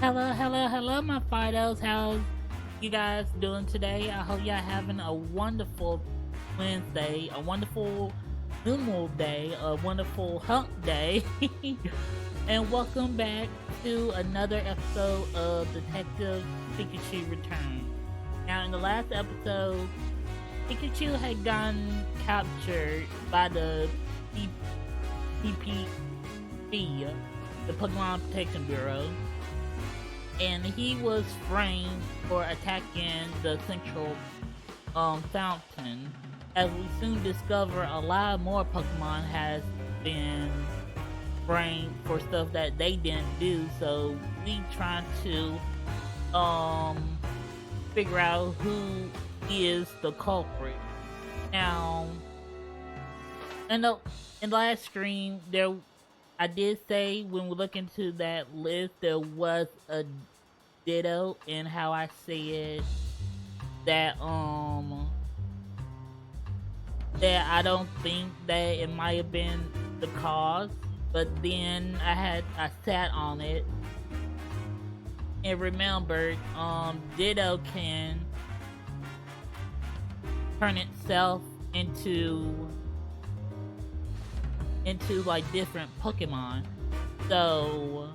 Hello, my Fidos. How's you guys doing today? I hope y'all having a wonderful Wednesday, a wonderful normal day, a wonderful hump day, and welcome back to another episode of Detective Pikachu Return. Now, in the last episode, Pikachu had gotten captured by the PPB, the Pokemon Protection Bureau, and he was framed for attacking the central fountain. As we soon discover, a lot more Pokemon has been framed for stuff that they didn't do. So we trying to figure out who is the culprit. Now, in the last stream, I did say when we look into that list, there was a ditto in how I said that that I don't think that it might have been the cause, but then I sat on it and remembered ditto can turn itself into like different Pokemon. So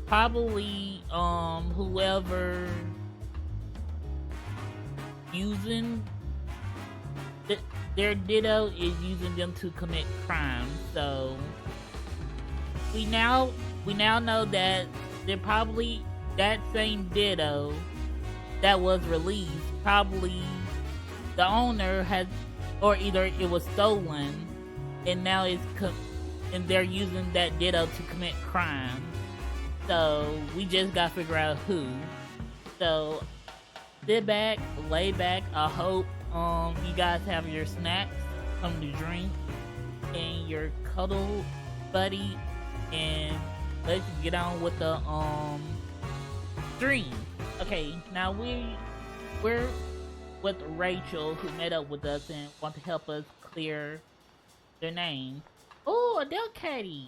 probably whoever using their ditto is using them to commit crimes. So we now know that they're probably that same ditto that was released, probably the owner had, or either it was stolen and now and they're using that ditto to commit crime. So we just gotta figure out who. So sit back, lay back. I hope you guys have your snacks, something to drink, and your cuddle buddy, and let's get on with the stream. Okay, now we're with Rachel, who met up with us and want to help us clear their name. Oh, Adele Caddy.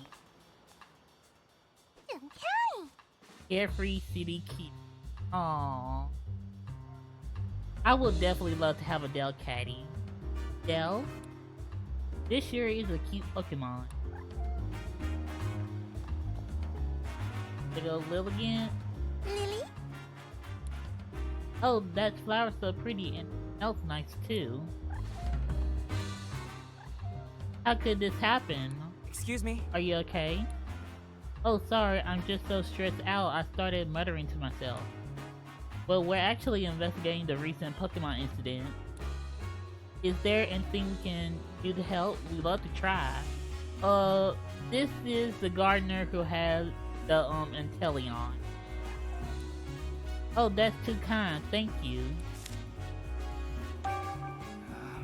Carefree City Keep. Aww. I would definitely love to have a Delcatty. Del? This year is a cute Pokemon. There go Lil again. Lily? Oh, that flower's so pretty and smells nice too. How could this happen? Excuse me? Are you okay? Oh, sorry, I'm just so stressed out I started muttering to myself. Well, we're actually investigating the recent Pokemon incident. Is there anything we can do to help? We'd love to try. This is the gardener who has the Inteleon. Oh, that's too kind, thank you.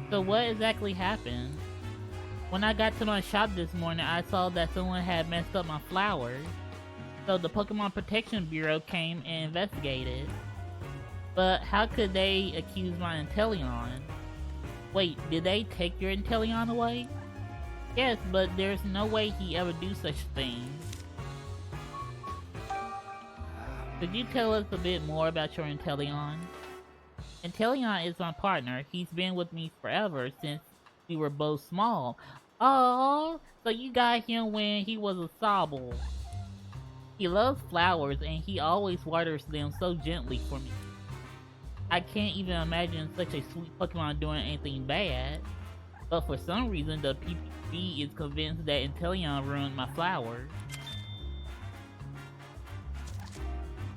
So what exactly happened? When I got to my shop this morning, I saw that someone had messed up my flowers. So the Pokemon Protection Bureau came and investigated. But how could they accuse my Inteleon? Wait, did they take your Inteleon away? Yes, but there's no way he ever do such a thing. Could you tell us a bit more about your Inteleon? Inteleon is my partner. He's been with me forever since we were both small. Oh, so you got him when he was a sobble. He loves flowers and he always waters them so gently for me. I can't even imagine such a sweet Pokemon doing anything bad. But for some reason, the PPB is convinced that Inteleon ruined my flowers.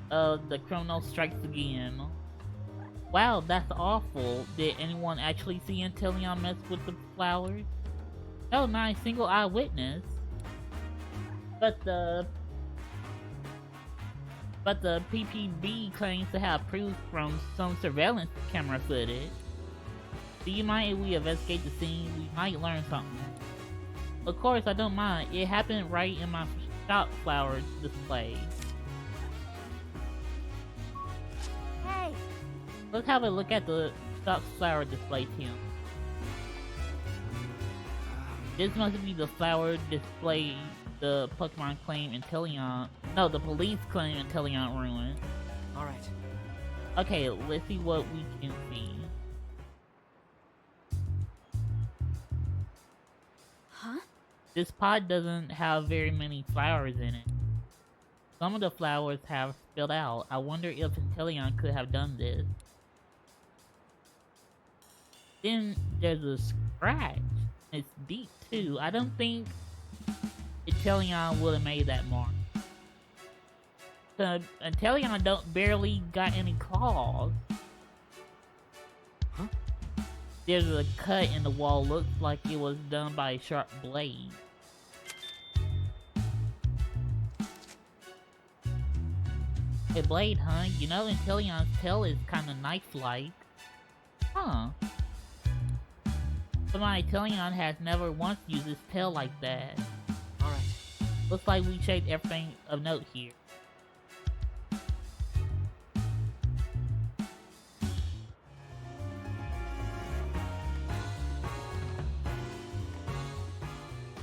The criminal strikes again. Wow, that's awful. Did anyone actually see Inteleon mess with the flowers? No, not a single eyewitness. But the PPB claims to have proof from some surveillance camera footage. Do you mind if we investigate the scene? We might learn something. Of course, I don't mind. It happened right in my shop flower display. Hey! Let's have a look at the shop flower display, Tim. This must be the flower display the Pokemon claim Inteleon. No, the police claim Inteleon ruined. Alright. Okay, let's see what we can see. Huh? This pod doesn't have very many flowers in it. Some of the flowers have spilled out. I wonder if Inteleon could have done this. Then there's a scratch. It's deep too. I don't think Inteleon would have made that mark. So Inteleon barely got any claws. Huh? There's a cut in the wall. Looks like it was done by a sharp blade. A blade, huh? You know, Inteleon's tail is kind of knife-like. Huh. But my Inteleon has never once used his tail like that. Alright. Looks like we checked everything of note here.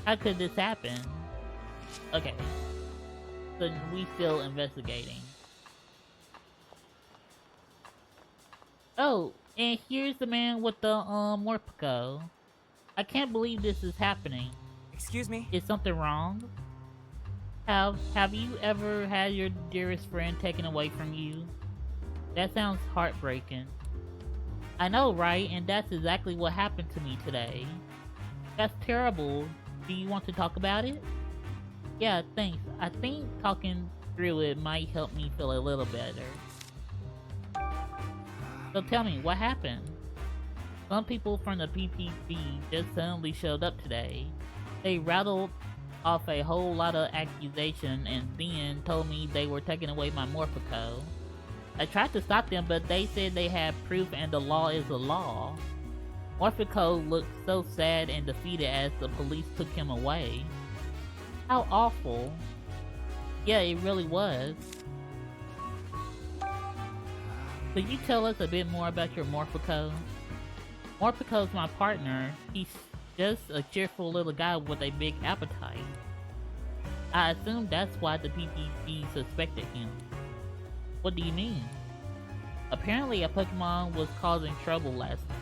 How could this happen? Okay. So we still investigating. Oh, and here's the man with the Morpeko. I can't believe this is happening. Excuse me? Is something wrong? Have you ever had your dearest friend taken away from you? That sounds heartbreaking. I know, right? And that's exactly what happened to me today. That's terrible. Do you want to talk about it? Yeah, thanks. I think talking through it might help me feel a little better. So tell me, what happened? Some people from the PPB just suddenly showed up today. They rattled off a whole lot of accusations and then told me they were taking away my Morpeko. I tried to stop them, but they said they had proof and the law is the law. Morpeko looked so sad and defeated as the police took him away. How awful. Yeah, it really was. Could you tell us a bit more about your Morpeko? Morpeko's my partner. He's just a cheerful little guy with a big appetite. I assume that's why the PPP suspected him. What do you mean? Apparently a Pokemon was causing trouble last night.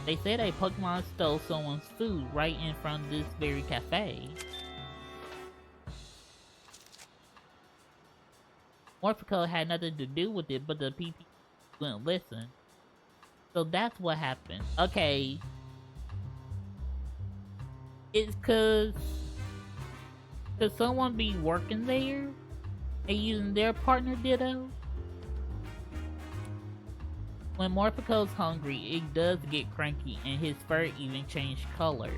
They said a Pokemon stole someone's food right in front of this very cafe. Morpeko had nothing to do with it, but the PP wouldn't listen. So that's what happened. Okay. It's cause could someone be working there and using their partner Ditto? When Morpeko's hungry, it does get cranky and his fur even changed color.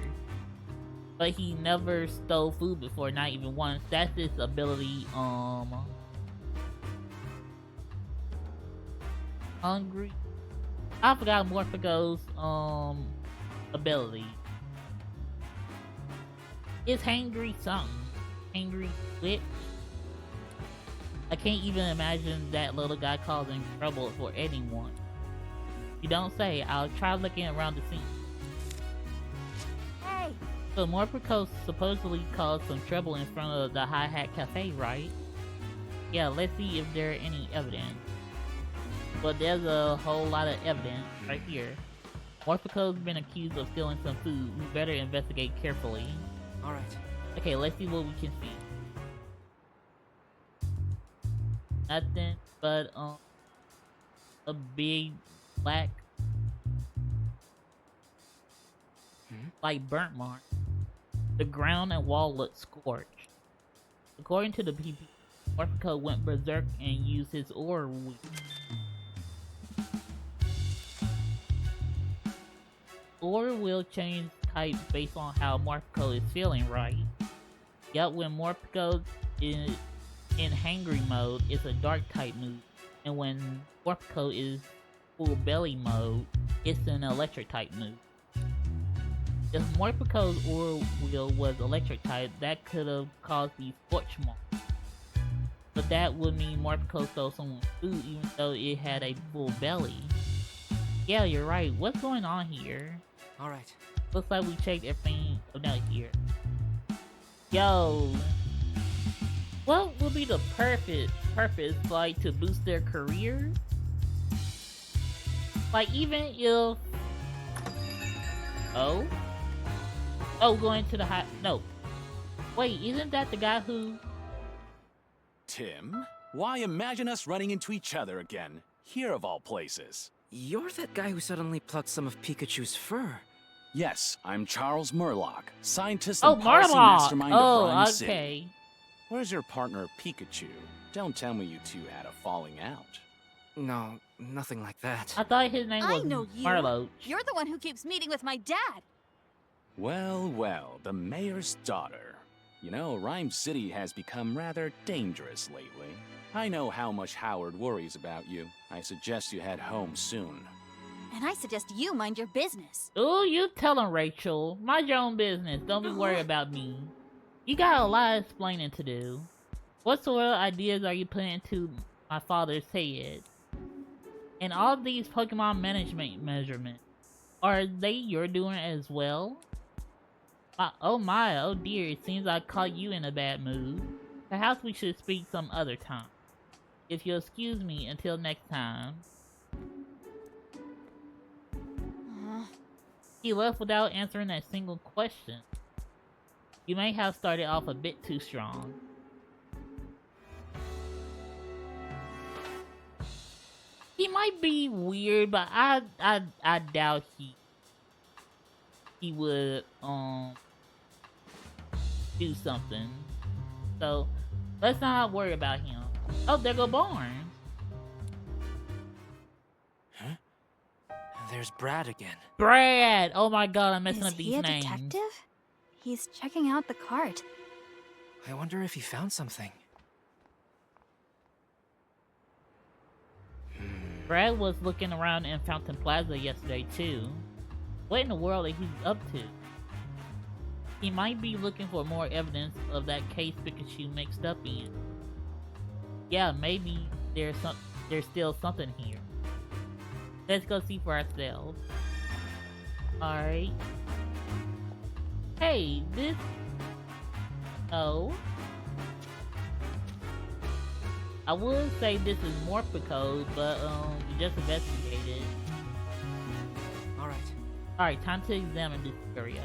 But he never stole food before, not even once. That's his ability, hungry. I forgot Morphego's ability. It's hangry something. Hangry switch. I can't even imagine that little guy causing trouble for anyone. You don't say. I'll try looking around the scene. Hey! So Morpeko supposedly caused some trouble in front of the Hi Hat Cafe, right? Yeah, let's see if there are any evidence. But there's a whole lot of evidence right here. Morpeko's been accused of stealing some food. We better investigate carefully. Alright. Okay, let's see what we can see. Nothing but a big black like burnt mark. The ground and wall look scorched. According to the PP, Morpeko went berserk and used his aura wheel. Aura will change type based on how Morpeko is feeling, right? Yet when Morpeko is in hangry mode, it's a dark type move, and when Morpeko is full belly mode, it's an electric type move. If Morpeko's aura wheel was electric type, that could have caused these scorch marks. But that would mean Morpeko stole someone's food even though it had a full belly. Yeah, you're right. What's going on here? Alright. Looks like we checked everything out here. Yo, what would be the purpose, like, to boost their career? Like, even if... Oh? Oh, going to the high... No. Wait, isn't that the guy who... Tim? Why imagine us running into each other again? Here of all places. You're that guy who suddenly plucked some of Pikachu's fur. Yes, I'm Charles Murlock, scientist Oh, and policy Murlock! mastermind of Oh, Rhyme okay. City. Where's your partner, Pikachu? Don't tell me you two had a falling out. No, nothing like that. I thought his name I was know you. Marloach. You're the one who keeps meeting with my dad. Well, well, the mayor's daughter. You know, Rhyme City has become rather dangerous lately. I know how much Howard worries about you. I suggest you head home soon. And I suggest you mind your business. Oh, you tell him, Rachel. Mind your own business. Don't be worried about me. You got a lot of explaining to do. What sort of ideas are you putting into my father's head? And all these Pokemon management measurements, are they your doing as well? Oh dear, it seems I caught you in a bad mood. Perhaps we should speak some other time. If you'll excuse me until next time. He left without answering a single question. You may have started off a bit too strong. He might be weird, but I doubt he would do something. So let's not worry about him. Oh, there go Barnes. Huh? There's Brad again. Brad! Oh my god, I'm messing Is up he these a names. detective? He's checking out the cart. I wonder if he found something. Brad was looking around in Fountain Plaza yesterday too. What in the world is he up to? He might be looking for more evidence of that case Pikachu mixed up in. Yeah, maybe there's still something here. Let's go see for ourselves. Alright. Hey, this... Oh. I would say this is Morphico, but we just investigated. Alright, time to examine this area.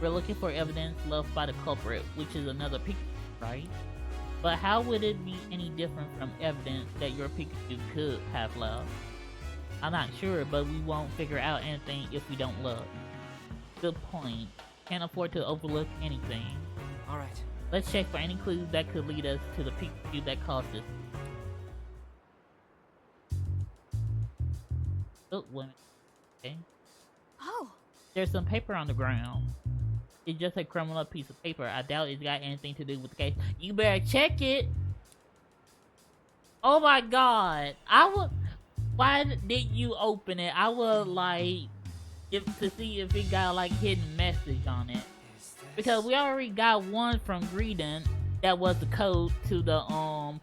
We're looking for evidence left by the culprit, which is another Pikachu, right? But how would it be any different from evidence that your Pikachu could have left? I'm not sure, but we won't figure out anything if we don't look. Good point. Can't afford to overlook anything. Alright. Let's check for any clues that could lead us to the Pikachu that caused this. Oh, wait a minute. Okay. Oh, There's some paper on the ground. It's just a crumbled up piece of paper. I doubt it's got anything to do with the case. You better check it! Oh my god! Why did you open it? I would like to see if it got like hidden message on it. Because we already got one from Greedon that was the code to the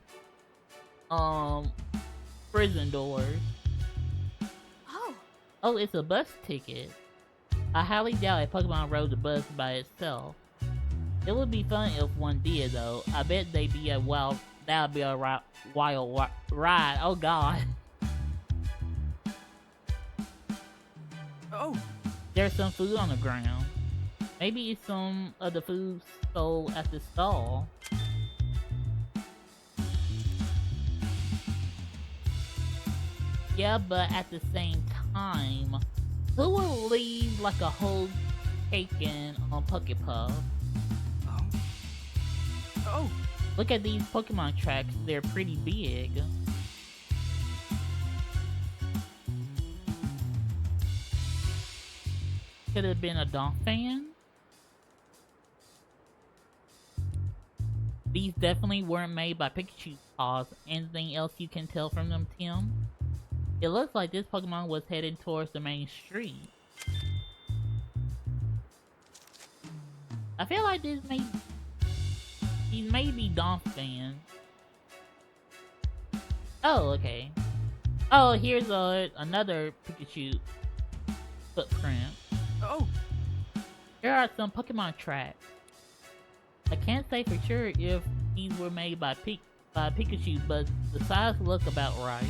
prison doors. Oh, it's a bus ticket. I highly doubt a Pokemon rode the bus by itself. It would be fun if one did though. I bet that'd be a wild ride. Oh god. Oh! There's some food on the ground. Maybe it's some of the food sold at the stall. Yeah, but at the same time, who will leave like a whole taken on Pokepuff? Oh. Oh! Look at these Pokemon tracks, they're pretty big. Could have been a Donk fan? These definitely weren't made by Pikachu's paws. Anything else you can tell from them, Tim? It looks like this Pokemon was headed towards the main street. I feel like these may be Donk fan. Oh, okay. Oh, here's another Pikachu footprint. Oh! Here are some Pokemon tracks. I can't say for sure if these were made by Pikachu, but the size look about right.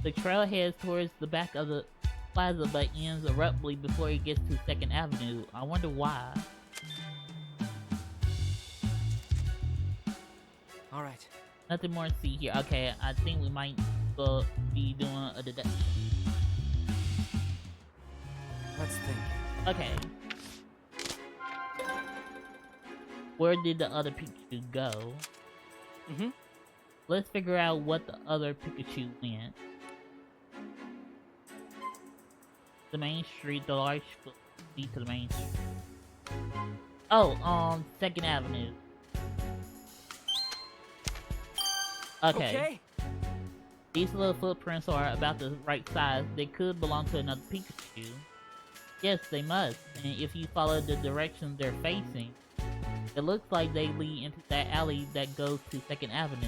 The trail heads towards the back of the plaza but ends abruptly before it gets to 2nd Avenue. I wonder why. Alright. Nothing more to see here. Okay, I think we might be doing a deduction. Let's think. Okay. Where did the other Pikachu go? Let's figure out what the other Pikachu went. The main street, the large lead to the main street. Oh, 2nd Avenue. Okay. These little footprints are about the right size. They could belong to another Pikachu. Yes, they must. And if you follow the direction they're facing, it looks like they lead into that alley that goes to 2nd Avenue.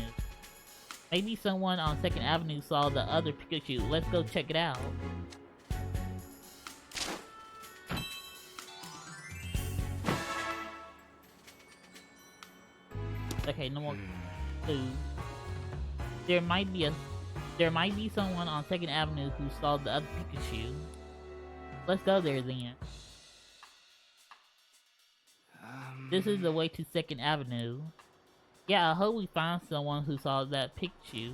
Maybe someone on 2nd Avenue saw the other Pikachu. Let's go check it out. Okay, no more clues. There might be someone on 2nd Avenue who saw the other Pikachu. Let's go there then. This is the way to 2nd Avenue. Yeah, I hope we find someone who saw that Pikachu.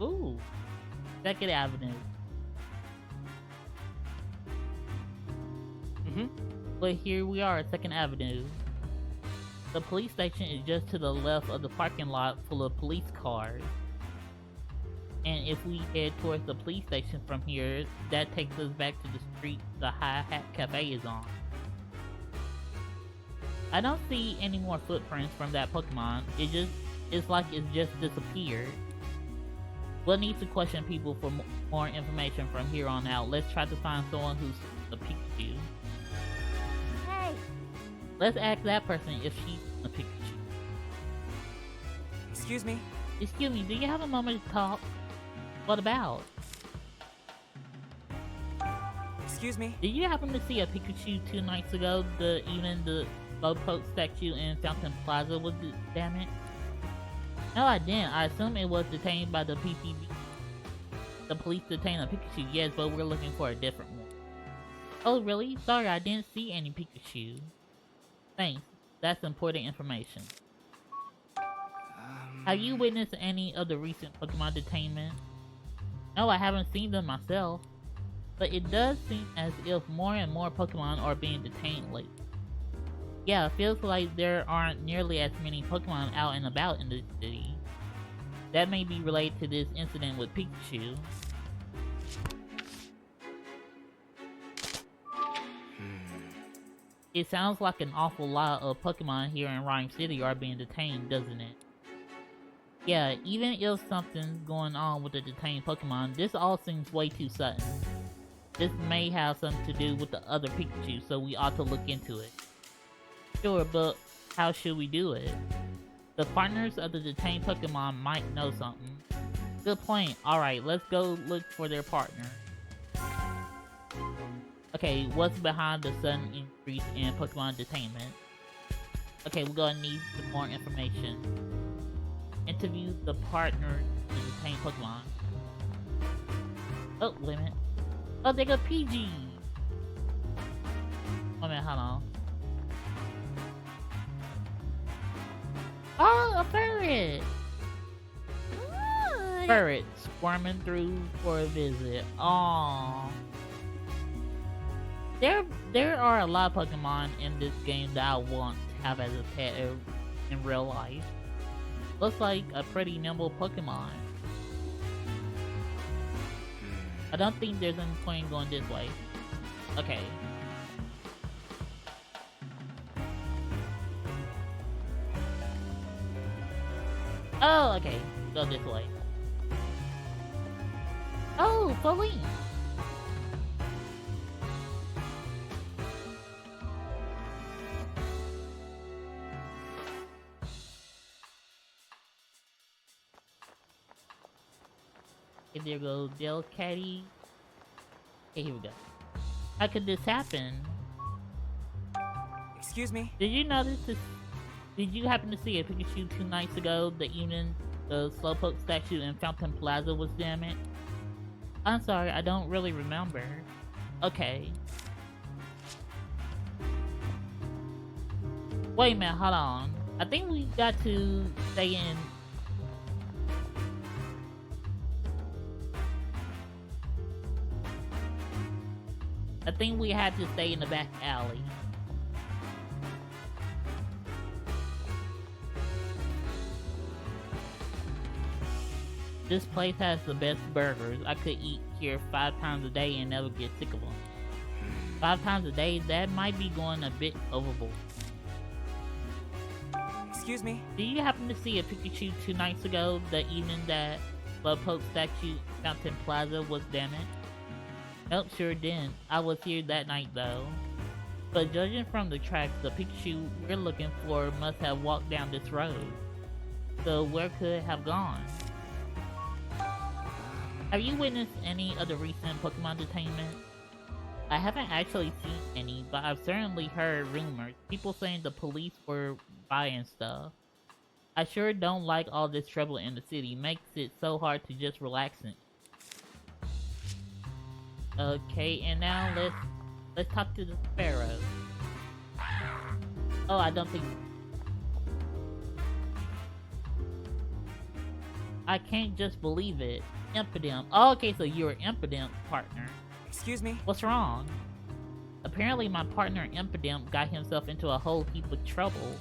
Ooh, 2nd Avenue. But here we are at 2nd Avenue. The police station is just to the left of the parking lot full of police cars. And if we head towards the police station from here, that takes us back to the street the High Hat Cafe is on. I don't see any more footprints from that Pokemon. It's like it's just disappeared. We'll need to question people for more information from here on out. Let's try to find someone who's a Pikachu. Hey! Let's ask that person if she's a Pikachu. Excuse me? Excuse me, do you have a moment to talk? What about? Excuse me? Did you happen to see a Pikachu 2 nights ago? Even the Slowpoke statue in Fountain Plaza was damaged? No, I didn't. I assume it was detained by the PPB. The police detained a Pikachu, yes, but we're looking for a different one. Oh, really? Sorry, I didn't see any Pikachu. Thanks. That's important information. Have you witnessed any of the recent Pokemon detainment? No, I haven't seen them myself. But it does seem as if more and more Pokemon are being detained lately. Yeah, it feels like there aren't nearly as many Pokemon out and about in the city. That may be related to this incident with Pikachu. It sounds like an awful lot of Pokemon here in Rhyme City are being detained, doesn't it? Yeah, even if something's going on with the detained Pokemon, this all seems way too sudden. This may have something to do with the other Pikachu, so we ought to look into it. Sure, but how should we do it? The partners of the detained Pokemon might know something. Good point. Alright, let's go look for their partner. Okay, what's behind the sudden increase in Pokemon detainment? Okay, we're gonna need some more information. Interview the partner to detain Pokemon. Oh, wait a minute. Oh, they got PG! Oh man, hold on. Oh, a ferret! Good. Ferret squirming through for a visit. Aww. There are a lot of Pokemon in this game that I want to have as a pet in real life. Looks like a pretty nimble Pokemon. I don't think there's any point in going this way. Okay. Oh, okay. Go this way. Oh, Pauline! Okay, there goes Del Caddy. Okay, here we go. How could this happen? Excuse me? Did you notice this? Did you happen to see a Pikachu 2 nights ago, the evening the Slowpoke statue in Fountain Plaza was damaged? I'm sorry, I don't really remember. Okay. Wait a minute, hold on. I think we got to stay in... I think we had to stay in the back alley. This place has the best burgers. I could eat here 5 times a day and never get sick of them. 5 times a day? That might be going a bit overboard. Excuse me? Did you happen to see a Pikachu 2 nights ago, the evening that Slowpoke statue Fountain Plaza was damaged? Nope, sure didn't. I was here that night though. But judging from the tracks, the Pikachu we're looking for must have walked down this road. So where could it have gone? Have you witnessed any of the recent Pokemon detainment? I haven't actually seen any, but I've certainly heard rumors. People saying the police were buying stuff. I sure don't like all this trouble in the city. Makes it so hard to just relax in. Okay, and now let's talk to the sparrow. Oh, I don't think... I can't just believe it. Impidimp. Oh, okay, so you're an Impidimp partner. Excuse me? What's wrong? Apparently my partner Impidimp got himself into a whole heap of trouble.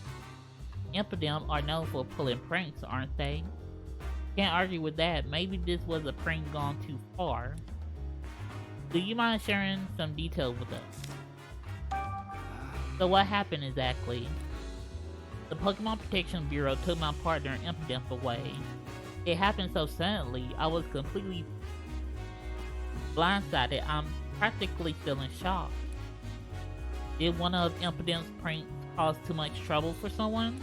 Impidimp are known for pulling pranks, aren't they? Can't argue with that. Maybe this was a prank gone too far. Do you mind sharing some details with us? So what happened exactly? The Pokemon Protection Bureau took my partner Impidimp away. It happened so suddenly, I was completely blindsided. I'm practically still in shock. Did one of Impidimp's pranks cause too much trouble for someone?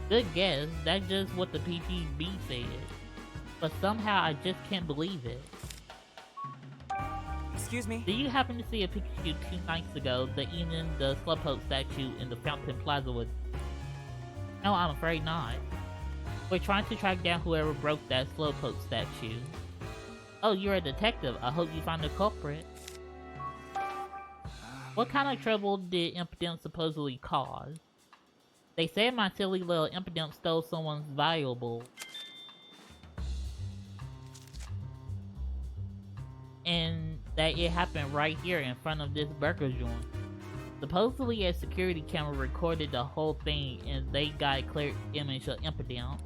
Good guess, that's just what the PTB said. But somehow I just can't believe it. Excuse me? Did you happen to see a Pikachu 2 nights ago, the evening the Slowpoke statue in the Fountain Plaza was... No, I'm afraid not. We're trying to track down whoever broke that Slowpoke statue. Oh, you're a detective. I hope you find the culprit. What kind of trouble did Impidimp supposedly cause? They said my silly little Impidimp stole someone's valuable. And that it happened right here in front of this burger joint. Supposedly a security camera recorded the whole thing and they got a clear image of Impidimp.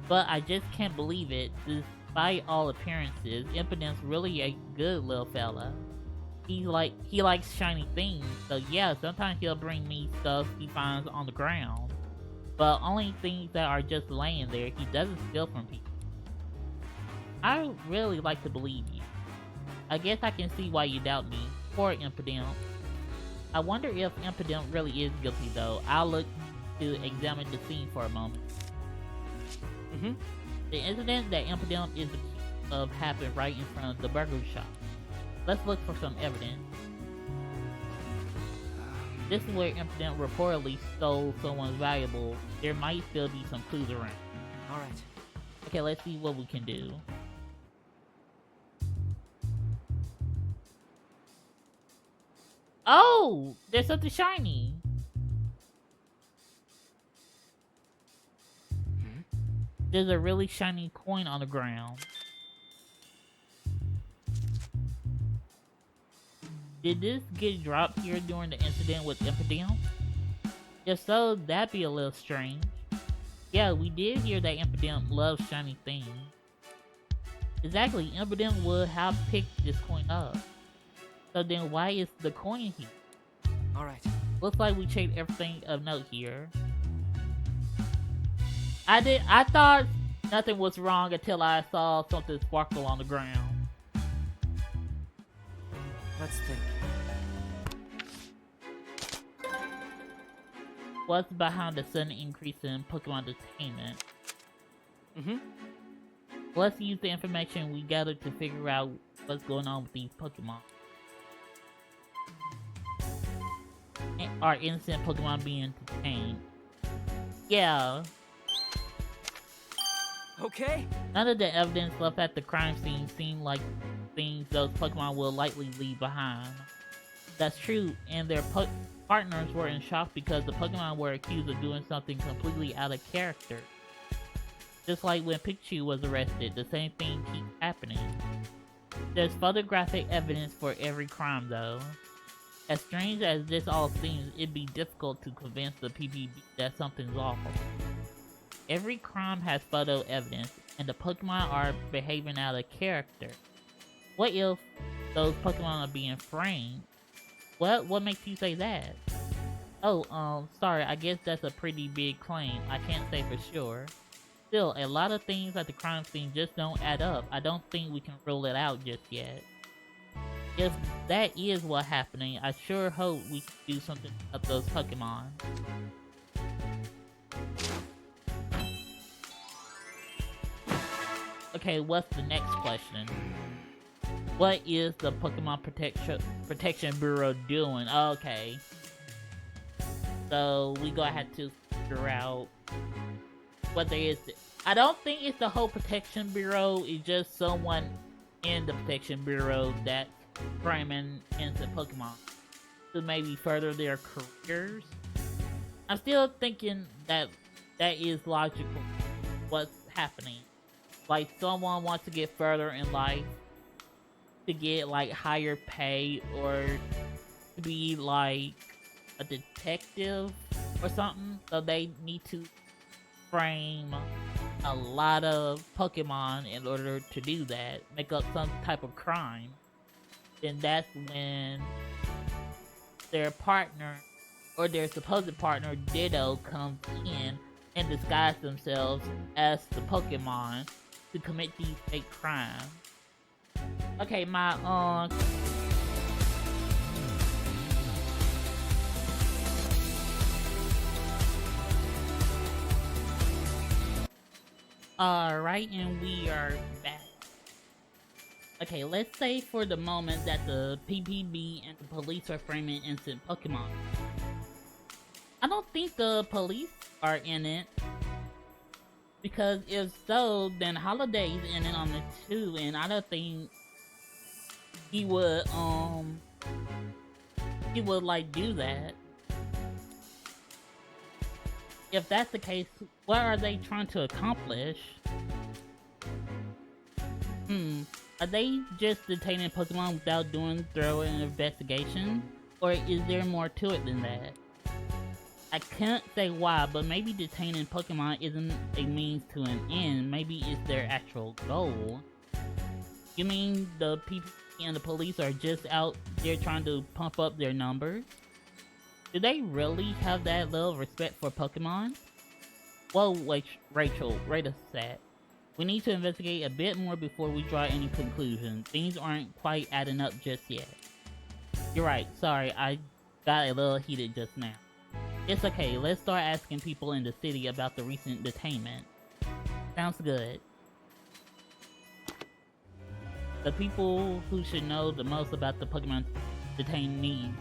But I just can't believe it. Despite all appearances, Impidimp's really a good little fella. He likes shiny things, so yeah, sometimes he'll bring me stuff he finds on the ground. But only things that are just laying there. He doesn't steal from people. I really like to believe you. I guess I can see why you doubt me. Poor Impidimp. I wonder if Impidimp really is guilty though. I'll look to examine the scene for a moment. The incident that Impidimp is accused of happened right in front of the burger shop. Let's look for some evidence. This is where Impidimp reportedly stole someone's valuable. There might still be some clues around. Alright. Okay, let's see what we can do. Oh! There's something shiny! There's a really shiny coin on the ground. Did this get dropped here during the incident with Impidimp? If so, that'd be a little strange. Yeah, we did hear that Impidimp loves shiny things. Exactly, Impidimp would have picked this coin up. So then why is the coin here? Alright. Looks like we checked everything of note here. I thought nothing was wrong until I saw something sparkle on the ground. Let's think. What's behind the sudden increase in Pokemon detainment? Let's use the information we gathered to figure out what's going on with these Pokemon. Are innocent Pokemon being detained? Yeah. Okay. None of the evidence left at the crime scene seemed like things those Pokemon will likely leave behind. That's true, and their partners were in shock because the Pokemon were accused of doing something completely out of character. Just like when Pikachu was arrested, the same thing keeps happening. There's photographic evidence for every crime though. As strange as this all seems, it'd be difficult to convince the PPB that something's off. Every crime has photo evidence, and the Pokemon are behaving out of character. What if those Pokemon are being framed? What makes you say that? Oh, sorry, I guess that's a pretty big claim. I can't say for sure. Still, a lot of things at the crime scene just don't add up. I don't think we can rule it out just yet. If that is what's happening, I sure hope we can do something about those Pokemon. Okay, what's the next question? What is the Pokemon Protection Bureau doing? Okay. So we gonna have to figure out what there is. I don't think it's the whole Protection Bureau. It's just someone in the Protection Bureau that's framing innocent Pokemon to maybe further their careers. I'm still thinking that is logical. What's happening? Like someone wants to get further in life, to get like higher pay, or to be like a detective or something, so they need to frame a lot of Pokemon in order to do that, make up some type of crime. Then that's when their partner, or their supposed partner, Ditto, comes in and disguise themselves as the Pokemon to commit these fake crimes. Okay, my Alright, and we are back. Okay, let's say for the moment that the PPB and the police are framing innocent Pokemon. I don't think the police are in it, because if so, then Holiday's in it on it too, and I don't think he would like do that. If that's the case, what are they trying to accomplish? Are they just detaining Pokemon without doing thorough investigation? Or is there more to it than that? I can't say why, but maybe detaining Pokemon isn't a means to an end. Maybe it's their actual goal. You mean the people and the police are just out there trying to pump up their numbers? Do they really have that little of respect for Pokemon? Well, wait, Rachel, wait a sec. We need to investigate a bit more before we draw any conclusions. Things aren't quite adding up just yet. You're right, sorry, I got a little heated just now. It's okay, let's start asking people in the city about the recent detainment. Sounds good. The people who should know the most about the Pokemon detainments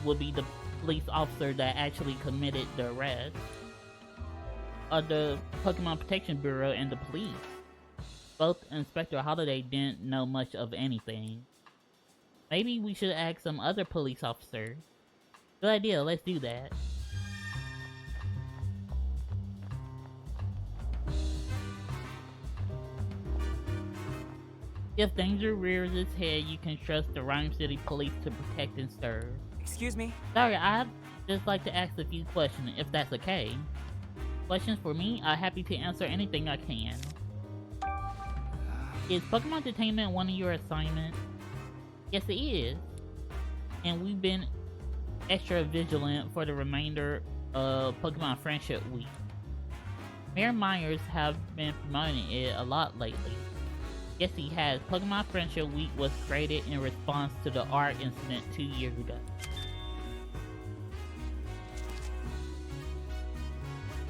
would be the police officer that actually committed the arrest, or the Pokemon Protection Bureau and the police. Both Inspector Holiday didn't know much of anything. Maybe we should ask some other police officers. Good idea, let's do that. If danger rears its head, you can trust the Rhyme City Police to protect and serve. Excuse me? Sorry, I'd just like to ask a few questions, if that's okay. Questions for me? I'm happy to answer anything I can. Is Pokemon Detainment one of your assignments? Yes, it is. And we've been extra vigilant for the remainder of Pokemon Friendship Week. Mayor Myers have been promoting it a lot lately. Yes, he has. Pokemon Friendship Week was created in response to the art incident 2 years ago.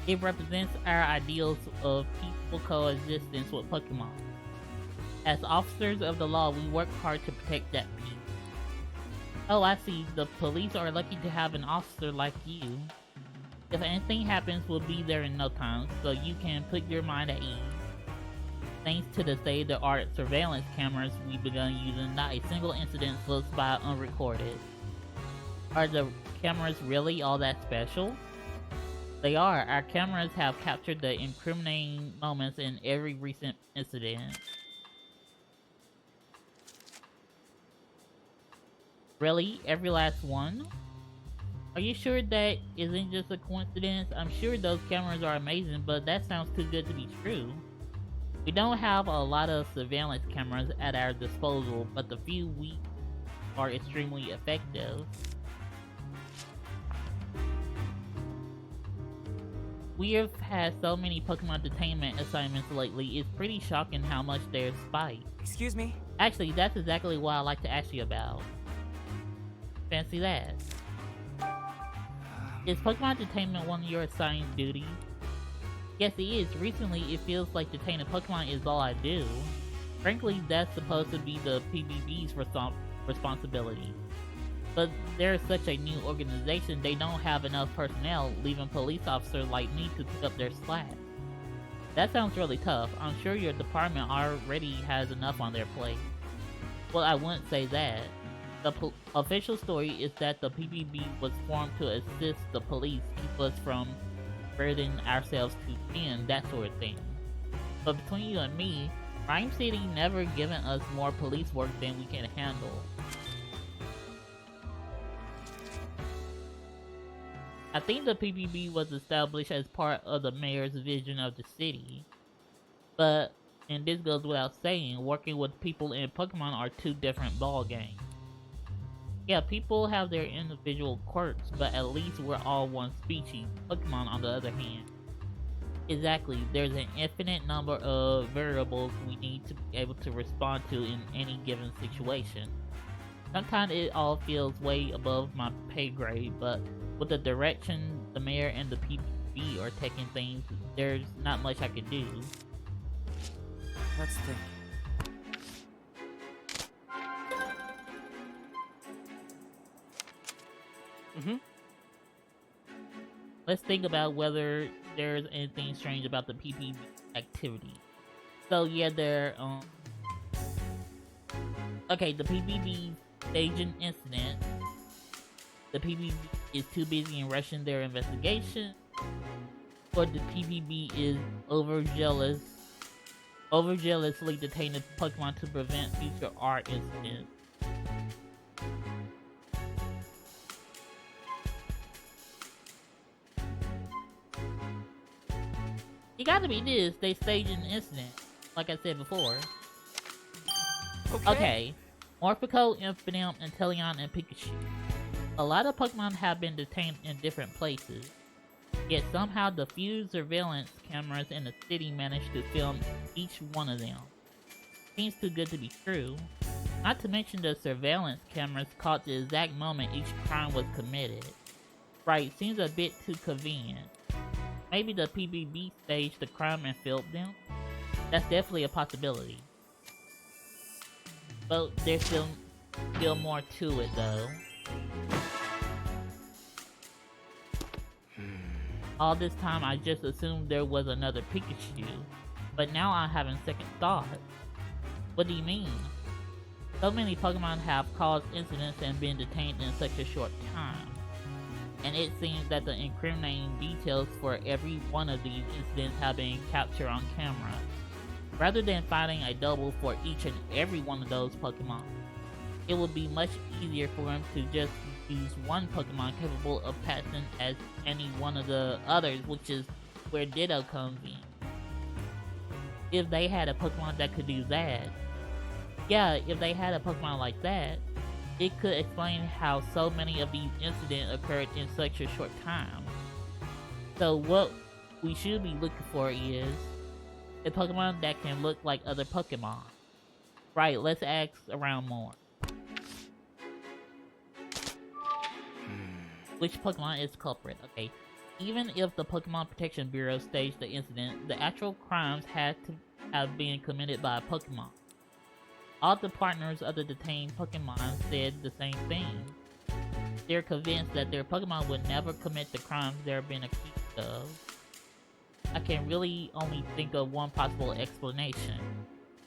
It represents our ideals of peace peaceful coexistence with Pokemon. As officers of the law, we work hard to protect that peace. Oh, I see. The police are lucky to have an officer like you. If anything happens, we'll be there in no time, so you can put your mind at ease. Thanks to the state-of-the-art surveillance cameras we've begun using, not a single incident slips by unrecorded. Are the cameras really all that special? They are. Our cameras have captured the incriminating moments in every recent incident. Really? Every last one? Are you sure that isn't just a coincidence? I'm sure those cameras are amazing, but that sounds too good to be true. We don't have a lot of surveillance cameras at our disposal, but the few we are extremely effective. We have had so many Pokemon detainment assignments lately, it's pretty shocking how much they're spiked. Excuse me? Actually, that's exactly what I'd like to ask you about. Fancy that. Is Pokemon detainment one of your assigned duties? Yes, it is. Recently, it feels like detaining Pokemon is all I do. Frankly, that's supposed to be the PBB's responsibility. But they're such a new organization, they don't have enough personnel, leaving police officers like me to pick up their slack. That sounds really tough. I'm sure your department already has enough on their plate. Well, I wouldn't say that. The official story is that the PBB was formed to assist the police, keep us from burdening ourselves too thin, that sort of thing. But between you and me, Rhyme City never given us more police work than we can handle. I think the PBB was established as part of the mayor's vision of the city. But, and this goes without saying, working with people in Pokemon are two different ballgames. Yeah, people have their individual quirks, but at least we're all one species. Pokemon, on the other hand. Exactly, there's an infinite number of variables we need to be able to respond to in any given situation. Sometimes it all feels way above my pay grade, but with the direction the mayor and the PBB are taking things, there's not much I can do. Let's think. Let's think about whether there's anything strange about the PBB activity. So yeah, okay, the PBB staging incident. The PBB is too busy in rushing their investigation, or the PBB is overzealously detaining Pokemon to prevent future art incidents. It gotta be this, they staged an incident, like I said before. Okay, Morphico, Infinite, Inteleon, and Pikachu. A lot of Pokemon have been detained in different places, yet somehow the few surveillance cameras in the city managed to film each one of them. Seems too good to be true. Not to mention the surveillance cameras caught the exact moment each crime was committed. Right, seems a bit too convenient. Maybe the PBB staged the crime and filmed them? That's definitely a possibility. But there's still more to it though. All this time I just assumed there was another Pikachu, but now I'm having second thought. What do you mean? So many Pokemon have caused incidents and been detained in such a short time, and it seems that the incriminating details for every one of these incidents have been captured on camera. Rather than finding a double for each and every one of those Pokemon, it would be much easier for them to just use one Pokemon capable of passing as any one of the others, which is where Ditto comes in. If they had a Pokemon that could do that, yeah, if they had a Pokemon like that, it could explain how so many of these incidents occurred in such a short time. So what we should be looking for is a Pokemon that can look like other Pokemon. Right, let's ask around more. Which Pokemon is culprit? Okay, Even if the Pokemon Protection Bureau staged the incident, the actual crimes had to have been committed by a Pokemon. All the partners of the detained Pokemon said the same thing. They're convinced that their Pokemon would never commit the crimes they're being accused of. I can really only think of one possible explanation.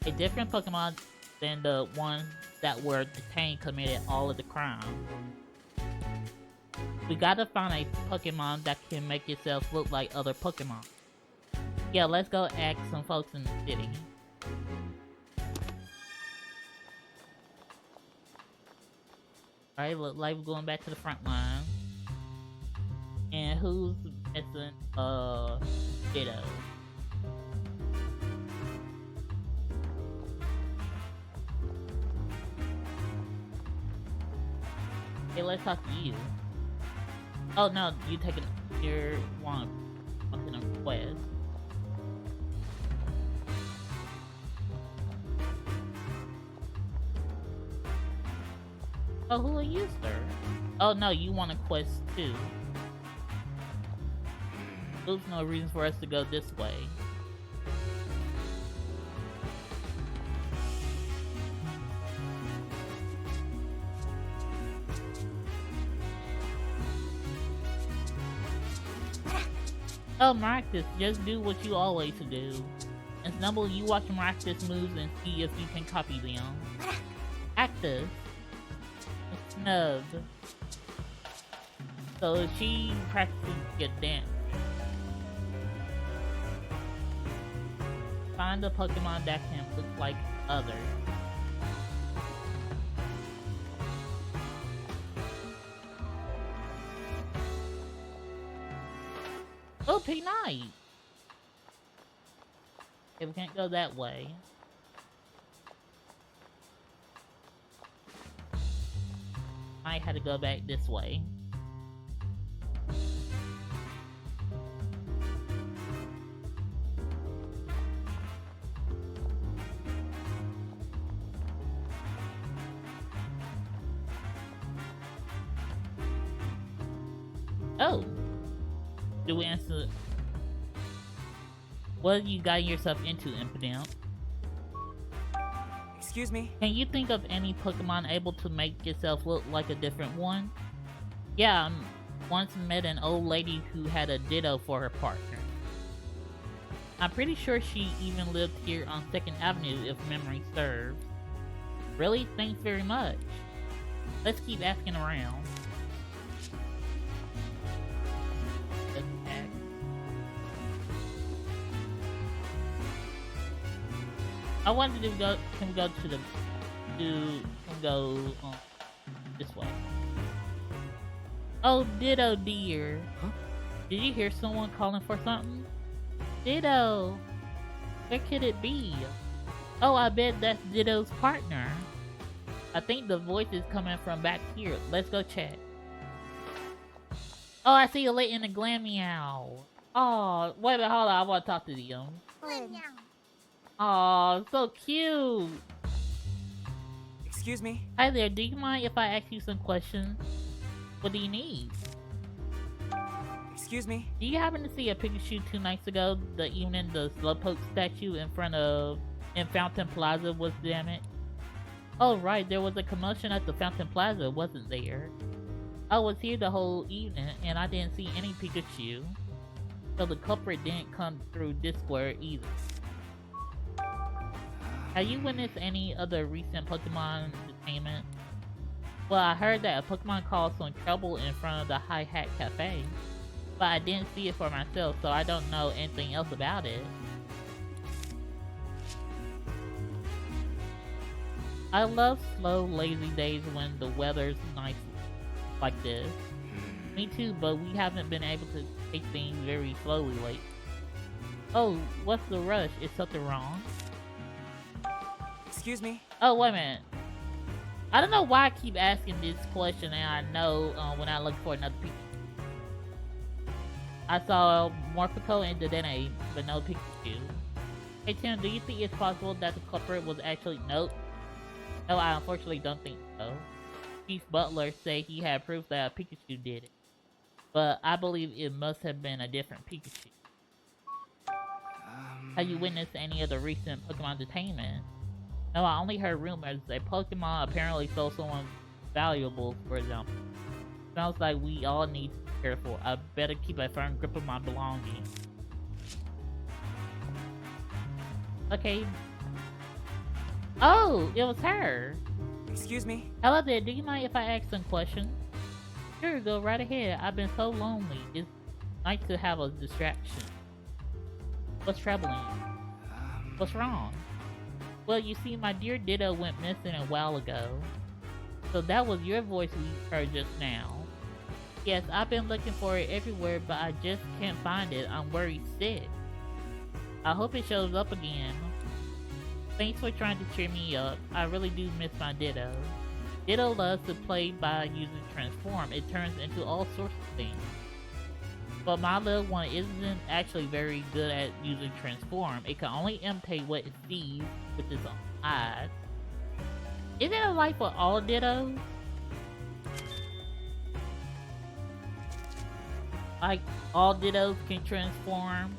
A different Pokemon than the ones that were detained committed all of the crimes. We gotta find a Pokemon that can make itself look like other Pokemon. Yeah, let's go ask some folks in the city. Alright, look like we're going back to the front line. And who's missing? Ditto. Hey, let's talk to you. Oh no, you taking your wanting a quest. Oh, who are you, sir? Oh no, you want a quest too. There's no reason for us to go this way. Oh, Marcus, just do what you always do. And Snubble, you watch Marcus moves and see if you can copy them. Actus. Snub. So she practices get dance. Find a Pokemon that can look like others. Oh, P-Knight! Okay, we can't go that way. I had to go back this way. Oh! Do we answer? What have you gotten yourself into, Impidimp? Excuse me? Can you think of any Pokemon able to make itself look like a different one? Yeah, I once met an old lady who had a Ditto for her partner. I'm pretty sure she even lived here on 2nd Avenue if memory serves. Really? Thanks very much. Let's keep asking around. Let's ask. I wanted to go. Can we go to the? Can we go this way? Oh, Ditto dear. Huh? Did you hear someone calling for something? Ditto. Where could it be? Oh, I bet that's Ditto's partner. I think the voice is coming from back here. Let's go check. Oh, I see you late in the Glammeow. Oh, wait a minute, hold on. I want to talk to them. Oh, so cute. Excuse me? Hi there, do you mind if I ask you some questions? What do you need? Excuse me? Do you happen to see a Pikachu 2 nights ago, the evening the Slowpoke statue in Fountain Plaza was damaged? Oh right, there was a commotion at the Fountain Plaza, wasn't there? I was here the whole evening and I didn't see any Pikachu. So the culprit didn't come through this square either. Have you witnessed any other recent Pokemon entertainment? Well, I heard that a Pokemon caused some trouble in front of the High Hat Cafe, but I didn't see it for myself, so I don't know anything else about it. I love slow, lazy days when the weather's nice like this. Me too, but we haven't been able to take things very slowly lately. Oh, what's the rush? Is something wrong? Excuse me? Oh, wait a minute. I don't know why I keep asking this question, and I know when I look for another Pikachu. I saw Morphico and Dedenne, but no Pikachu. Hey Tim, do you think it's possible that the culprit was actually Nope? No, I unfortunately don't think so. Chief Butler said he had proof that Pikachu did it. but I believe it must have been a different Pikachu. Have you witnessed any of the recent Pokemon detainment? No, I only heard rumors. A Pokemon apparently stole someone's valuables, for example. Sounds like we all need to be careful. I better keep a firm grip of my belongings. Okay. Oh, it was her. Excuse me? Hello there, do you mind if I ask some questions? Sure, go right ahead. I've been so lonely. It's nice to have a distraction. What's troubling you? What's wrong? Well, you see, my dear Ditto went missing a while ago. So that was your voice we heard just now. Yes, I've been looking for it everywhere, but I just can't find it. I'm worried sick. I hope it shows up again. Thanks for trying to cheer me up. I really do miss my Ditto. Ditto loves to play by using Transform. It turns into all sorts of things. But my little one isn't actually very good at using Transform. It can only imitate what it sees with its own eyes. Isn't it like for all Dittos? Like, all Dittos can transform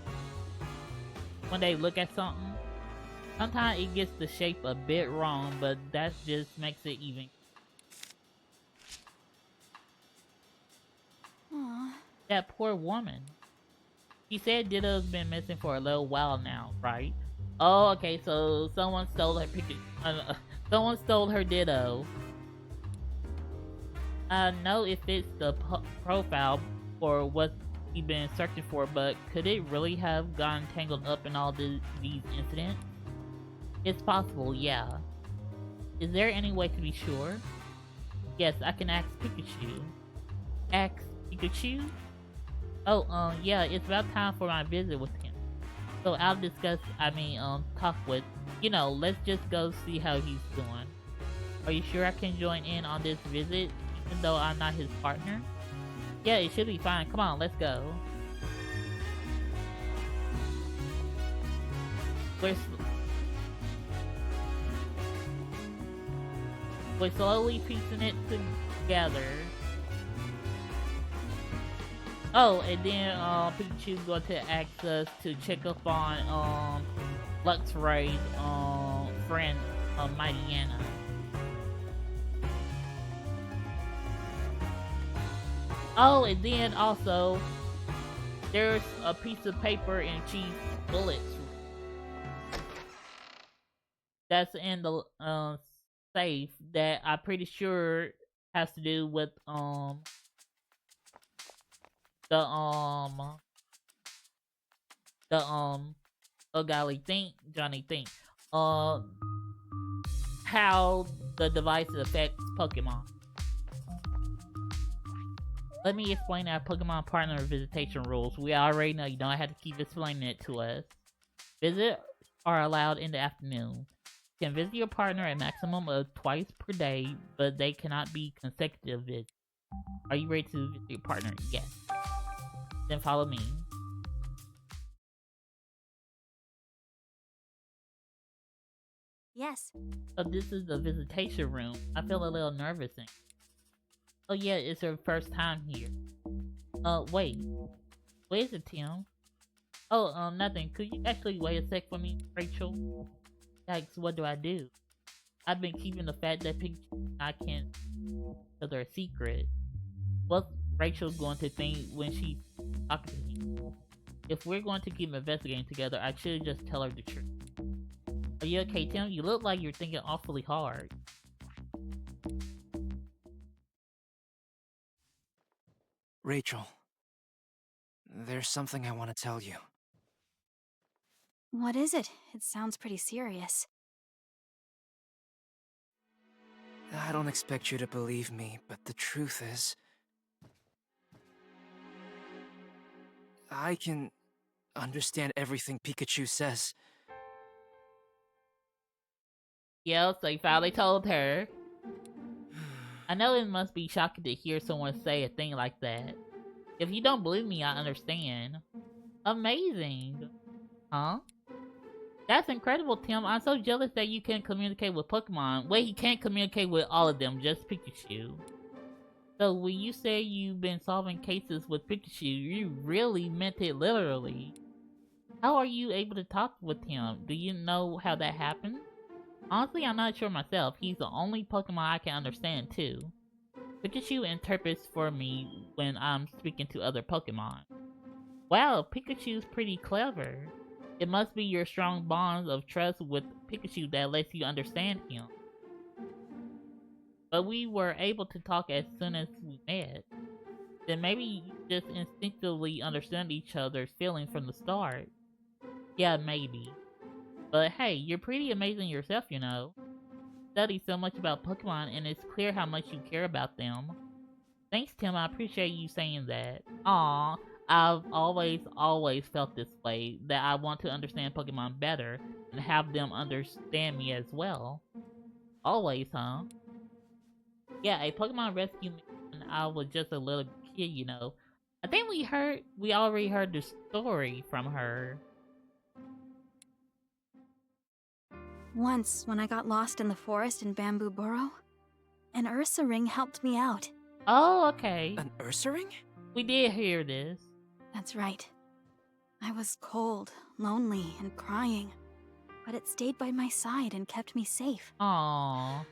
when they look at something? Sometimes it gets the shape a bit wrong, but that just makes it even. Aw. That poor woman. She said Ditto's been missing for a little while now, right? Oh, okay, so someone stole her someone stole her Ditto. I know it fits the profile for what you've been searching for, but could it really have gotten tangled up in all these incidents? It's possible, yeah. Is there any way to be sure? Yes, I can ask Pikachu. Ask Pikachu? Oh, yeah, it's about time for my visit with him. So I'll talk with, let's just go see how he's doing. Are you sure I can join in on this visit, even though I'm not his partner? Yeah, it should be fine. Come on, let's go. We're slowly piecing it together. Oh, and then Pikachu's going to ask us to check up on Luxray's friend Mightyana. Oh, and then also there's a piece of paper and cheese bullets that's in the safe that I'm pretty sure has to do with oh golly, Johnny think how the device affects Pokemon. Let me explain our Pokemon partner visitation rules. We already know, you don't have to keep explaining it to us. Visits are allowed in the afternoon. You can visit your partner a maximum of twice per day, but they cannot be consecutive visits. Are you ready to visit your partner? Yes. Then follow me. Yes. So this is the visitation room. I feel a little nervous in. Oh yeah, it's her first time here. Wait. What is it, Tim? Oh, nothing. Could you actually wait a sec for me, Rachel? Yikes, what do I do? I've been keeping the fact that I can't tell her a secret. What's Rachel going to think when she's talking to me? If we're going to keep investigating together, I should just tell her the truth. Are you okay, Tim? You look like you're thinking awfully hard. Rachel, there's something I want to tell you. What is it? It sounds pretty serious. I don't expect you to believe me, but the truth is, I can understand everything Pikachu says. Yeah, so you finally told her. I know it must be shocking to hear someone say a thing like that. If you don't believe me, I understand. Amazing. Huh? That's incredible, Tim. I'm so jealous that you can communicate with Pokemon. Wait, he can't communicate with all of them, just Pikachu. So when you say you've been solving cases with Pikachu, you really meant it literally. How are you able to talk with him? Do you know how that happened? Honestly, I'm not sure myself. He's the only Pokemon I can understand too. Pikachu interprets for me when I'm speaking to other Pokemon. Wow, Pikachu's pretty clever. It must be your strong bonds of trust with Pikachu that lets you understand him. But we were able to talk as soon as we met. Then maybe you just instinctively understand each other's feelings from the start. Yeah, maybe. But hey, you're pretty amazing yourself, you know. Study so much about Pokemon and it's clear how much you care about them. Thanks, Tim. I appreciate you saying that. Aw, I've always felt this way, that I want to understand Pokemon better and have them understand me as well. Always, huh? Yeah, a Pokemon rescued me when I was just a little kid, you know. I think we already heard the story from her. Once, when I got lost in the forest in Bamboo Burrow, an Ursa ring helped me out. Oh, okay. An Ursa ring? We did hear this. That's right. I was cold, lonely, and crying, but it stayed by my side and kept me safe. Aww.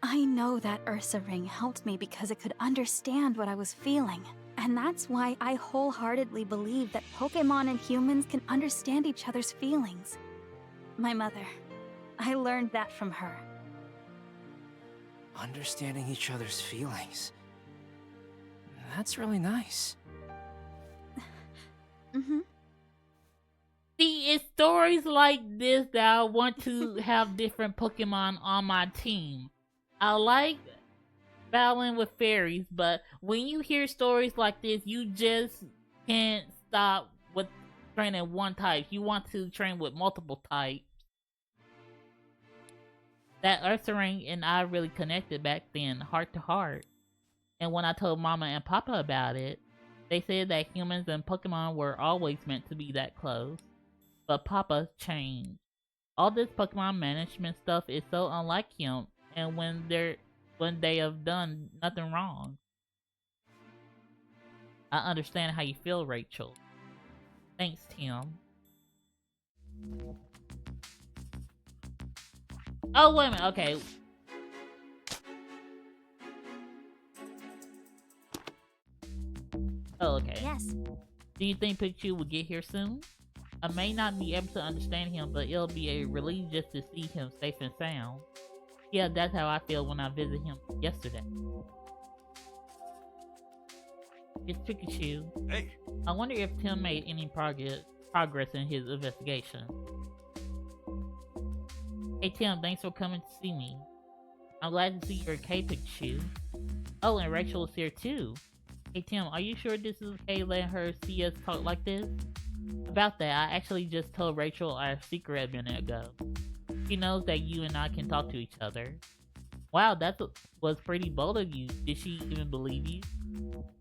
I know that Ursa ring helped me because it could understand what I was feeling. And that's why I wholeheartedly believe that Pokemon and humans can understand each other's feelings. My mother, I learned that from her. Understanding each other's feelings. That's really nice. Mm-hmm. See, it's stories like this that I want to have different Pokemon on my team. I like battling with fairies, but when you hear stories like this, you just can't stop with training one type. You want to train with multiple types. That Ursaring and I really connected back then, heart to heart. And when I told Mama and Papa about it, they said that humans and Pokemon were always meant to be that close. But Papa changed. All this Pokemon management stuff is so unlike him, and when they have done nothing wrong. I understand how you feel, Rachel. Thanks, Tim. Oh, wait a minute, okay. Oh, okay. Yes. Do you think Pikachu will get here soon? I may not be able to understand him, but it'll be a relief just to see him safe and sound. Yeah, that's how I feel when I visited him yesterday. It's Pikachu. Hey, I wonder if Tim made any progress in his investigation. Hey Tim, thanks for coming to see me. I'm glad to see you're okay, Pikachu. Oh, and Rachel is here too. Hey Tim, are you sure this is okay letting her see us talk like this? About that, I actually just told Rachel our secret a minute ago. She knows that you and I can talk to each other. Wow, that was pretty bold of you. Did she even believe you?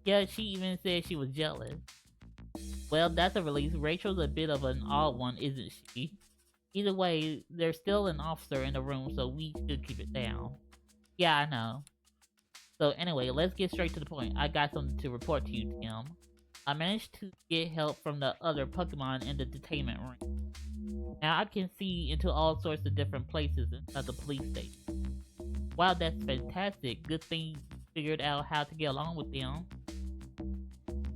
Yeah, she even said she was jealous. Well, that's a relief. Rachel's a bit of an odd one, isn't she? Either way, there's still an officer in the room, so we should keep it down. Yeah, I know. So anyway, let's get straight to the point. I got something to report to you, Tim. I managed to get help from the other Pokemon in the detainment room. Now I can see into all sorts of different places inside the police station. Wow, that's fantastic. Good thing you figured out how to get along with them.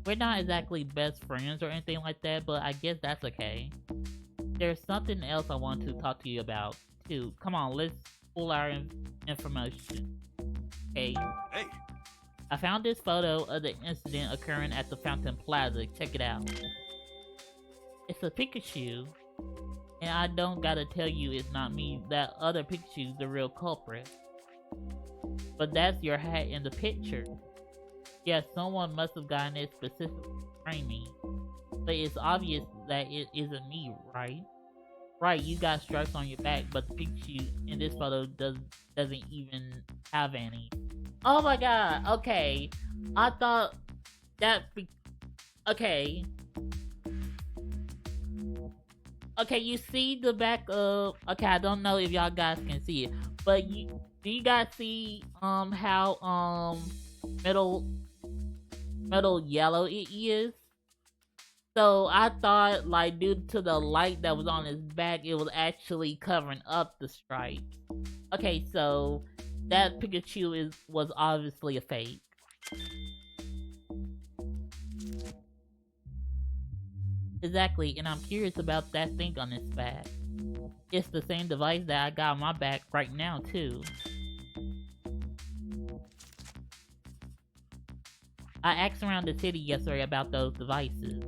We're not exactly best friends or anything like that, but I guess that's okay. There's something else I want to talk to you about, too. Come on, let's pull our information. Okay. hey, I found this photo of the incident occurring at the Fountain Plaza. Check it out. It's a Pikachu. And I don't gotta tell you it's not me. That other Pikachu's the real culprit. But that's your hat in the picture. Yeah, someone must have gotten it specifically to frame me. But it's obvious that it isn't me, right? Right, you got stripes on your back, but the Pikachu in this photo doesn't even have any. Oh my god, okay. I thought that... Okay. Okay, you see the back of... Okay, I don't know if y'all guys can see it. But do you guys see how metal yellow it is. So I thought, like, due to the light that was on his back, it was actually covering up the stripes. Okay, so that Pikachu was obviously a fake. Exactly, and I'm curious about that thing on his back. It's the same device that I got on my back right now, too. I asked around the city yesterday about those devices.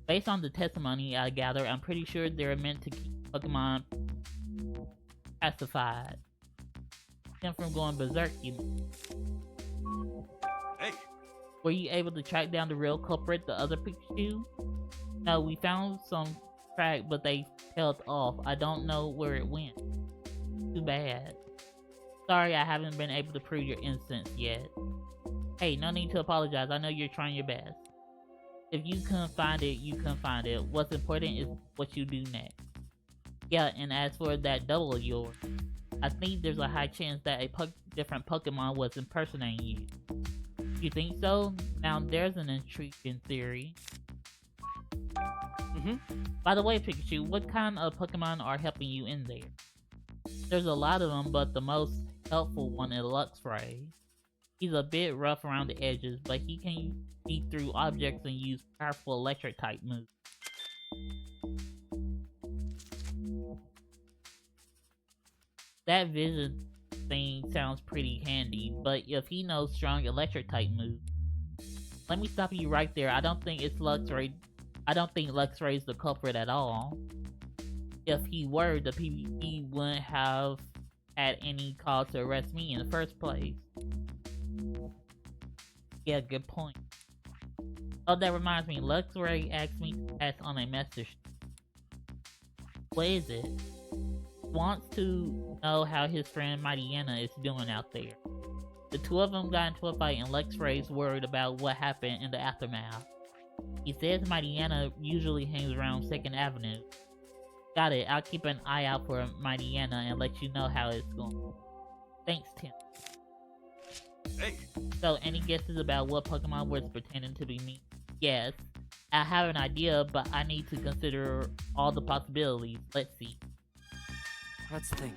Based on the testimony I gather, I'm pretty sure they're meant to keep Pokemon pacified. Them from going berserk, you know. Hey! Were you able to track down the real culprit, the other Pikachu? No, we found some track, but they tailed off. I don't know where it went. Too bad. Sorry I haven't been able to prove your innocence yet. Hey, no need to apologize. I know you're trying your best. If you couldn't find it, you couldn't find it. What's important is what you do next. Yeah, and as for that double of yours, I think there's a high chance that a different Pokemon was impersonating you. You think so? Now there's an intriguing theory. By the way, Pikachu, what kind of Pokemon are helping you in there? There's a lot of them, but the most helpful one is Luxray. He's a bit rough around the edges, but he can see through objects and use powerful electric type moves. That vision thing sounds pretty handy, but if he knows strong electric type moves... Let me stop you right there. I don't think Luxray's the culprit at all. If he were, the PvP wouldn't have had any cause to arrest me in the first place. Yeah, good point. Oh, that reminds me, Luxray asked me to pass on a message. What is it? Wants to know how his friend Mightyena is doing out there. The two of them got into a fight and Luxray's worried about what happened in the aftermath. He says Mightyena usually hangs around 2nd Avenue. Got it, I'll keep an eye out for Mightyena and let you know how it's going. Thanks, Tim. Hey! So, any guesses about what Pokemon was pretending to be me? Yes, I have an idea, but I need to consider all the possibilities. Let's see. Let's think.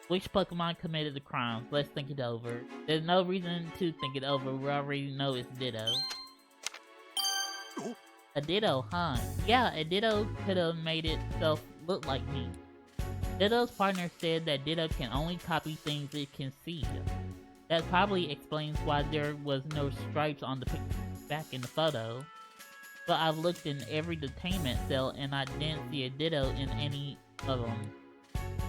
Which Pokemon committed the crimes? Let's think it over. There's no reason to think it over. We already know it's Ditto. A Ditto, huh? Yeah, a Ditto could have made itself look like me. Ditto's partner said that Ditto can only copy things it can see. That probably explains why there was no stripes on the picture back in the photo. But I've looked in every detainment cell and I didn't see a Ditto in any of them.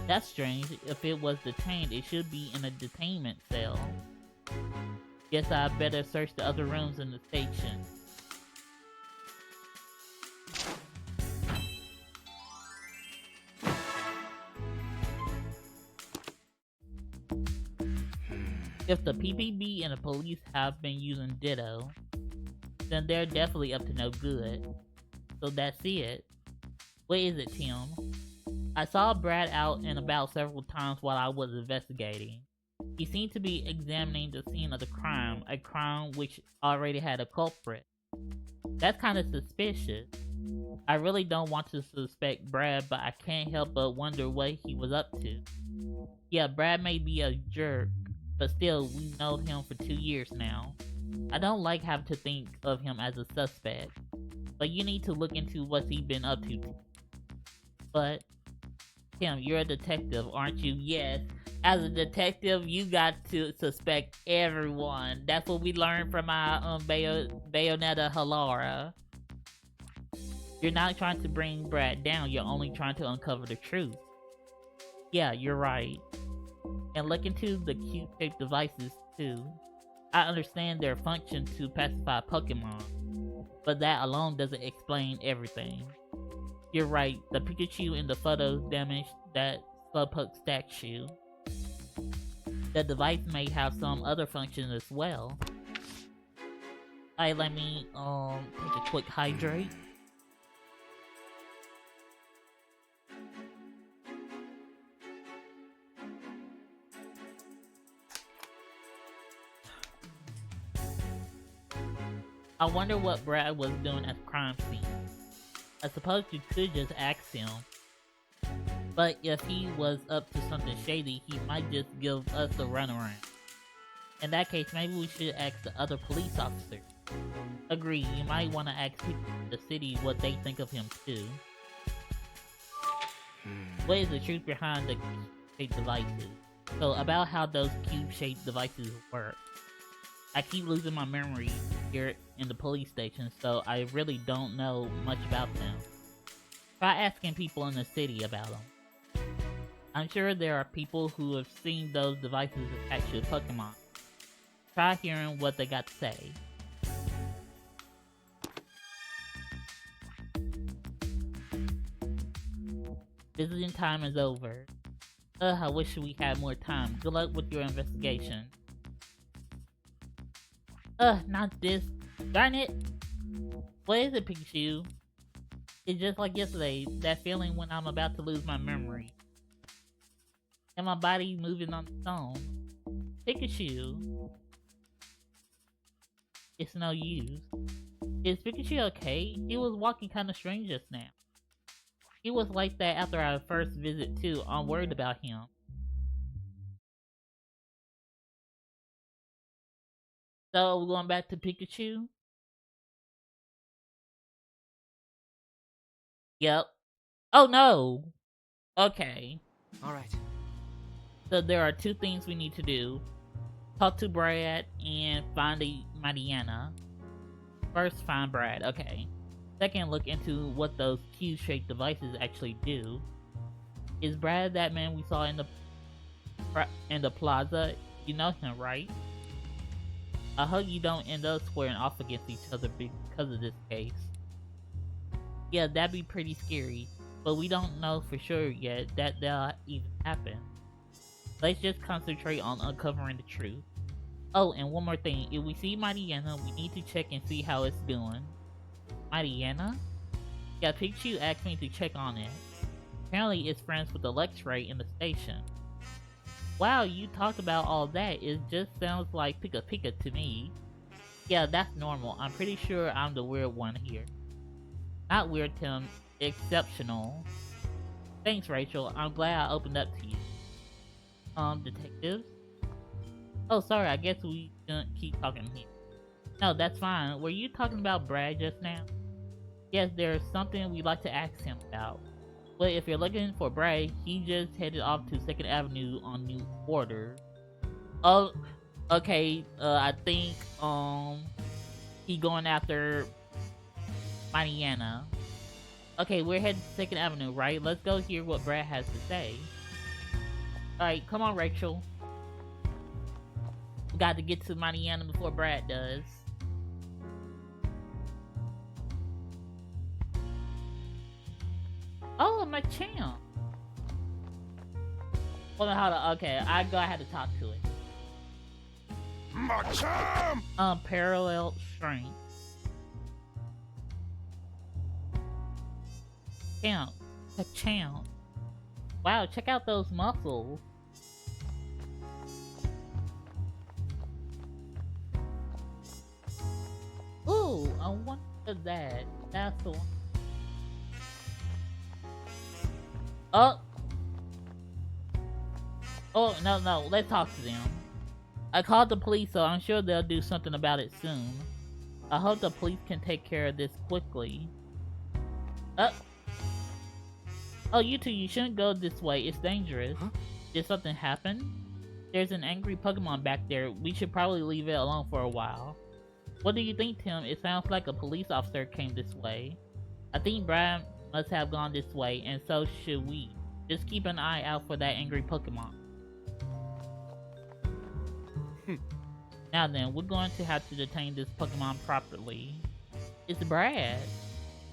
That's strange. If it was detained, it should be in a detainment cell. Guess I better search the other rooms in the station. If the PPB and the police have been using Ditto, then they're definitely up to no good. So that's it. What is it, Tim? I saw Brad out and about several times while I was investigating. He seemed to be examining the scene of the crime, a crime which already had a culprit. That's kind of suspicious. I really don't want to suspect Brad, but I can't help but wonder what he was up to. Yeah, Brad may be a jerk, but still, we've known him for 2 years now. I don't like having to think of him as a suspect, but you need to look into what's he been up to. But, Tim, you're a detective, aren't you? Yes. As a detective, you got to suspect everyone. That's what we learned from our Bayonetta Halara. You're not trying to bring Brad down, you're only trying to uncover the truth. Yeah, you're right. And look into the cube-shaped devices, too. I understand their function to pacify Pokemon, but that alone doesn't explain everything. You're right, the Pikachu in the photos damaged that Slowpoke statue. The device may have some other function as well. Alright, let me take a quick hydrate. I wonder what Brad was doing at the crime scene. I suppose you could just ask him. But if he was up to something shady, he might just give us a runaround. In that case, maybe we should ask the other police officers. Agree, you might want to ask people in the city what they think of him too. What is the truth behind the cube-shaped devices? So, about how those cube-shaped devices work. I keep losing my memory here in the police station, so I really don't know much about them. Try asking people in the city about them. I'm sure there are people who have seen those devices attached to Pokemon. Try hearing what they got to say. Visiting time is over. I wish we had more time. Good luck with your investigation. Not this. Darn it! What is it, Pikachu? It's just like yesterday, that feeling when I'm about to lose my memory. And my body moving on its own. Pikachu. It's no use. Is Pikachu okay? He was walking kinda strange just now. He was like that after our first visit too. I'm worried about him. So, we're going back to Pikachu? Yep. Oh no! Okay. Alright. So there are two things we need to do. Talk to Brad and find a Mariana. First, find Brad. Okay. Second, look into what those cube-shaped devices actually do. Is Brad that man we saw in the plaza? You know him, right? I hope you don't end up squaring off against each other because of this case. Yeah, that'd be pretty scary, but we don't know for sure yet that that'll even happen. Let's just concentrate on uncovering the truth. Oh, and one more thing. If we see Mariana, we need to check and see how it's doing. Mariana? Yeah, Pikachu asked me to check on it. Apparently it's friends with the Lectray in the station. Wow, you talked about all that. It just sounds like Pika Pika to me. Yeah, that's normal. I'm pretty sure I'm the weird one here. Not weird, Tim. Exceptional. Thanks, Rachel. I'm glad I opened up to you. Detectives? Oh, sorry, I guess we shouldn't keep talking here. No, that's fine. Were you talking about Brad just now? Yes, there's something we'd like to ask him about. But if you're looking for Brad, he just headed off to 2nd Avenue on New Order. Oh, okay, I think, he going after Mariana. Okay, we're heading to 2nd Avenue, right? Let's go hear what Brad has to say. Alright, come on, Rachel. We got to get to Mariana before Brad does. Oh, my champ. Hold on. Okay, I had to talk to it. My champ! Parallel strength. Champ. A champ. Wow, check out those muscles. Ooh, I wonder that. That's the one. Oh! Oh, no, let's talk to them. I called the police, so I'm sure they'll do something about it soon. I hope the police can take care of this quickly. Oh, you two, you shouldn't go this way. It's dangerous. Huh? Did something happen? There's an angry Pokemon back there. We should probably leave it alone for a while. What do you think, Tim? It sounds like a police officer came this way. I think Brad must have gone this way, and so should we. Just keep an eye out for that angry Pokemon. Now then, we're going to have to detain this Pokemon properly. It's Brad.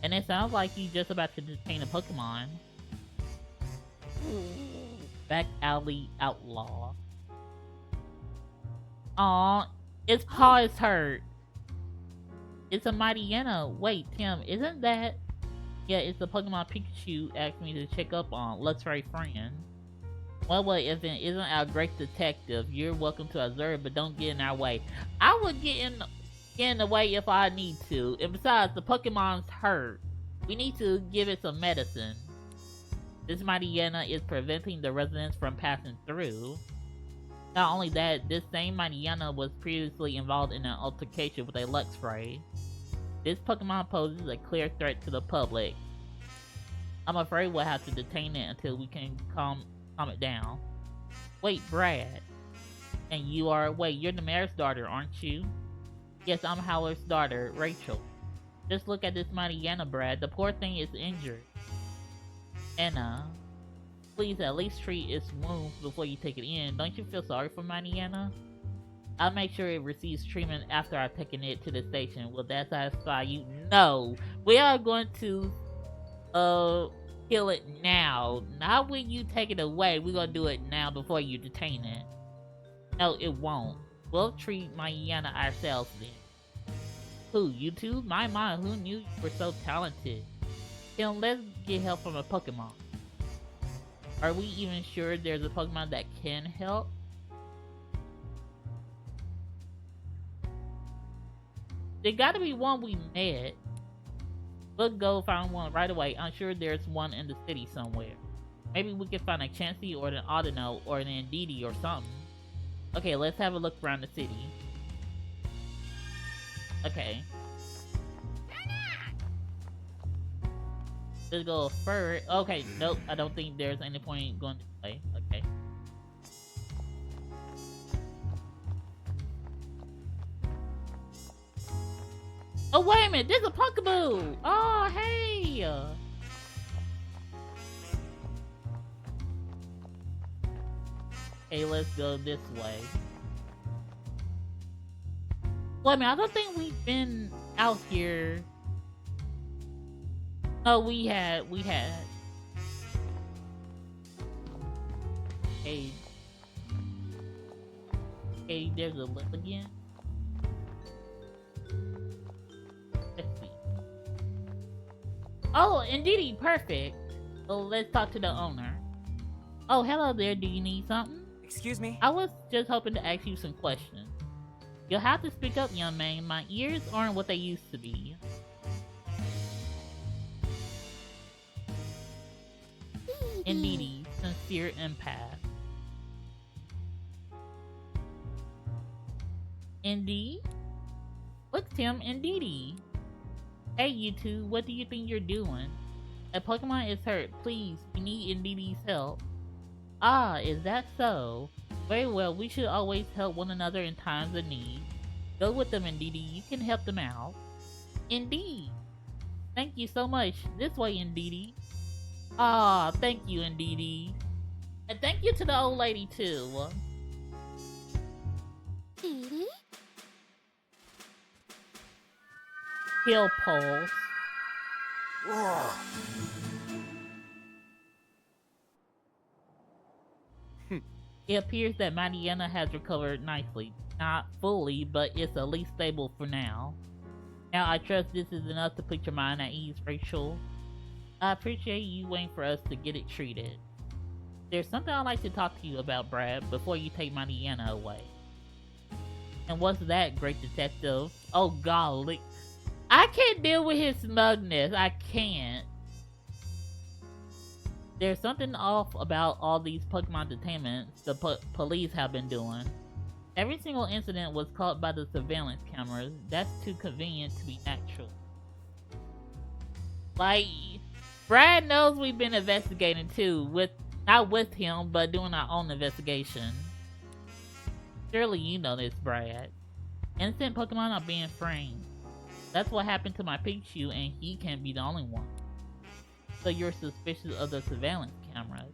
And it sounds like he's just about to detain a Pokemon. Back alley outlaw. Aw, its paw is hurt. It's a Mariana. Wait, Tim, isn't that... Yeah, it's the Pokemon Pikachu asked me to check up on. Let's try friend. Well, if it isn't our great detective, you're welcome to observe, but don't get in our way. I would get in getting away if I need to. And besides, the Pokemon's hurt. We need to give it some medicine. This mighty Yana is preventing the residents from passing through. Not only that, this same mighty Yana was previously involved in an altercation with a Luxray. This Pokemon poses a clear threat to the public. I'm afraid we'll have to detain it until we can calm it down. Wait, Brad. And you're the mayor's daughter, aren't you? Yes, I'm Howler's daughter, Rachel. Just look at this mighty Yana, Brad. The poor thing is injured. Anna, please at least treat its wounds before you take it in. Don't you feel sorry for mighty Yana? I'll make sure it receives treatment after I've taken it to the station. Will that satisfy you? No! We are going to kill it now. Not when you take it away. We're gonna do it now before you detain it. No, it won't. We'll treat mighty Yana ourselves then. Who, you two? My, who knew you were so talented? Then let's get help from a Pokemon. Are we even sure there's a Pokemon that can help? There gotta be one we met. We'll go find one right away. I'm sure there's one in the city somewhere. Maybe we can find a Chansey or an Audino or an Indeedee or something. Okay, let's have a look around the city. Okay. Let's go further. Okay, nope. I don't think there's any point going this way. Okay. Oh, wait a minute. There's a Pokeball. Oh, hey. Okay, let's go this way. Wait a minute. I don't think we've been out here. No, we had. Hey. Hey, there's a lip again. Let's see. Oh, Indeedee, perfect. Well, let's talk to the owner. Oh, hello there. Do you need something? Excuse me? I was just hoping to ask you some questions. You'll have to speak up, young man. My ears aren't what they used to be. Indeedee, sincere empath. Indeed? What's Tim Indeedee? Hey, you two, what do you think you're doing? A Pokemon is hurt. Please, we need Indeedee's help. Ah, is that so? Very well, we should always help one another in times of need. Go with them, Indeedee. You can help them out. Indeed. Thank you so much. This way, Indeedee. Ah, thank you, Indeedee. And thank you to the old lady, too. Hill Pulse. It appears that mighty Yana has recovered nicely. Not fully, but it's at least stable for now. Now I trust this is enough to put your mind at ease, Rachel. I appreciate you waiting for us to get it treated. There's something I'd like to talk to you about, Brad, before you take mighty Yana away. And what's that, great detective? Oh golly. I can't deal with his smugness. I can't. There's something off about all these Pokemon detainments the police have been doing. Every single incident was caught by the surveillance cameras. That's too convenient to be natural. Like, Brad knows we've been investigating too, not with him, but doing our own investigation. Surely you know this, Brad. Innocent Pokemon are being framed. That's what happened to my Pikachu, and he can't be the only one. So you're suspicious of the surveillance cameras.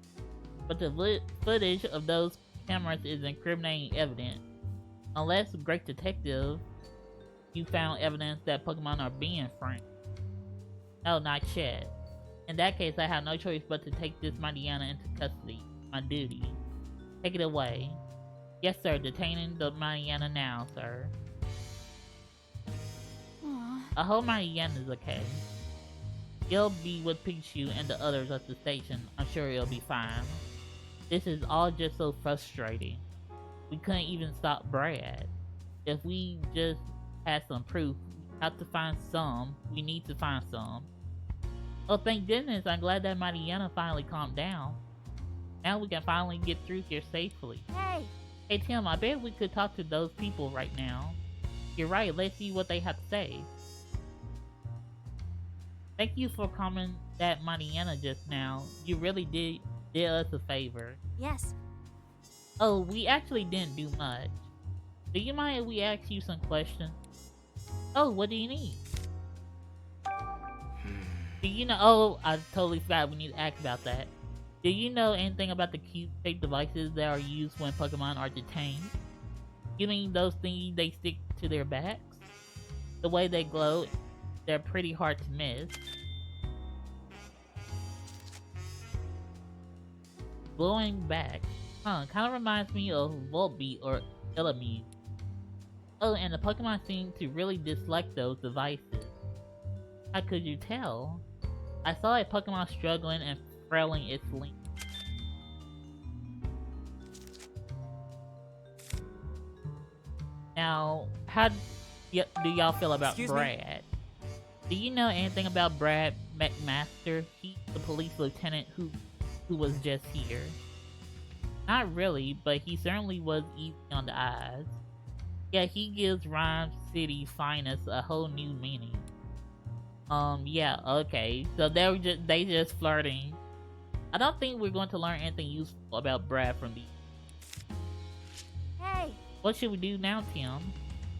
But the footage of those cameras is incriminating evidence. Unless, great detective, you found evidence that Pokemon are being framed. No, not yet. In that case, I have no choice but to take this mighty Yana into custody. My duty. Take it away. Yes, sir. Detaining the mighty Yana now, sir. I hope mighty Yana is okay. He'll be with Pikachu and the others at the station. I'm sure he'll be fine. This is all just so frustrating. We couldn't even stop Brad. If we just has some proof. We have to find some. We need to find some. Oh, thank goodness. I'm glad that Mariana finally calmed down. Now we can finally get through here safely. Hey! Hey, Tim, I bet we could talk to those people right now. You're right. Let's see what they have to say. Thank you for calming that Mariana just now. You really did us a favor. Yes. Oh, we actually didn't do much. Do you mind if we ask you some questions? Oh, what do you need? Do you know? Oh, I totally forgot we need to ask about that. Do you know anything about the cube-shaped devices that are used when Pokemon are detained? You mean those thingies they stick to their backs? The way they glow, they're pretty hard to miss. Glowing back. Huh, kind of reminds me of Volbeat or Elamine. Oh, and the Pokemon seem to really dislike those devices. How could you tell? I saw a Pokemon struggling and frailing its link. Now, how do y'all feel about Excuse me? Brad? Do you know anything about Brad McMaster? He's the police lieutenant who was just here. Not really, but he certainly was easy on the eyes. Yeah, he gives Rhyme City finest a whole new meaning. Yeah, okay. So they just flirting. I don't think we're going to learn anything useful about Brad from these. Hey! What should we do now, Tim?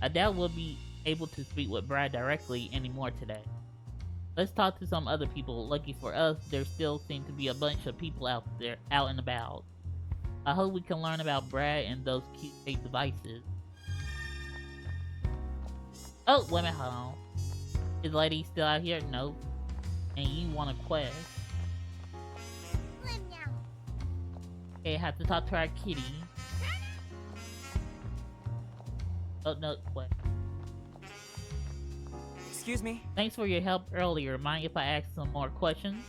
I doubt we'll be able to speak with Brad directly anymore today. Let's talk to some other people. Lucky for us, there still seem to be a bunch of people out there, out and about. I hope we can learn about Brad and those cute fake devices. Oh, wait a minute, hold on. Is the lady still out here? Nope. And you want a quest. Okay, have to talk to our kitty. Oh, no, quest. Excuse me? Thanks for your help earlier. Mind if I ask some more questions?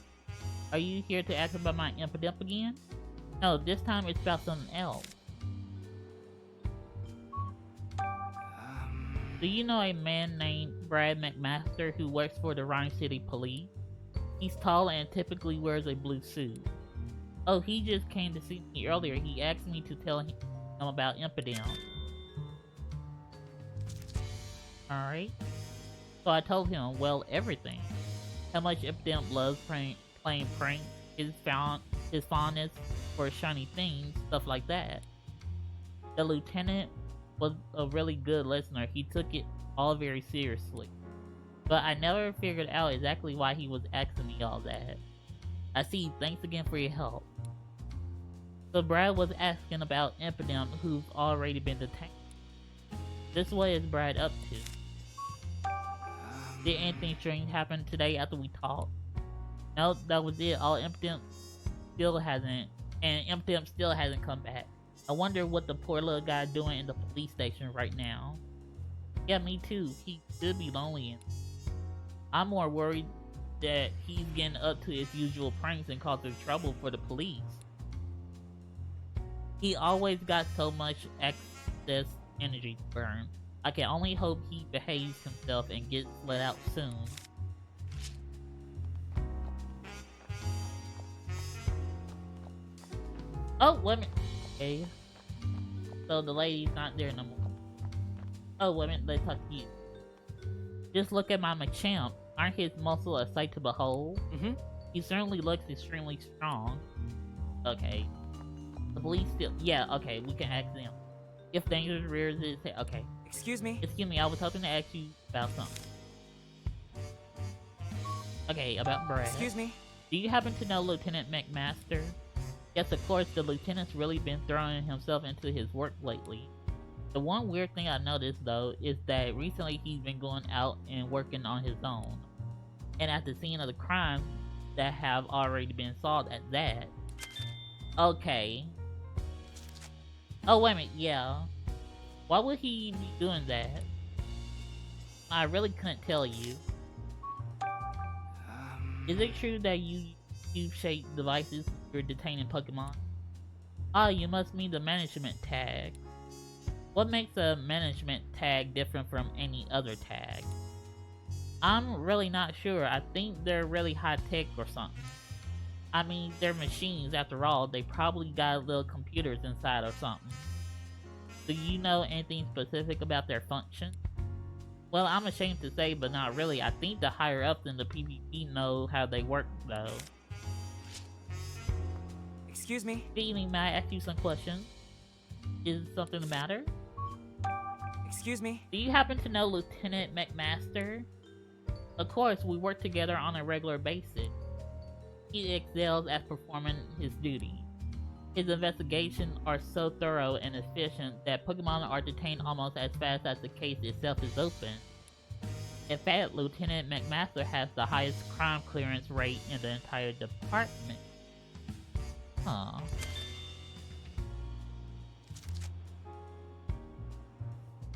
Are you here to ask about my Impidimp again? No, this time it's about something else. Do you know a man named Brad McMaster who works for the Rhyme City Police? He's tall and typically wears a blue suit. Oh, he just came to see me earlier. He asked me to tell him about Impidimp. Alright. So I told him, well, everything. How much Impidimp loves playing pranks, his fondness for shiny things, stuff like that. The lieutenant was a really good listener. He took it all very seriously. But I never figured out exactly why he was asking me all that. I see, thanks again for your help. So Brad was asking about Impidimp, who's already been detained. This what is Brad up to? Did anything strange happen today after we talked? No, that was it. Impidimp still hasn't come back. I wonder what the poor little guy doing in the police station right now. Yeah, me too. He should be lonely. I'm more worried that he's getting up to his usual pranks and causing trouble for the police. He always got so much excess energy to burn. I can only hope he behaves himself and gets let out soon. Oh, wait a minute. Okay. So the lady's not there no more. Oh, wait a minute. Let's talk to you. Just look at my Machamp. Aren't his muscles a sight to behold? Mm-hmm. He certainly looks extremely strong. Okay. The police still... Yeah, okay. We can ask them. If danger rears its head... Okay. Excuse me? Excuse me, I was hoping to ask you about something. Okay, about Brad. Excuse me? Do you happen to know Lieutenant McMaster? Yes, of course, the lieutenant's really been throwing himself into his work lately. The one weird thing I noticed, though, is that recently he's been going out and working on his own. And at the scene of the crimes that have already been solved at that. Okay. Oh, wait a minute, yeah. Why would he be doing that? I really couldn't tell you. Is it true that you use shaped devices for detaining Pokemon? Ah, you must mean the management tag. What makes a management tag different from any other tag? I'm really not sure. I think they're really high tech or something. I mean, they're machines after all. They probably got little computers inside or something. Do you know anything specific about their function? Well, I'm ashamed to say, but not really. I think the higher ups in the PvP know how they work, though. Excuse me? Good evening, may I ask you some questions? Is something the matter? Excuse me? Do you happen to know Lieutenant McMaster? Of course, we work together on a regular basis. He excels at performing his duty. His investigations are so thorough and efficient that Pokemon are detained almost as fast as the case itself is open. In fact, Lieutenant McMaster has the highest crime clearance rate in the entire department. Huh.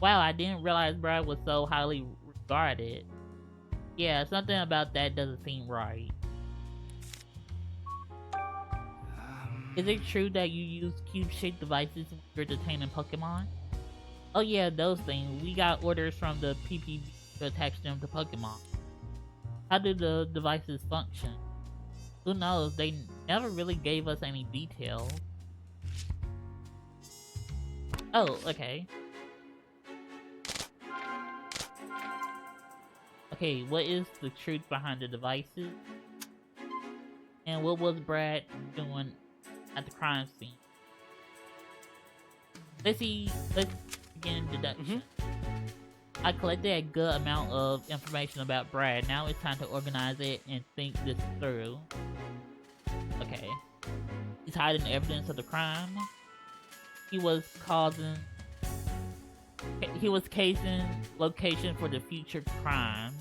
Wow, I didn't realize Brad was so highly regarded. Yeah, something about that doesn't seem right. Is it true that you use cube-shaped devices when you're detaining Pokemon? Oh yeah, those things. We got orders from the PPB to attach them to Pokemon. How do the devices function? Who knows? They never really gave us any details. Oh, okay. Okay, what is the truth behind the devices? And what was Brad doing at the crime scene? Let's begin deduction. I collected a good amount of information about Brad. Now it's time to organize it and think this through. Okay. He's hiding evidence of the crime. He was casing location for the future crimes.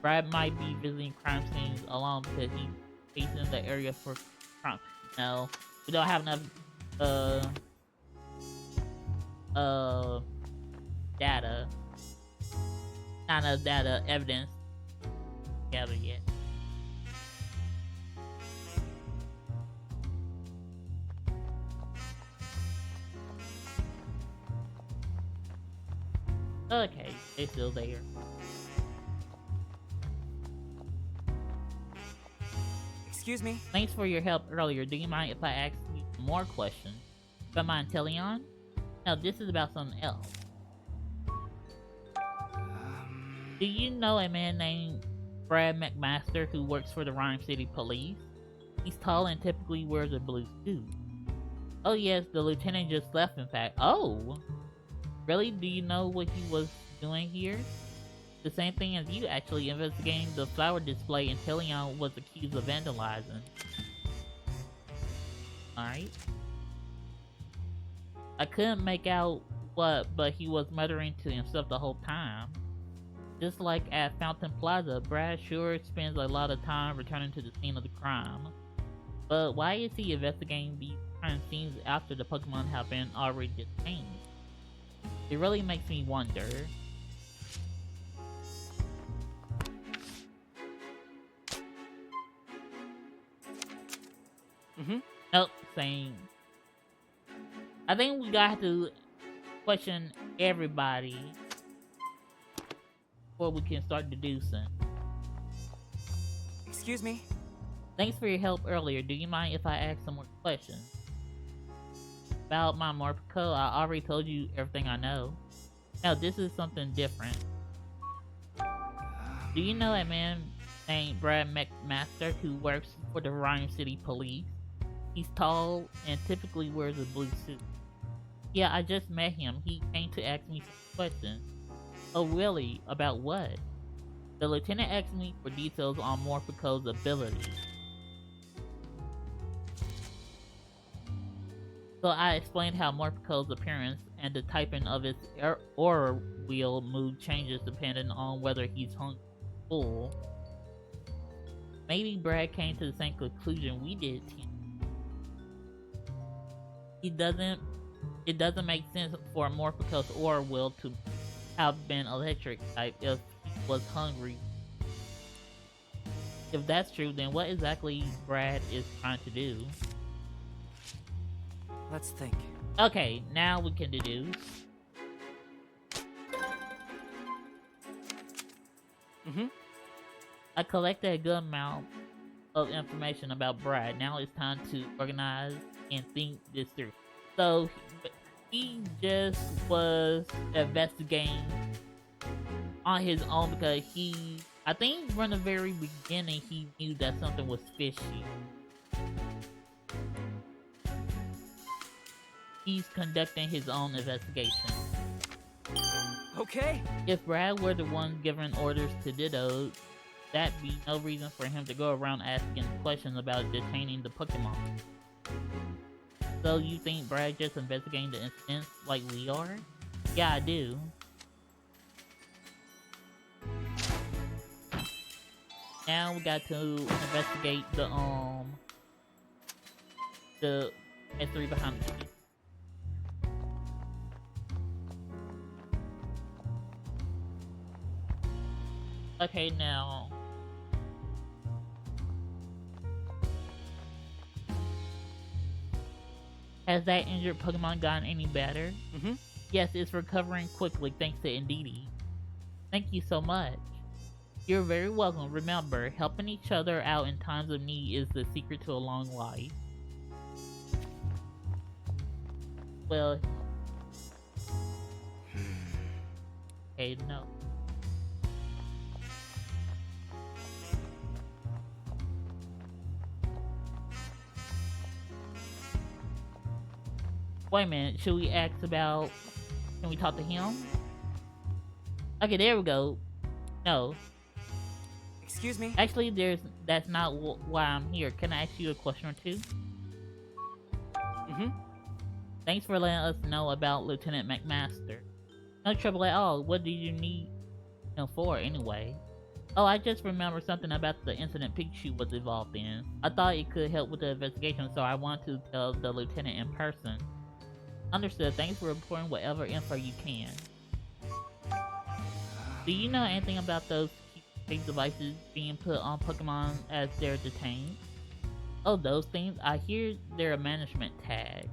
Brad might be visiting crime scenes alone because he's casing the area for crime. No, we don't have enough data. Not enough data evidence together yet. Okay, they're still there. Excuse me? Thanks for your help earlier. Do you mind if I ask you more questions? About my Inteleon? No, this is about something else. Do you know a man named Brad McMaster who works for the Rhyme City Police? He's tall and typically wears a blue suit. Oh yes, the lieutenant just left in fact. Oh! Really? Do you know what he was doing here? The same thing as you actually, investigating the flower display Inteleon was accused of vandalizing. Alright. I couldn't make out what, but he was muttering to himself the whole time. Just like at Fountain Plaza, Brad sure spends a lot of time returning to the scene of the crime. But why is he investigating these crime scenes after the Pokemon have been already detained? It really makes me wonder. Nope, same. I think we got to question everybody before we can start deducing. Excuse me? Thanks for your help earlier. Do you mind if I ask some more questions? About my Morpeko, I already told you everything I know. Now this is something different. Do you know a man named Brad McMaster who works for the Rhyme City Police? He's tall and typically wears a blue suit. Yeah, I just met him. He came to ask me some questions. Oh really? About what? The lieutenant asked me for details on Morpeko's abilities. So I explained how Morpeko's appearance and the typing of its aura wheel mood changes depending on whether he's hungry or full. Maybe Brad came to the same conclusion we did. It doesn't make sense for Morpeko's aura wheel to have been electric type if he was hungry. If that's true, then what exactly Brad is trying to do? Let's think. Okay, now we can deduce. I collected a good amount of information about Brad. Now it's time to organize and think this through. So he just was investigating on his own because I think from the very beginning he knew that something was fishy. He's conducting his own investigation. Okay. If Brad were the one giving orders to Ditto, that'd be no reason for him to go around asking questions about detaining the Pokemon. So you think Brad just investigating the incidents like we are? Yeah, I do. Now we got to investigate the mystery behind the key. Okay, now has that injured Pokemon gotten any better? Yes, it's recovering quickly thanks to Indeedee. Thank you so much. You're very welcome. Remember, helping each other out in times of need is the secret to a long life. Well, okay, no. Wait a minute, should we ask about... Can we talk to him? Okay, there we go. No. Excuse me? Actually, that's not why I'm here. Can I ask you a question or two? Thanks for letting us know about Lieutenant McMaster. No trouble at all. What do you need him for, anyway? Oh, I just remembered something about the incident Pikachu was involved in. I thought it could help with the investigation, so I wanted to tell the lieutenant in person. Understood. Thanks for reporting whatever info you can. Do you know anything about those keepsake devices being put on Pokemon as they're detained? Oh, those things? I hear they're a management tag.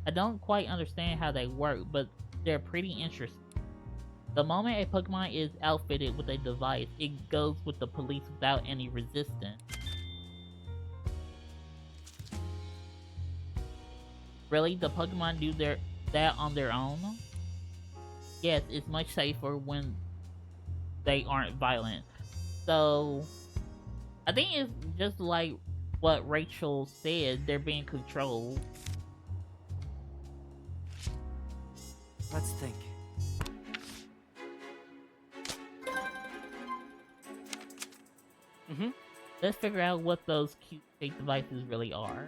I don't quite understand how they work, but they're pretty interesting. The moment a Pokemon is outfitted with a device, it goes with the police without any resistance. Really? The Pokemon do that on their own? Yes, it's much safer when they aren't violent. So, I think it's just like what Rachel said, they're being controlled. Let's think. Let's figure out what those cute fake devices really are.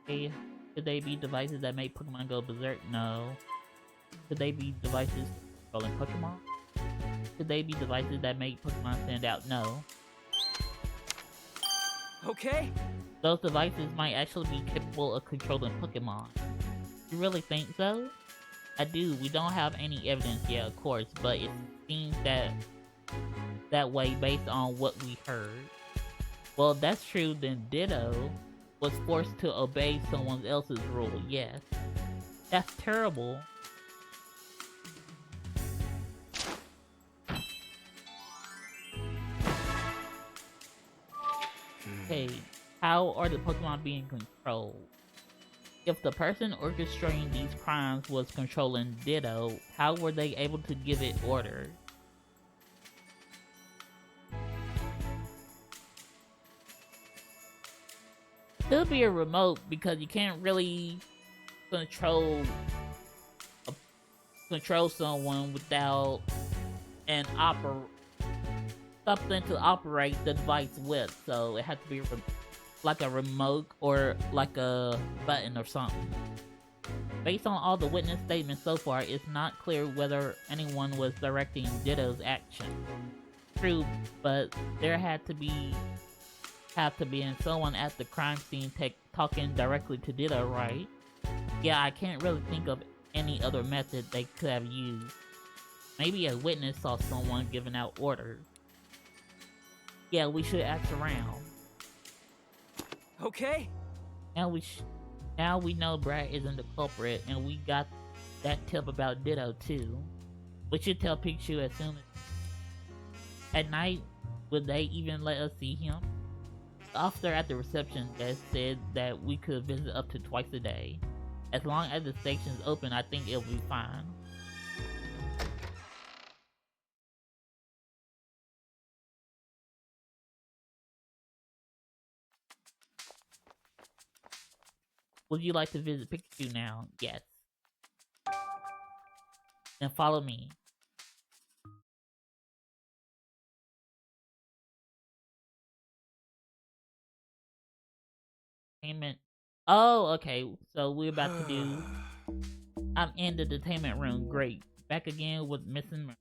Okay, could they be devices that make Pokemon go berserk? No. Could they be devices controlling Pokemon? Could they be devices that make Pokemon stand out? No. Okay. Those devices might actually be capable of controlling Pokemon. You really think so? I do. We don't have any evidence yet, of course, but it seems that way based on what we heard. Well, if that's true, then Ditto was forced to obey someone else's rule, yes. That's terrible. Okay, how are the Pokemon being controlled? If the person orchestrating these crimes was controlling Ditto, how were they able to give it orders? Could be a remote because you can't really control someone without something to operate the device with. So it had to be like a remote or like a button or something. Based on all the witness statements so far, it's not clear whether anyone was directing Ditto's action. True, but there have to be someone at the crime scene talking directly to Ditto, right? Yeah, I can't really think of any other method they could have used. Maybe a witness saw someone giving out orders. Yeah, we should ask around. Okay. Now Now we know Brad isn't the culprit, and we got that tip about Ditto too. We should tell Pikachu as soon as... At night, would they even let us see him? The officer at the reception desk said that we could visit up to twice a day. As long as the station's open, I think it'll be fine. Would you like to visit Pikachu now? Yes. Then follow me. Entertainment. Oh, okay. So we're about to do... I'm in the detainment room. Great. Back again with missing...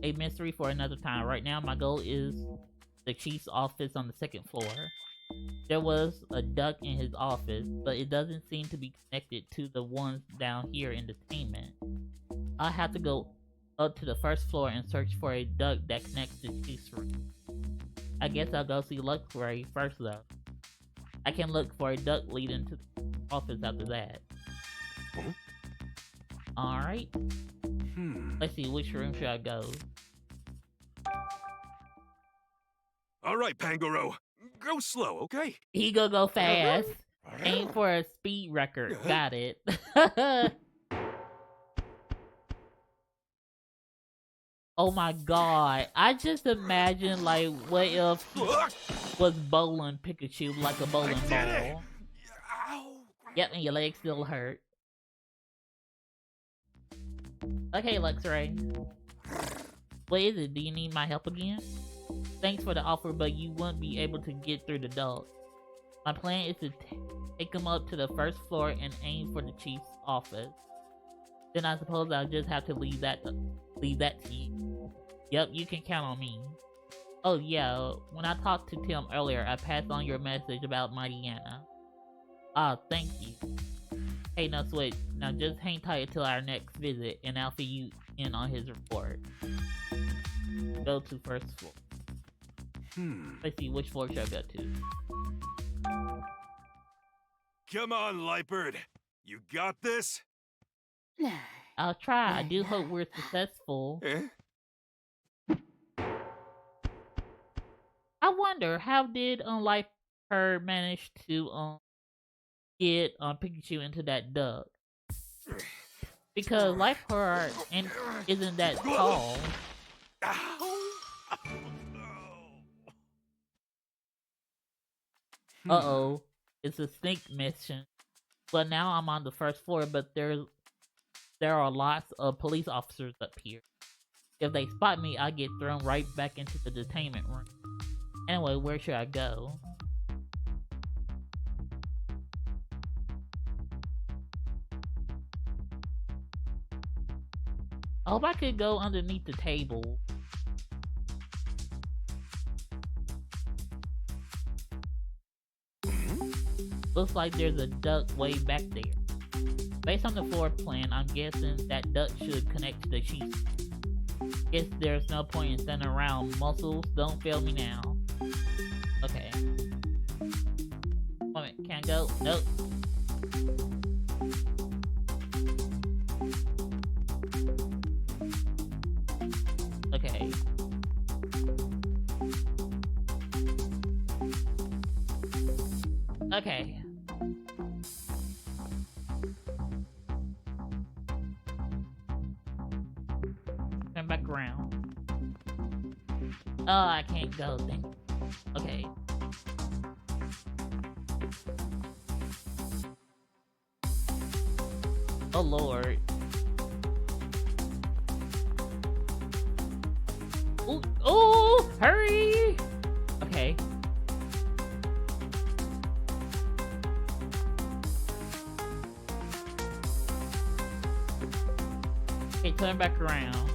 A mystery for another time. Right now, my goal is the chief's office on the second floor. There was a duck in his office, but it doesn't seem to be connected to the ones down here in detainment. I'll have to go up to the first floor and search for a duck that connects to the chief's room. I guess I'll go see Luxray first though. I can look for a duck leading to the office after that. Huh? Alright. Let's see, which room should I go? Alright, Pangoro. Go slow, okay? He go fast. Aim for a speed record. Got it. Oh my god. I just imagine, like, what if he was bowling Pikachu like a bowling ball? Yep, and your legs still hurt. Okay, Luxray. What is it? Do you need my help again? Thanks for the offer, but you won't be able to get through the dogs. My plan is to take them up to the first floor and aim for the chief's office. Then I suppose I'll just have to leave that to you. Yep, you can count on me. Oh yeah, when I talked to Tim earlier, I passed on your message about Mighty Anna. Ah, thank you. Hey, no sweat. Now just hang tight until our next visit, and I'll fill you in on his report. Go to first floor. Let's see, which floor should I go to? Come on, Lightbird. You got this? I'll try. I do hope we're successful. I wonder, how did Lightbird manage to get Pikachu into that duck? Because Lightbird isn't that tall. Uh-oh. It's a sneak mission. But now I'm on the first floor, but there are lots of police officers up here. If they spot me, I get thrown right back into the detainment room. Anyway, where should I go? I hope I could go underneath the table. Looks like there's a duck way back there. Based on the floor plan, I'm guessing that duck should connect to the chief. Guess there's no point in standing around. Muscles, don't fail me now. Okay. Wait a minute, can I go? Nope. Okay. Okay. Turn back around. Oh, I can't go. Okay. Oh lord. Ooh, oh, hurry! Okay. Okay, turn back around.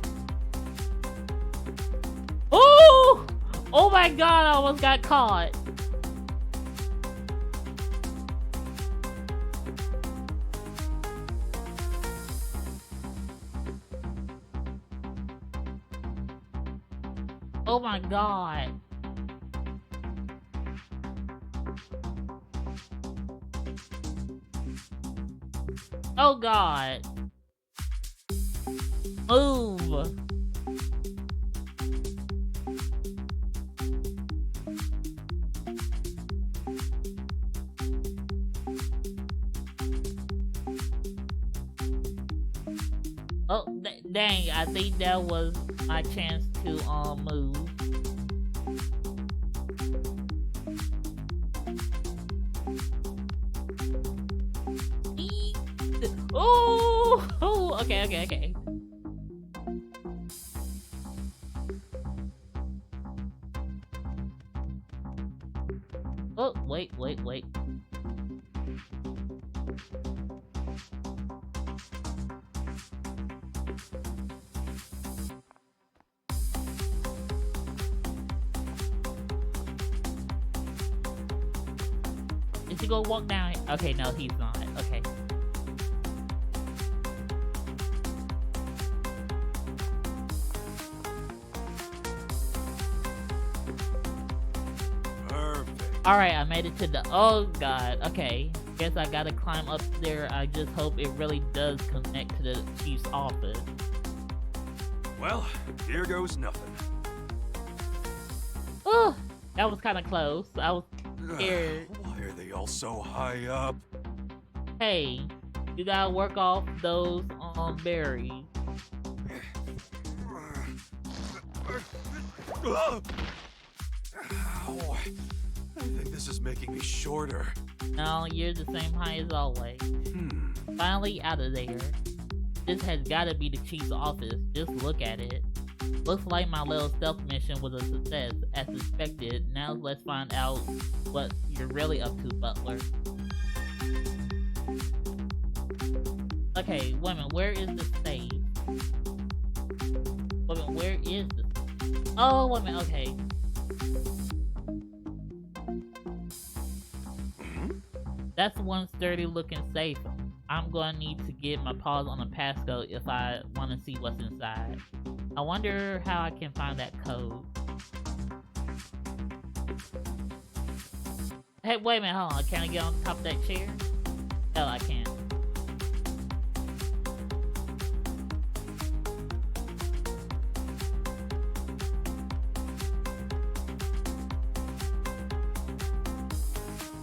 Oh! Oh my god, I almost got caught. Oh my god. Oh god. Move. Oh, dang, I think that was my chance to move. Eek. Oh, okay. Oh, wait. Is he gonna walk down? Okay, no, he's not. Okay. Perfect. Alright, I made it to the... Oh, God. Okay. Guess I gotta climb up there. I just hope it really does connect to the chief's office. Well, here goes nothing. Oh, that was kind of close. I was scared. Why are they all so high up? Hey, you gotta work off those berries. Ow. I think this is making me shorter. No, you're the same height as always. Finally out of there. This has gotta be the chief's office. Just look at it. Looks like my little stealth mission was a success, as suspected. Now let's find out what you're really up to, Butler. Okay, wait a minute, where is the safe? Wait a minute, where is the... Oh, wait a minute, okay. That's one sturdy looking safe. I'm gonna need to get my paws on the passcode if I want to see what's inside. I wonder how I can find that code. Hey, wait a minute, hold on. Can I get on top of that chair? No, I can't.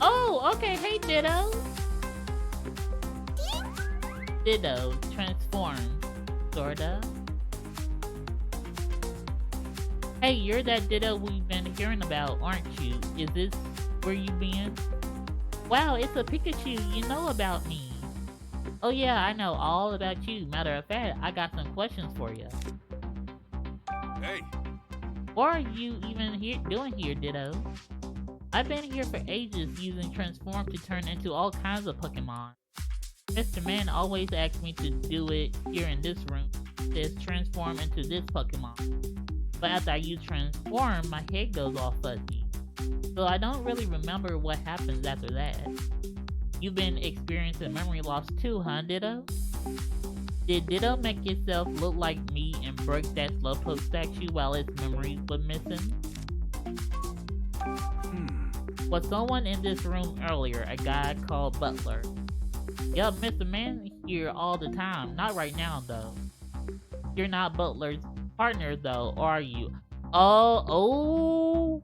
Oh, okay. Hey, Ditto. Ditto, transform. Sorta. Hey, you're that Ditto we've been hearing about, aren't you? Is this where you been? Wow, it's a Pikachu. You know about me. Oh yeah, I know all about you. Matter of fact, I got some questions for you. Hey. What are you even doing here, Ditto? I've been here for ages using Transform to turn into all kinds of Pokemon. Mr. Man always asks me to do it here in this room. It says transform into this Pokemon. But after I use Transform, my head goes all fuzzy. So I don't really remember what happens after that. You've been experiencing memory loss too, huh, Ditto? Did Ditto make itself look like me and break that Slowpoke statue while its memories were missing? Was someone in this room earlier, a guy called Butler? Yup, Mr. Man here all the time. Not right now, though. You're not Butler's partner, though, are you? Oh.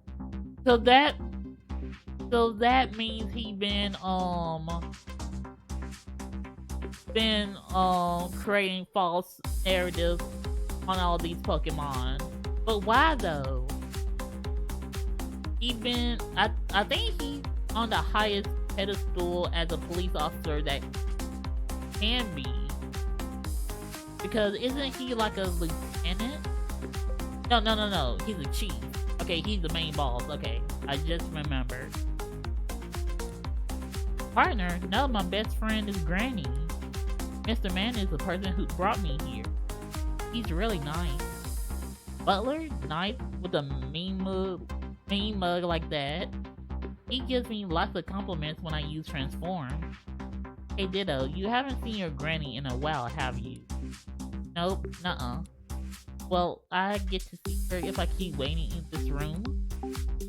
So that means he been creating false narratives on all these Pokemon. But why though? I think he's on the highest pedestal as a police officer that can be. Because isn't he like a lieutenant? No. He's a chief. Okay, he's the main boss. Okay, I just remembered. Partner? No, my best friend is Granny. Mr. Man is the person who brought me here. He's really nice. Butler? Nice? With a mean mug like that? He gives me lots of compliments when I use Transform. Hey Ditto, you haven't seen your Granny in a while, have you? Nope, nuh-uh. Well, I get to see her if I keep waiting in this room?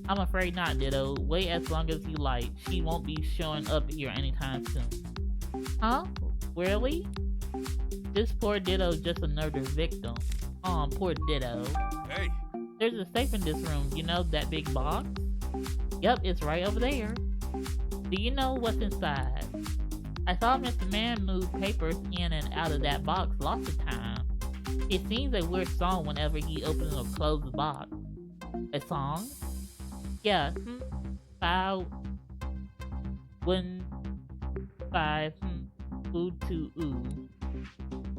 I'm afraid not, Ditto. Wait as long as you like. She won't be showing up here anytime soon. Huh? Really? This poor Ditto's just another victim. Aw, poor Ditto. Hey, There's a safe in this room, you know that big box? Yep, it's right over there. Do you know what's inside? I saw Mr. Man move papers in and out of that box lots of times. It seems a weird song whenever he opens or closes the box. A song? Yeah, 5, 1, 5, ooh to ooh.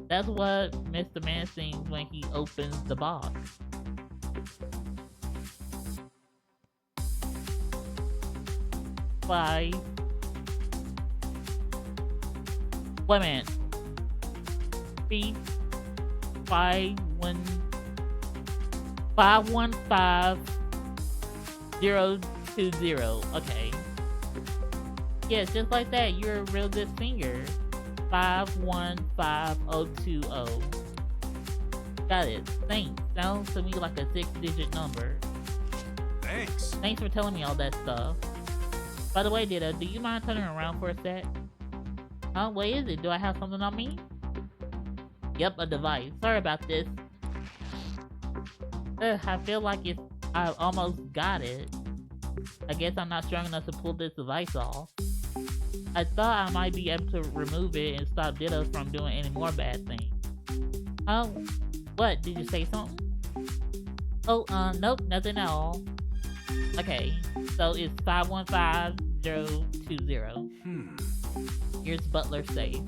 That's what Mr. Man sings when he opens the box. Five. Wait a minute. 3, 5, 1, 5, 1, 5, 0, 2, 0. Okay. Yes, just like that. You're a real good singer. 515020. Got it. Thanks. Sounds to me like a 6-digit number. thanks. Thanks for telling me all that stuff. By the way, Ditto, do you mind turning around for a sec? Huh? What is it? Do I have something on me? Yep, a device. Sorry about this. I feel like I almost got it. I guess I'm not strong enough to pull this device off. I thought I might be able to remove it and stop Ditto from doing any more bad things. Oh, what? Did you say something? Oh, nope, nothing at all. Okay, so it's 515020. Here's Butler safe.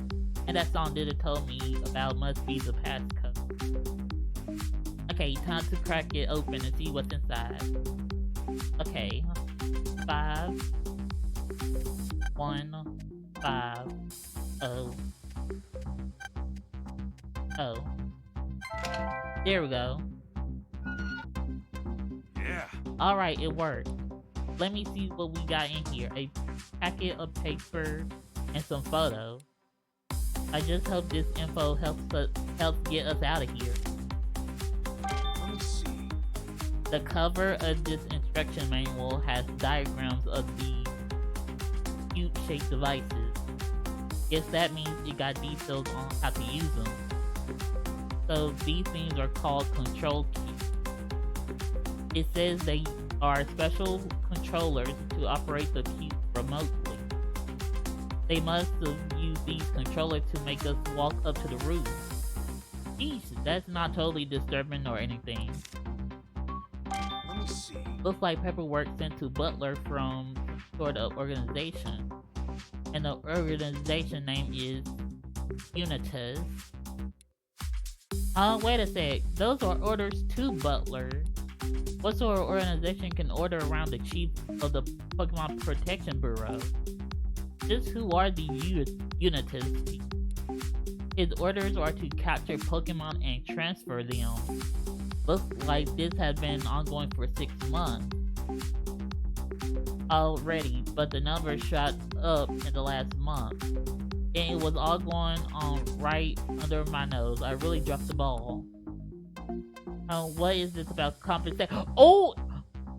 And that song Ditto told me about must be the passcode. Okay, time to crack it open and see what's inside. Okay, 5, 1, 5, 0. Oh. There we go. Yeah. Alright, it worked. Let me see what we got in here. A packet of paper and some photos. I just hope this info helps get us out of here. Let me see. The cover of this instruction manual has diagrams of the cube-shaped devices. Guess that means it got details on how to use them. So these things are called control keys. It says they are special controllers to operate the cube remotely. They must have used these controllers to make us walk up to the roof. Geez, that's not totally disturbing or anything. Let me see. Looks like paperwork sent to Butler from some sort of organization. And the organization name is Unitas. Wait a sec. Those are orders to Butler. What sort of organization can order around the chief of the Pokemon Protection Bureau? Just who are the Unitas? His orders are to capture Pokemon and transfer them. Looks like this has been ongoing for 6 months already, but the numbers shot up in the last month. And it was all going on right under my nose. I really dropped the ball. What is this about compensation? Oh!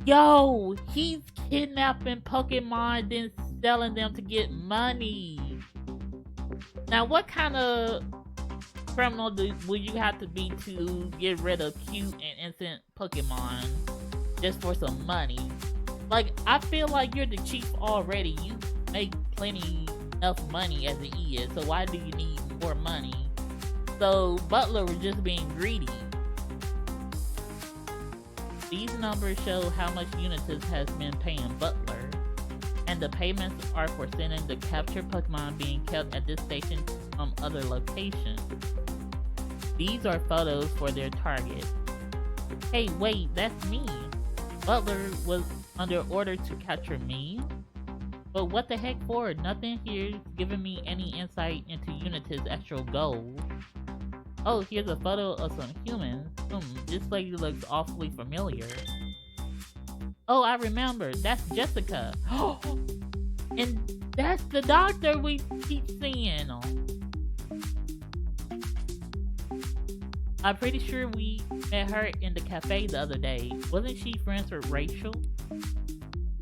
Yo! He's kidnapping Pokemon, then selling them to get money. Now, what kind of criminal would you have to be to get rid of cute and innocent Pokemon just for some money? Like, I feel like you're the chief already. You make enough money as it is, so why do you need more money? So Butler was just being greedy. These numbers show how much Unitas has been paying Butler, and the payments are for sending the captured Pokemon being kept at this station from other locations. These are photos for their target. Hey, wait, that's me. Butler was under order to capture me? But what the heck for? Nothing here is giving me any insight into Unitas' actual goal. Oh, here's a photo of some humans. This lady looks awfully familiar. Oh, I remember. That's Jessica. And that's the doctor we keep seeing. I'm pretty sure we met her in the cafe the other day. Wasn't she friends with Rachel?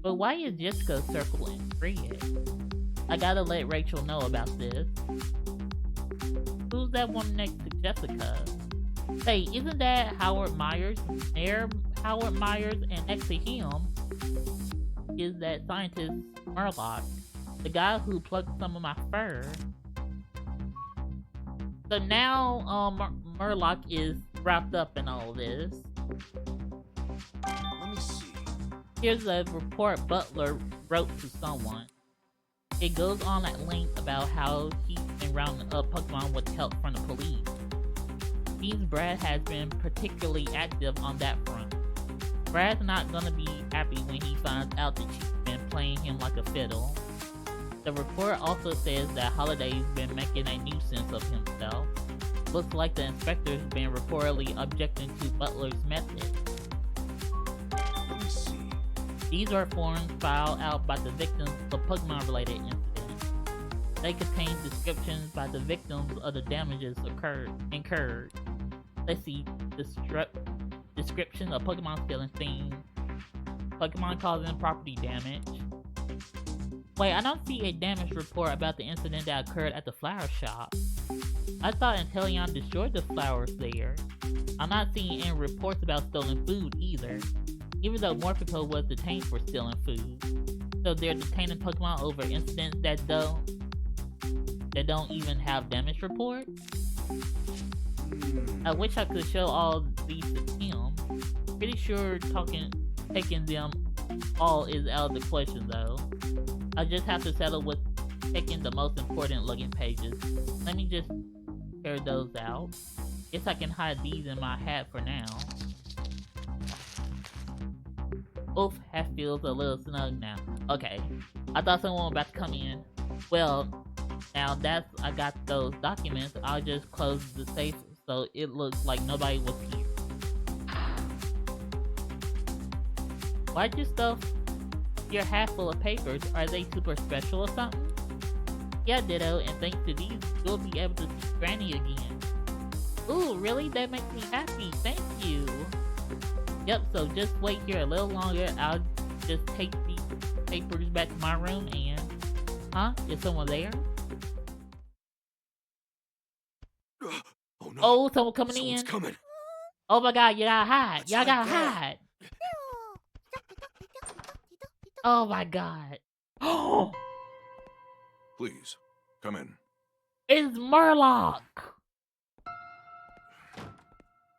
But why is Jessica circling red? I gotta let Rachel know about this. that one next to Jessica? Hey, isn't that Howard Myers? Mayor Howard Myers, and next to him is that scientist Murloc, the guy who plucked some of my fur. So now Murloc is wrapped up in all this. Let me see. Here's a report Butler wrote to someone. It goes on at length about how he's been rounding up Pokemon with help from the police. Seems Brad has been particularly active on that front. Brad's not gonna be happy when he finds out that she's been playing him like a fiddle. The report also says that Holiday's been making a nuisance of himself. Looks like the inspector's been reportedly objecting to Butler's methods. Let me see. These are forms filed out by the victims of Pokemon-related incidents. They contain descriptions by the victims of the damages incurred. Let's see, description of Pokemon stealing things, Pokemon causing property damage. Wait, I don't see a damage report about the incident that occurred at the flower shop. I thought Inteleon destroyed the flowers there. I'm not seeing any reports about stolen food either, even though Morpeko was detained for stealing food. So they're detaining Pokemon over incidents that don't even have damage reports? I wish I could show all these to him. Pretty sure taking them all is out of the question though. I just have to settle with picking the most important looking pages. Let me just tear those out. Guess I can hide these in my hat for now. Oof, hat feels a little snug now. Okay, I thought someone was about to come in. Well, now that I got those documents, I'll just close the safe so it looks like nobody was here. Why'd you stuff your hat full of papers? Are they super special or something? Yeah, Ditto, and thanks to these, you'll be able to see Granny again. Ooh, really? That makes me happy. Thank you. Yep, so just wait here a little longer. I'll just take these papers back to my room and... Huh? Is someone there? Oh no. Oh, someone coming Someone's in. coming. Oh my god, you gotta hide. Let's Y'all hide gotta back. hide. Oh my god. Oh, Please, come in. it's Murloc.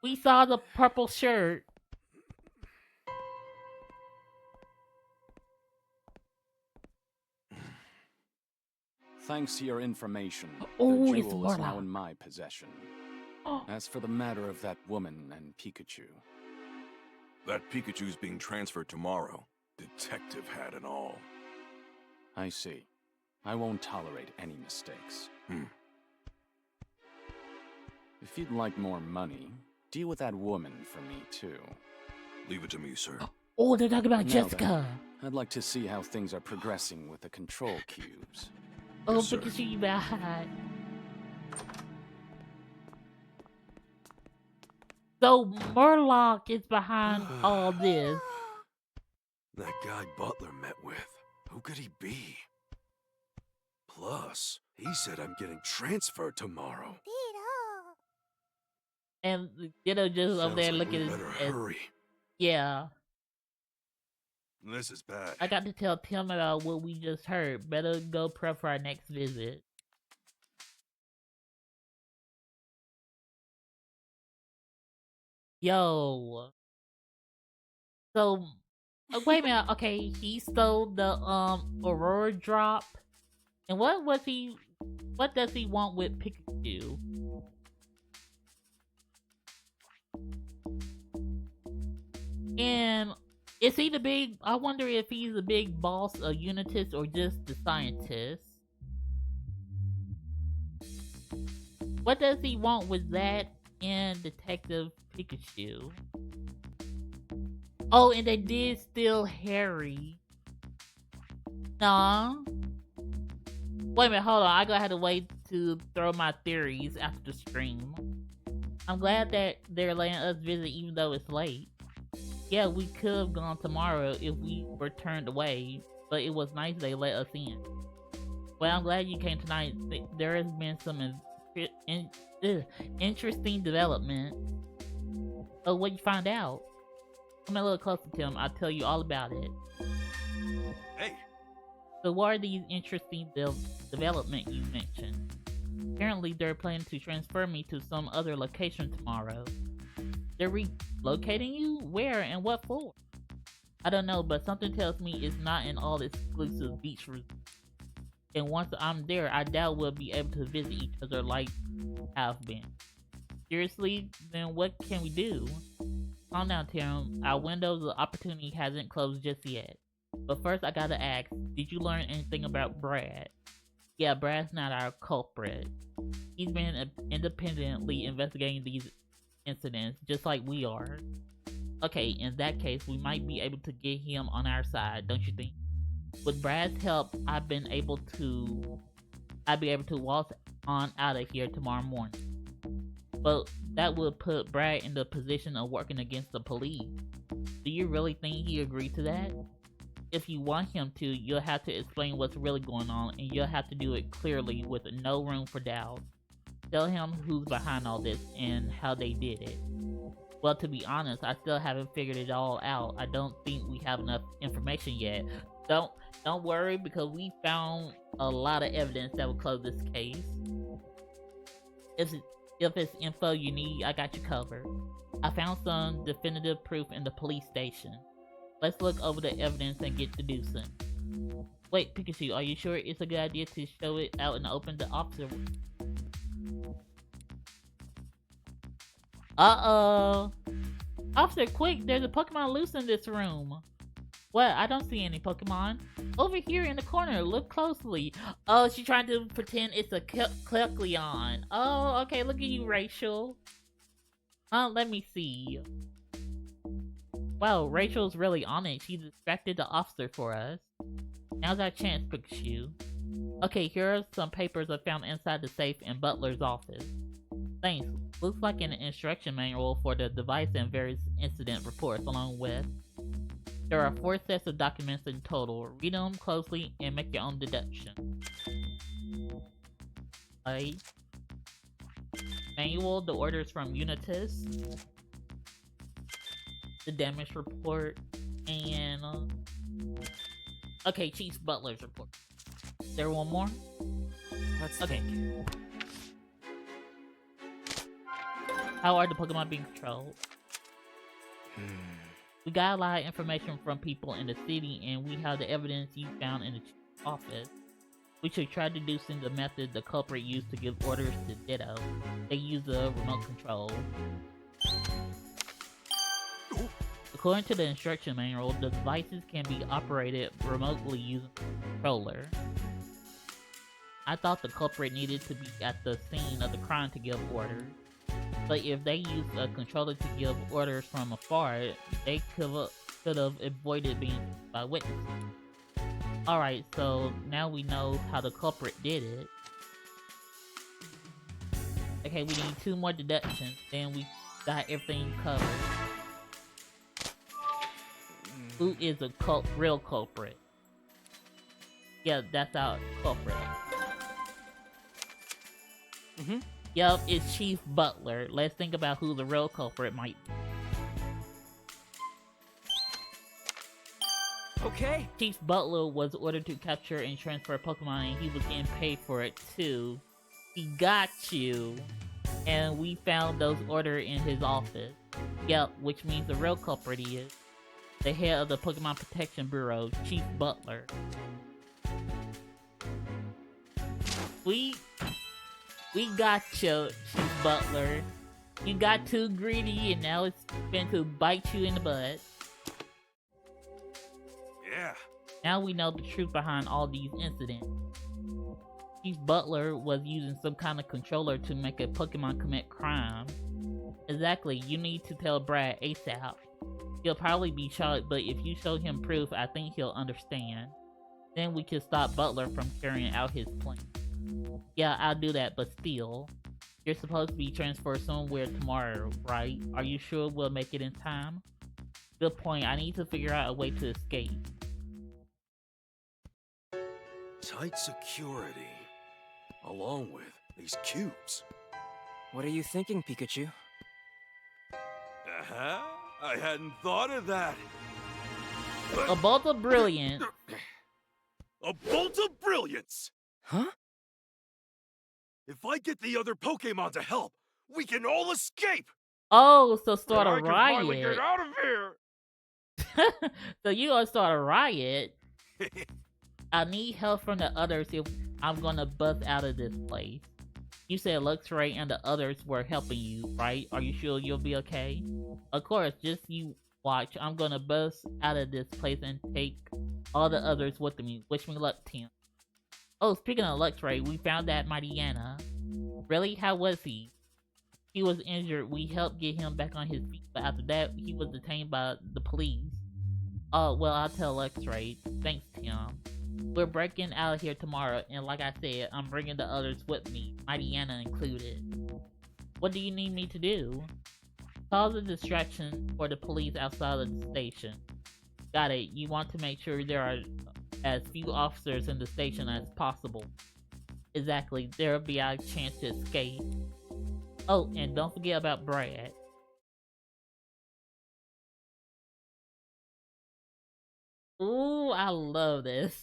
We saw the purple shirt. Thanks to your information, Oh, the it's jewel is now Murloc. in my possession. Oh, As for the matter of that woman and Pikachu, That Pikachu's being transferred tomorrow. Detective hat and all. I see. I won't tolerate any mistakes. If you'd like more money, deal with that woman for me too. Leave it to me, sir. oh, they're talking about Now Jessica. I'd like to see how things are progressing with the control cubes. Oh, Yes, sir. Pikachu, you better hide. So Murloc is behind all this. That guy Butler met with. Who could he be? Plus, he said I'm getting transferred tomorrow. And Ditto just over Sounds there like looking we better at hurry. yeah. This is bad. I got to tell Tim about what we just heard. Better go prep for our next visit. Yo. So, wait a minute. Okay, he stole the Aurora drop. And what does he want with Pikachu? And is he the big... I wonder if he's the big boss of Unitas or just the scientist. What does he want with that and Detective Pikachu? Oh, and they did steal Harry. Nah. Wait a minute, hold on. I gonna have to wait to throw my theories after the stream. I'm glad that they're letting us visit even though it's late. Yeah, we could have gone tomorrow if we were turned away, but it was nice they let us in. Well, I'm glad you came tonight. There has been some interesting development. Oh, what you find out? Come a little closer to him. I'll tell you all about it. Hey, So what are these interesting development you mentioned? Apparently they're planning to transfer me to some other location tomorrow. They're relocating you? Where and what for? I don't know, but something tells me it's not an all-exclusive beach resort. And once I'm there, I doubt we'll be able to visit each other like I've been. Seriously? Then what can we do? Calm down, Tim. Our window of opportunity hasn't closed just yet. But first, I gotta ask, did you learn anything about Brad? Yeah, Brad's not our culprit. He's been independently investigating these incidents, just like we are. Okay, in that case, we might be able to get him on our side, don't you think? With Brad's help, I'd be able to waltz on out of here tomorrow morning. But that would put Brad in the position of working against the police. Do you really think he agreed to that? If you want him to, you'll have to explain what's really going on, and you'll have to do it clearly with no room for doubt. Tell him who's behind all this and how they did it. Well, to be honest, I still haven't figured it all out. I don't think we have enough information yet. Don't worry, because we found a lot of evidence that will close this case. If it's info you need, I got you covered. I found some definitive proof in the police station. Let's look over the evidence and get deducing. Wait, Pikachu, are you sure it's a good idea to show it out in the open to officer? Uh-oh. Officer, quick, there's a Pokemon loose in this room. What? I don't see any Pokemon. Over here in the corner, look closely. Oh, she's trying to pretend it's a Kecleon. Oh, okay, look at you, Rachel. Let me see. Wow, Rachel's really on it. She distracted the officer for us. Now's our chance, Pikachu. Okay, here are some papers I found inside the safe in Butler's office. Thanks. Looks like an instruction manual for the device and various incident reports along with. There are 4 sets of documents in total. Read them closely and make your own deduction. Manual, the orders from Unitas, the damage report, and okay, Chief Butler's report. Is there one more? Let's Okay. think. How are the Pokemon being controlled? We got a lot of information from people in the city, and we have the evidence you found in the chief's office. We should try deducing the method the culprit used to give orders to Ditto. They use a remote control. According to the instruction manual, the devices can be operated remotely using a controller. I thought the culprit needed to be at the scene of the crime to give orders. But if they used a controller to give orders from afar, they could have avoided being seen by witnesses. Alright, so now we know how the culprit did it. Okay, we need 2 more deductions, then we got everything covered. Who is a real culprit? Yeah, that's our culprit. Yup, it's Chief Butler. Let's think about who the real culprit might be. Okay. Chief Butler was ordered to capture and transfer Pokemon, and he was getting paid for it too. He got you, and we found those orders in his office. Yep, which means the real culprit is the head of the Pokemon Protection Bureau, Chief Butler. We got you, Chief Butler. You got too greedy, and now it's going to bite you in the butt. Yeah. Now we know the truth behind all these incidents. Chief Butler was using some kind of controller to make a Pokemon commit crime. Exactly, you need to tell Brad ASAP. He'll probably be shocked, but if you show him proof, I think he'll understand. Then we can stop Butler from carrying out his plan. Yeah, I'll do that, but still. You're supposed to be transferred somewhere tomorrow, right? Are you sure we'll make it in time? Good point, I need to figure out a way to escape. Tight security, along with These cubes. What are you thinking, Pikachu? Uh-huh. I hadn't thought of that. A bolt of brilliance. A bolt of brilliance! Huh? If I get the other Pokemon to help, we can all escape! Oh, so start And a I can finally riot. get out of here! So you gonna start a riot? I need help from the others if I'm gonna bust out of this place. You said Luxray and the others were helping you, right? Are you sure you'll be okay? Of course, just you watch. I'm gonna bust out of this place and take all the others with me. Wish me luck, Tim. Oh, speaking of Luxray, we found that Mariana. Really? How was he? He was injured. We helped get him back on his feet, but after that, he was detained by the police. Oh, well, I'll tell Luxray. Thanks, Tim. We're breaking out of here tomorrow, and like I said, I'm bringing the others with me, Mariana included. What do you need me to do? Cause a distraction for the police outside of the station. Got it. You want to make sure there are as few officers in the station as possible. Exactly. There'll be a chance to escape. Oh, and don't forget about Brad. Ooh, I love this.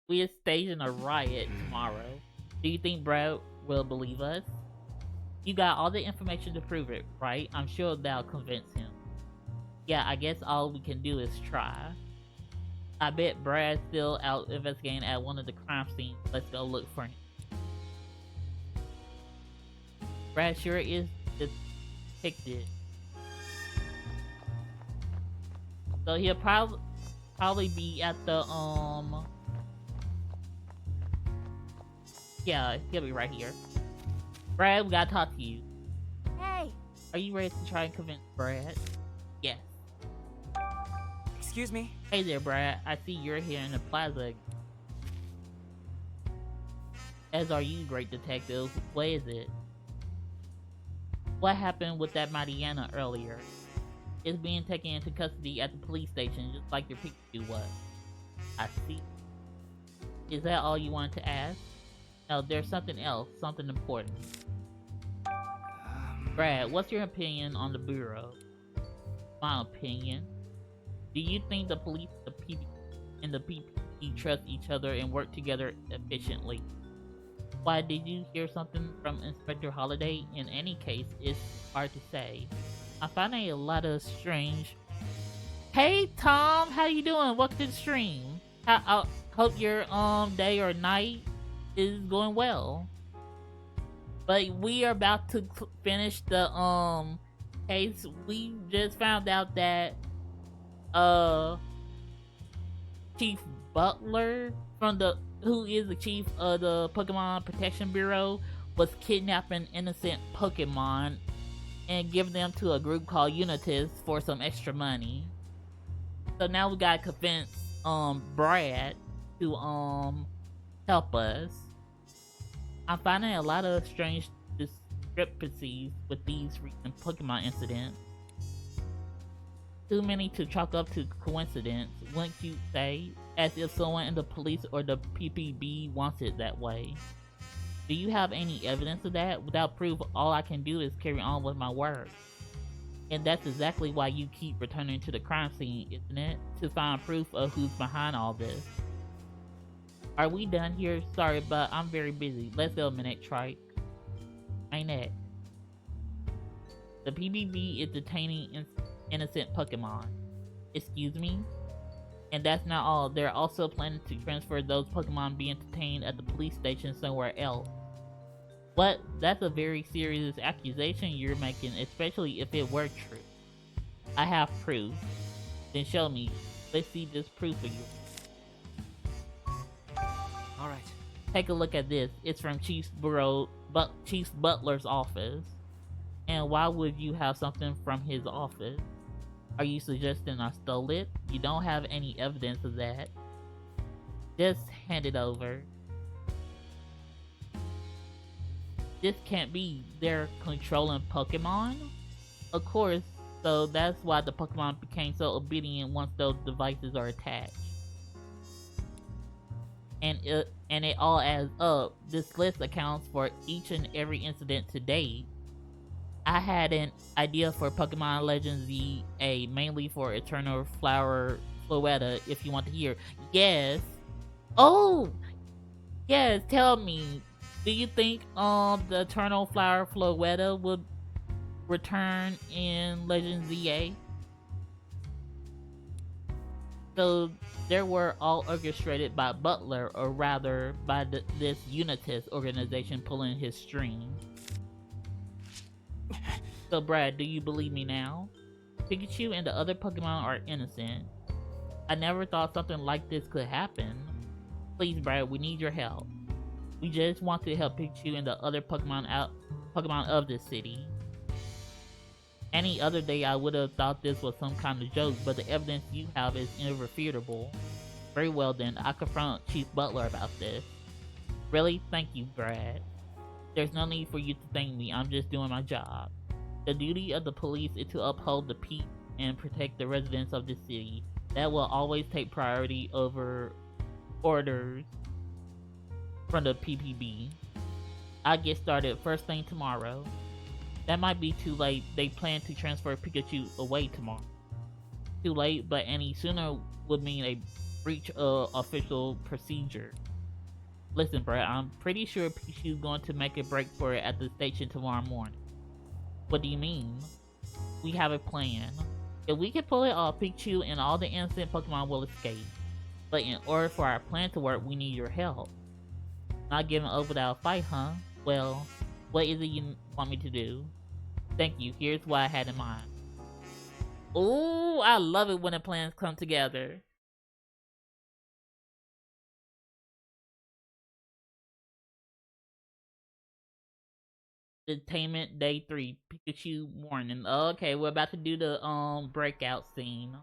We are staging a riot tomorrow. Do you think Brad will believe us? You got all the information to prove it, right? I'm sure that'll convince him. Yeah, I guess all we can do is try. I bet Brad's still out investigating at one of the crime scenes. Let's go look for him. Brad sure is depicted. So he'll probably be at the yeah, he'll be right here. Brad, we gotta talk to you. Hey! Are you ready to try and convince Brad? Yes. Excuse me? Hey there, Brad. I see you're here in the plaza. As are you, great detective. What is it? What happened with that Mariana earlier? It's being taken into custody at the police station, just like your Pikachu was. I see. Is that all you wanted to ask? No, there's something else, something important. Brad, what's your opinion on the Bureau? My opinion? Do you think the police and the PPD trust each other and work together efficiently? Why, did you hear something from Inspector Holiday? In any case, it's hard to say. I find a lot of strange... Hey Tom, how you doing? Welcome to the stream. I hope your day or night is going well. But we are about to finish the case. We just found out that Chief Butler who is the chief of the Pokemon Protection Bureau was kidnapping innocent Pokemon and giving them to a group called Unitas for some extra money. So now we gotta convince Brad to help us. I'm finding a lot of strange discrepancies with these recent Pokemon incidents. Too many to chalk up to coincidence, wouldn't you say? As if someone in the police or the PPB wants it that way. Do you have any evidence of that? Without proof, all I can do is carry on with my work. And that's exactly why you keep returning to the crime scene, isn't it? To find proof of who's behind all this. Are we done here? Sorry, but I'm very busy. Let's go a minute, Trike. Ain't it? The PBB is detaining innocent Pokemon. Excuse me? And that's not all. They're also planning to transfer those Pokemon being detained at the police station somewhere else. What? That's a very serious accusation you're making, especially if it were true. I have proof. Then show me. Let's see this proof of you. Alright. Take a look at this. It's from Chief Butler's office. And why would you have something from his office? Are you suggesting I stole it? You don't have any evidence of that. Just hand it over. This can't be. They're controlling Pokemon? Of course, so that's why the Pokemon became so obedient once those devices are attached. and it all adds up. This list accounts for each and every incident to date. I had an idea for Pokemon Legends ZA, mainly for Eternal Flower Floetta, if you want to hear. Yes. Oh, yes, tell me. Do you think the Eternal Flower Floetta would return in Legends ZA? So they were all orchestrated by Butler, or rather by this Unitas organization pulling his strings. So Brad, do you believe me now? Pikachu and the other Pokemon are innocent. I never thought something like this could happen. Please Brad, we need your help. We just want to help Pikachu and the other Pokemon of this city. Any other day I would have thought this was some kind of joke, but the evidence you have is irrefutable. Very well then, I'll confront Chief Butler about this. Really? Thank you, Brad. There's no need for you to thank me, I'm just doing my job. The duty of the police is to uphold the peace and protect the residents of the city. That will always take priority over orders from the PPB. I'll get started first thing tomorrow. That might be too late. They plan to transfer Pikachu away tomorrow. Too late, but any sooner would mean a breach of official procedure. Listen, Brad, I'm pretty sure Pikachu's going to make a break for it at the station tomorrow morning. What do you mean? We have a plan. If we can pull it off, Pikachu and all the innocent Pokemon will escape. But in order for our plan to work, we need your help. Not giving up without a fight, huh? Well, what is it you want me to do? Thank you, here's what I had in mind. Ooh, I love it when the plans come together. Entertainment Day 3, Pikachu Warning. Okay, we're about to do the breakout scene.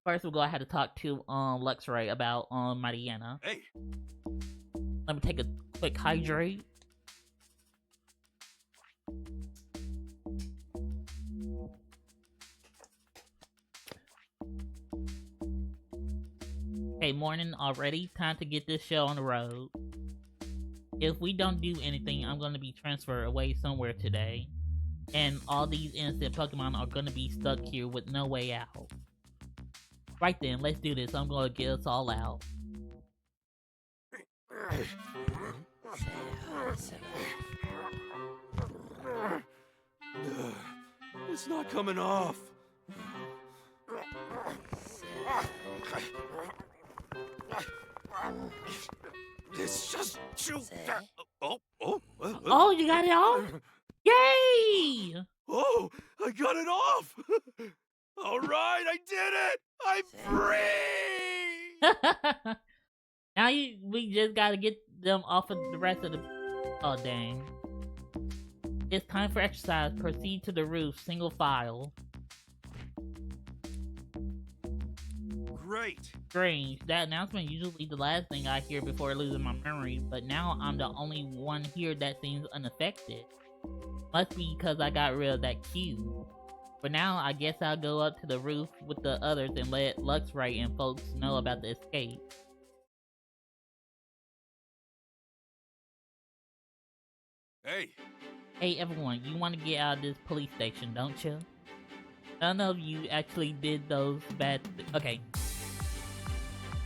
First we'll go ahead and talk to Luxray about Mariana. Hey. Let me take a quick hydrate. Hey, morning already. Time to get this show on the road. If we don't do anything, I'm going to be transferred away somewhere today. And all these innocent Pokemon are going to be stuck here with no way out. Right then, let's do this. I'm going to get us all out. It's not coming off. It's just too. Oh, you got it off? Yay! Oh, I got it off! All right, I did it! I'm free! Now we just gotta get them off of the rest of the... Oh, dang. It's time for exercise. Proceed to the roof, single file. Great. Strange. That announcement usually the last thing I hear before losing my memory, but now I'm the only one here that seems unaffected. Must be because I got rid of that cube. For now, I guess I'll go up to the roof with the others and let Luxray and folks know about the escape. Hey. Hey everyone, you want to get out of this police station, don't you? None of you actually did those bad okay.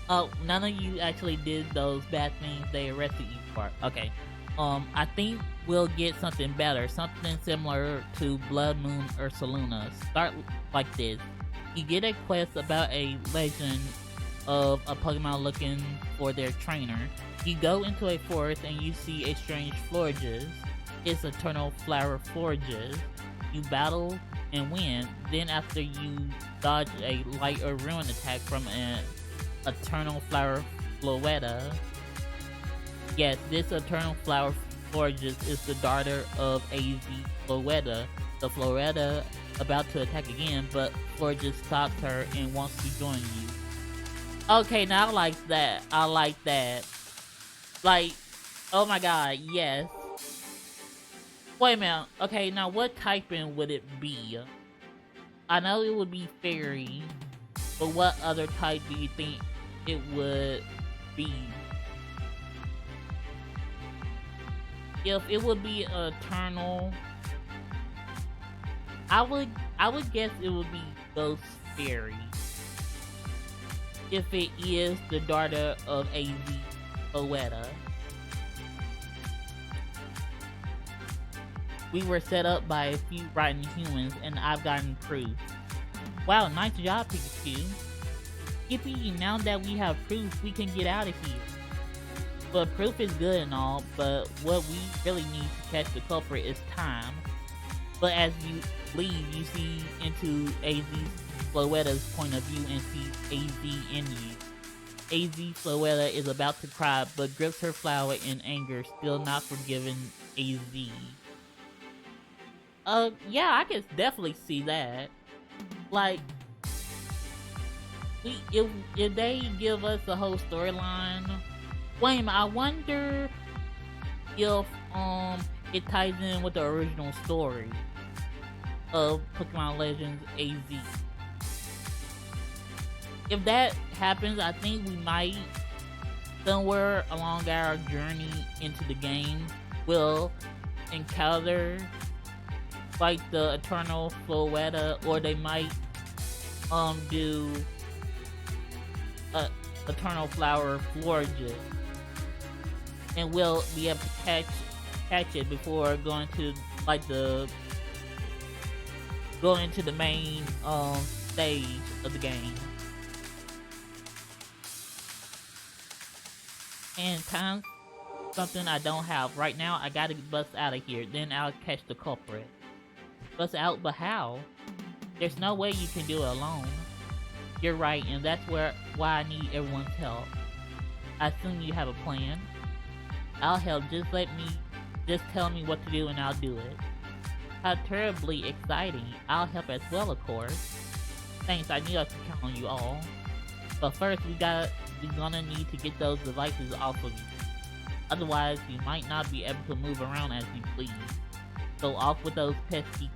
Oh, none of you actually did those bad things they arrested you for. Okay. I think we'll get something better, something similar to Blood Moon Ursaluna. Start like this. You get a quest about a legend of a Pokemon looking for their trainer. You go into a forest and you see a strange Florges. It's Eternal Flower Florges. You battle and win. Then after you dodge a light or ruin attack from an Eternal Flower Floetta. Yes, this Eternal Flower Florges is the daughter of AZ Floetta. The Floetta about to attack again, but Florges stops her and wants to join you. Okay, now I like that. I like that. Like, oh my god, yes. Wait a minute. Okay, now what typing would it be? I know it would be fairy, But what other type do you think it would be? If it would be eternal, I would guess it would be Ghost Fairy. If it is the daughter of AZ Poeta. We were set up by a few rotten humans, and I've gotten proof. Wow, nice job, Pikachu. Yippee, now that we have proof, we can get out of here. But proof is good and all, but what we really need to catch the culprit is time. But as you leave, you see into AZ Floetta's point of view and see AZ in you. AZ Floetta is about to cry, but grips her flower in anger, still not forgiving AZ. Yeah, I can definitely see that. Like, if they give us the whole storyline, wait, I wonder if it ties in with the original story of Pokemon Legends AZ. If that happens, I think we might, somewhere along our journey into the game, will encounter like the Eternal Floetta, or they might do Eternal Flower Florges, and we'll be able to catch it before going to like the main stage of the game. And time's something I don't have right now. I gotta bust out of here, then I'll catch the culprit. Bust out, but how? There's no way you can do it alone. You're right, and that's why I need everyone's help. I assume you have a plan. I'll help. Just tell me what to do and I'll do it. How terribly exciting. I'll help as well, of course. Thanks, I knew I could count on you all. But first, we're gonna need to get those devices off of you. Otherwise, you might not be able to move around as you please. So off with those pesky...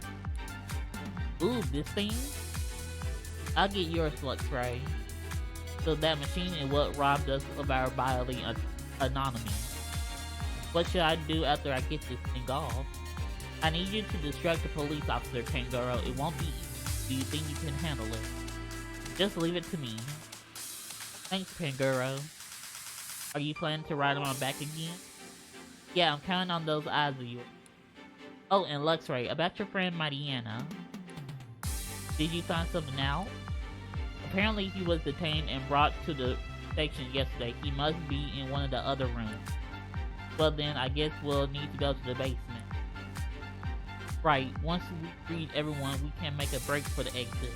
Ooh, this thing? I'll get yours, Luxray. So that machine is what robbed us of our bodily autonomy. What should I do after I get this thing off? I need you to distract the police officer, Pangoro. It won't be easy. Do you think you can handle it? Just leave it to me. Thanks, Pangoro. Are you planning to ride on my back again? Yeah, I'm counting on those eyes of yours. Oh, and Luxray, about your friend Mariana. Did you find something out? Apparently he was detained and brought to the station yesterday. He must be in one of the other rooms. Well then, I guess we'll need to go to the basement. Right, once we freed everyone, we can make a break for the exit.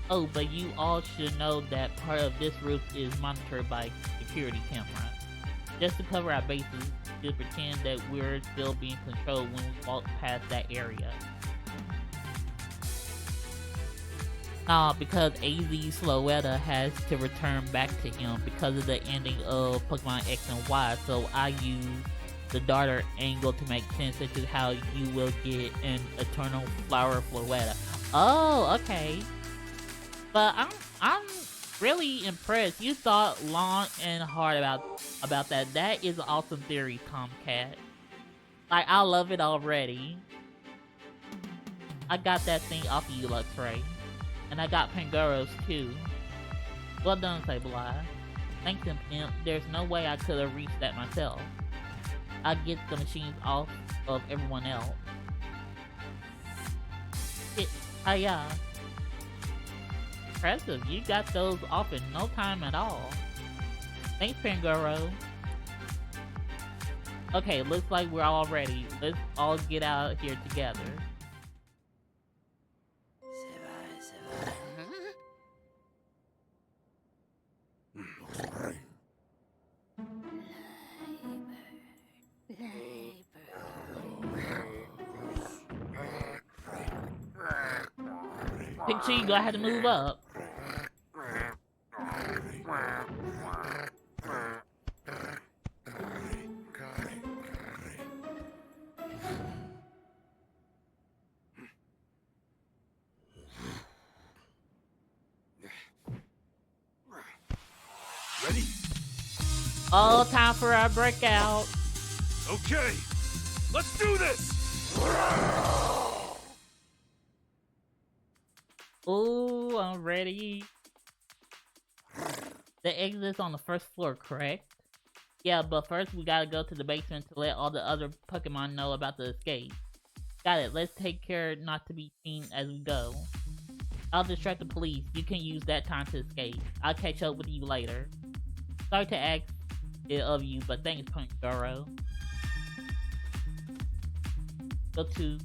Oh, but you all should know that part of this roof is monitored by security camera. Just to cover our bases, we'll pretend that we're still being controlled when we walk past that area. Because AZ Floetta has to return back to him because of the ending of Pokemon X and Y, so I use the daughter angle to make sense into how you will get an Eternal Flower Floetta. Oh, okay. But I'm really impressed. You thought long and hard about that. That is an awesome theory, Tomcat. Like, I love it already. I got that thing off of you, Luxray. And I got Pangoro's too. Well done, Sableye. Thanks, Imp. There's no way I could have reached that myself. I'll get the machines off of everyone else. Yeah. Impressive, you got those off in no time at all. Thanks, Pangoro. Okay, looks like we're all ready. Let's all get out here together. Pikachu, you gonna have to move up. Oh, time for our breakout. Okay, let's do this! Ooh, I'm ready. The exit's on the first floor, correct? Yeah, but first we gotta go to the basement to let all the other Pokemon know about the escape. Got it, let's take care not to be seen as we go. I'll distract the police. You can use that time to escape. I'll catch up with you later. Sorry to ask it of you, but thanks, Pangoro. Go to...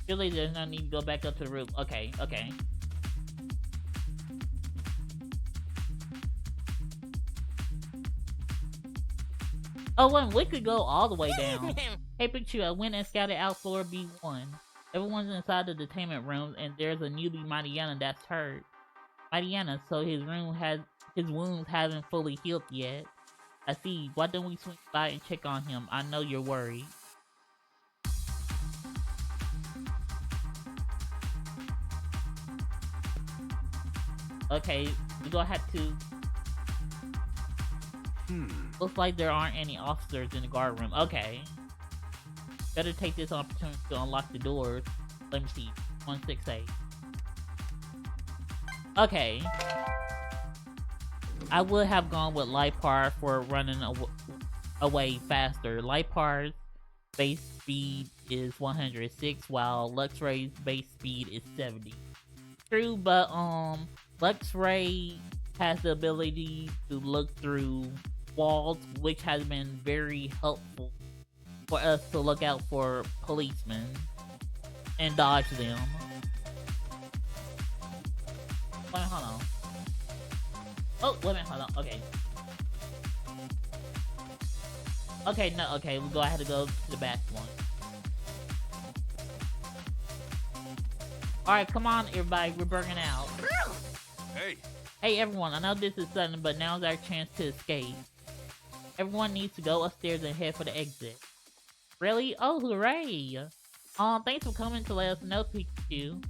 Surely there's no need to go back up to the roof. Okay, okay. Oh, and we could go all the way down. Hey Pikachu, I went and scouted out floor B1. Everyone's inside the detainment room, and there's a newbie Mariana that's hurt. Mariana, so his wounds haven't fully healed yet. I see. Why don't we swing by and check on him? I know you're worried. Okay, we're gonna have to... Looks like there aren't any officers in the guard room. Okay. Better take this opportunity to unlock the doors. Let me see. 168. Okay. I would have gone with Lipar for running away faster. Lipar's base speed is 106, while Luxray's base speed is 70. True, but Luxray has the ability to look through walls, which has been very helpful for us to look out for policemen and dodge them. Wait, hold on. Oh, wait a minute, hold on. Okay. Okay, no, okay, we'll go ahead and go to the back one. Alright, come on, everybody, we're burning out. Hey! Hey, everyone, I know this is sudden, but now's our chance to escape. Everyone needs to go upstairs and head for the exit. Really? Oh, hooray! Thanks for coming to let us know, Pikachu.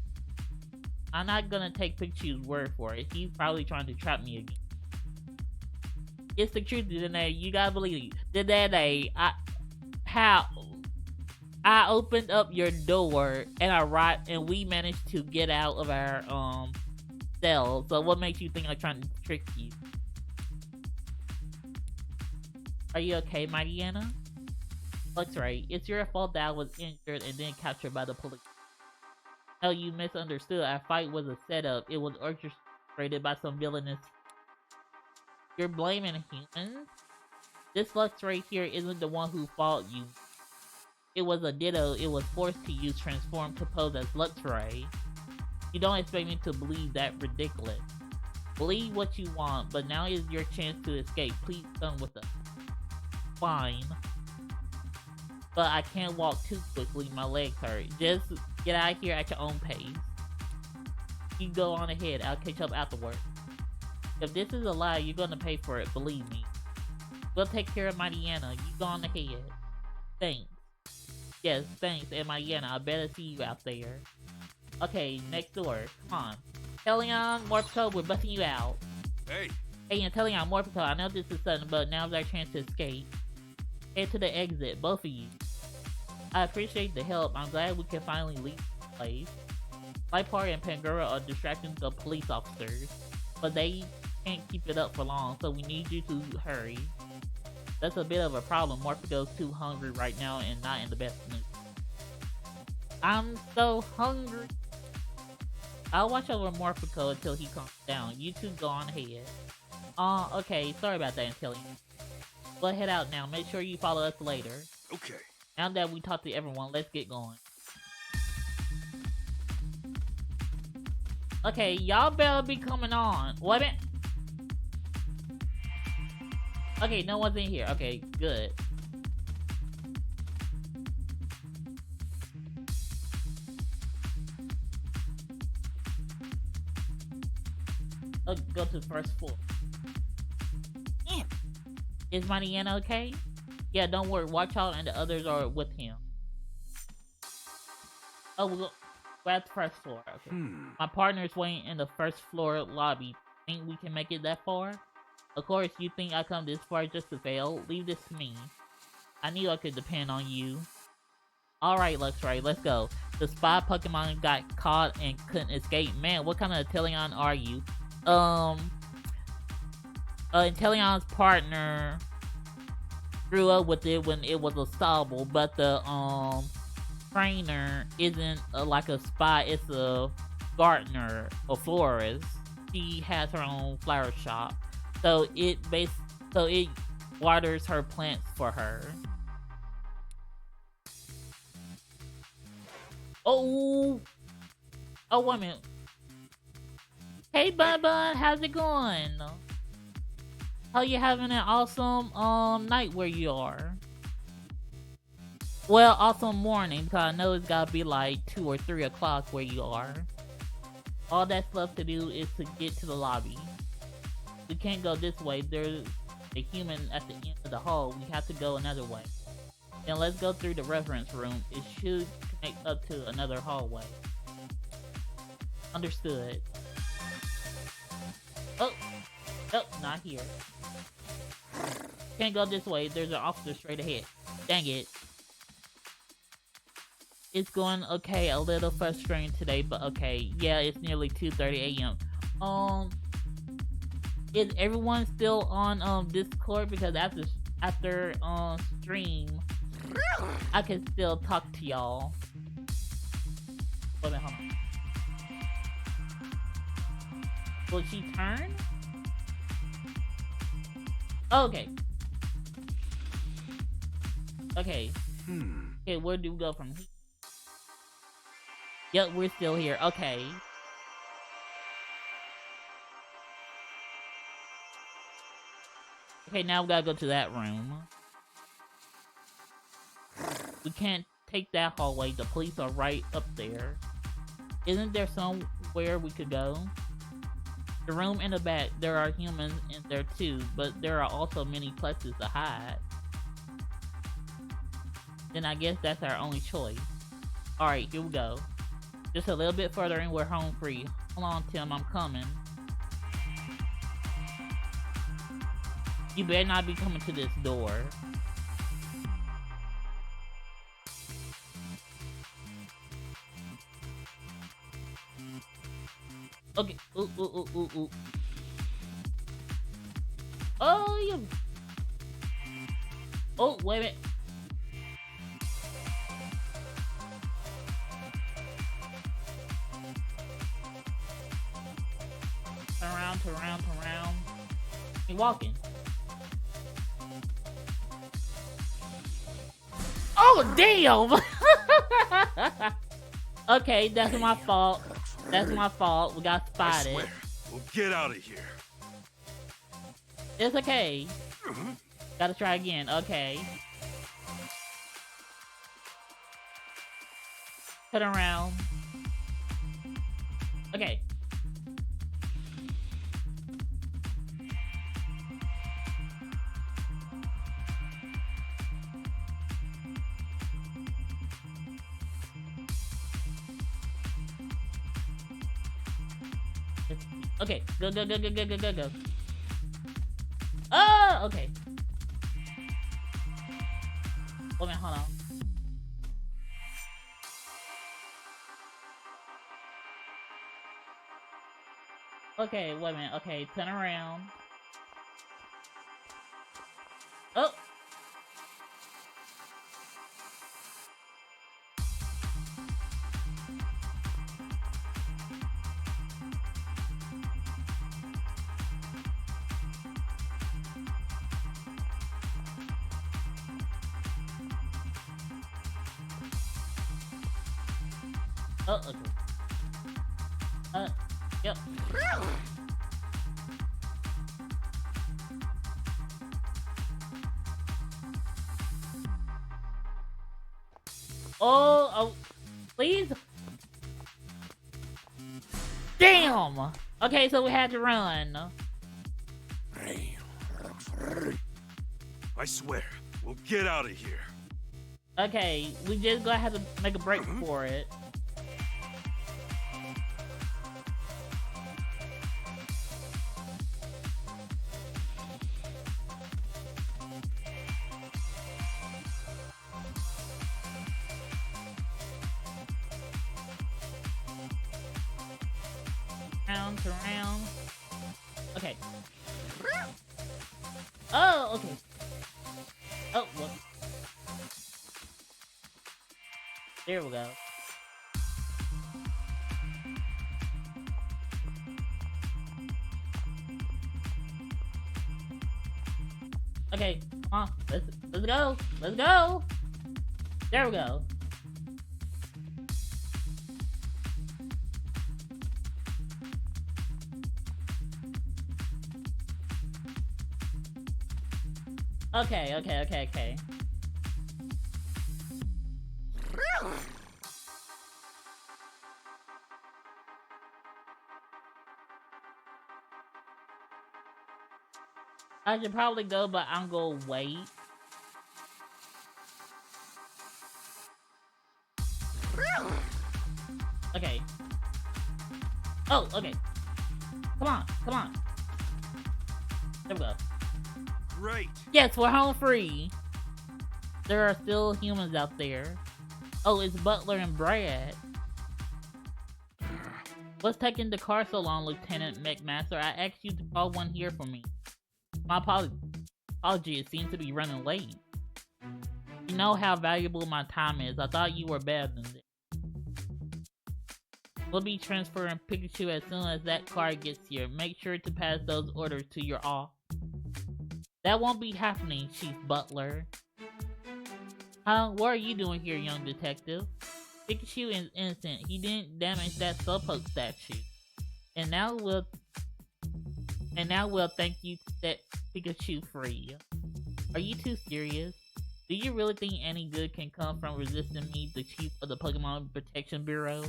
I'm not gonna take Pikachu's word for it. He's probably trying to trap me again. It's the truth, Danae. You gotta believe it. Danae, I opened up your door and we managed to get out of our cell. So what makes you think I'm trying to trick you? Are you okay, Mariana? Looks right. It's your fault that I was injured and then captured by the police. No, you misunderstood. Our fight was a setup. It was orchestrated by some villainous. You're blaming humans? This Lux right here isn't the one who fought you. It was a Ditto. It was forced to use Transform to pose as Luxray. You don't expect me to believe that ridiculous. Believe what you want, but now is your chance to escape. Please come with us. Fine. But I can't walk too quickly. My legs hurt. Just get out of here at your own pace. You go on ahead. I'll catch up afterward. If this is a lie, you're gonna pay for it. Believe me. We'll take care of Mariana. You go on ahead. Thanks. Yes, thanks, and Mariana, I better see you out there. Okay, next door. Come on. Teleon, Morpeko, we're busting you out. Hey! Hey, and Teleon, Morpeko, I know this is sudden, but now's our chance to escape. Head to the exit, both of you. I appreciate the help. I'm glad we can finally leave this place. Lipar and Pangoro are distracting the police officers, but they can't keep it up for long, so we need you to hurry. That's a bit of a problem. Morpheko's too hungry right now and not in the best mood. I'm so hungry. I'll watch over Morpheko until he calms down. You two go on ahead. Okay, sorry about that, Antillion. We'll head out now. Make sure you follow us later. Okay. Now that we talked to everyone, let's get going. Okay, y'all better be coming on. Wait a minute. Okay, no one's in here. Okay, good. Let's go to the first floor. Is Mariana okay? Yeah, don't worry. Watch out and the others are with him. Oh, we're at the first floor. Okay. My partner's waiting in the first floor lobby. Think we can make it that far? Of course, you think I come this far just to fail? Leave this to me. I knew I could depend on you. Alright, Luxray, let's go. The spy Pokemon got caught and couldn't escape. Man, what kind of Inteleon are you? Inteleon's partner grew up with it when it was a stable, but the trainer isn't like a spy, it's a gardener, a florist. She has her own flower shop, so it waters her plants for her. Oh, wait a minute. Hey, Bun Bun, how's it going? How you having an awesome night where you are? Well, awesome morning, because I know it's gotta be like 2 or 3 o'clock where you are. All that's left to do is to get to the lobby. We can't go this way. There's a human at the end of the hall. We have to go another way. Then let's go through the reference room. It should connect up to another hallway. Understood. Oh, not here. Can't go this way. There's an officer straight ahead. Dang it. It's going okay. A little frustrating today, but okay. Yeah, it's nearly 2:30 a.m. Is everyone still on Discord? Because after stream, I can still talk to y'all. Wait a minute, hold on. Will she turn? Oh, okay. Okay. Okay, where do we go from here? Yep, we're still here. Okay. Okay, now we gotta go to that room. We can't take that hallway. The police are right up there. Isn't there somewhere we could go? The room in the back, there are humans in there too, but there are also many places to hide. Then I guess that's our only choice. Alright, here we go. Just a little bit further and we're home free. Hold on, Tim, I'm coming. You better not be coming to this door. Okay. Ooh. Oh, you. Oh, wait a minute. Turn around. Keep walking. Oh, damn! Okay, that's my fault. That's my fault. We got spotted. I swear, we'll get out of here. It's okay. Gotta try again. Okay. Turn around. Okay. Okay, go. Oh, okay. Wait a minute, hold on. Okay, wait a minute. Okay, turn around. Oh. Oh, okay. Yep. Oh, please. Damn. Okay, so we had to run. I swear, we'll get out of here. Okay, we just gonna have to make a break for it. around, turn around. Okay. Oh, okay. Oh, look. There we go. Okay, come on, let's go, let's go. There we go. Okay. I should probably go, but I'm gonna wait. Okay. Oh, okay. Come on. There we go. Great. Yes, we're home free. There are still humans out there. Oh, it's Butler and Brad. What's taking the car so long, Lieutenant McMaster? I asked you to call one here for me. My apology, it seems to be running late. You know how valuable my time is. I thought you were better than this. We'll be transferring Pikachu as soon as that car gets here. Make sure to pass those orders to your off. That won't be happening, Chief Butler. What are you doing here, young detective? Pikachu is innocent. He didn't damage that Slowpoke statue. And now we'll thank you to set Pikachu free. Are you too serious? Do you really think any good can come from resisting me, the chief of the Pokemon Protection Bureau?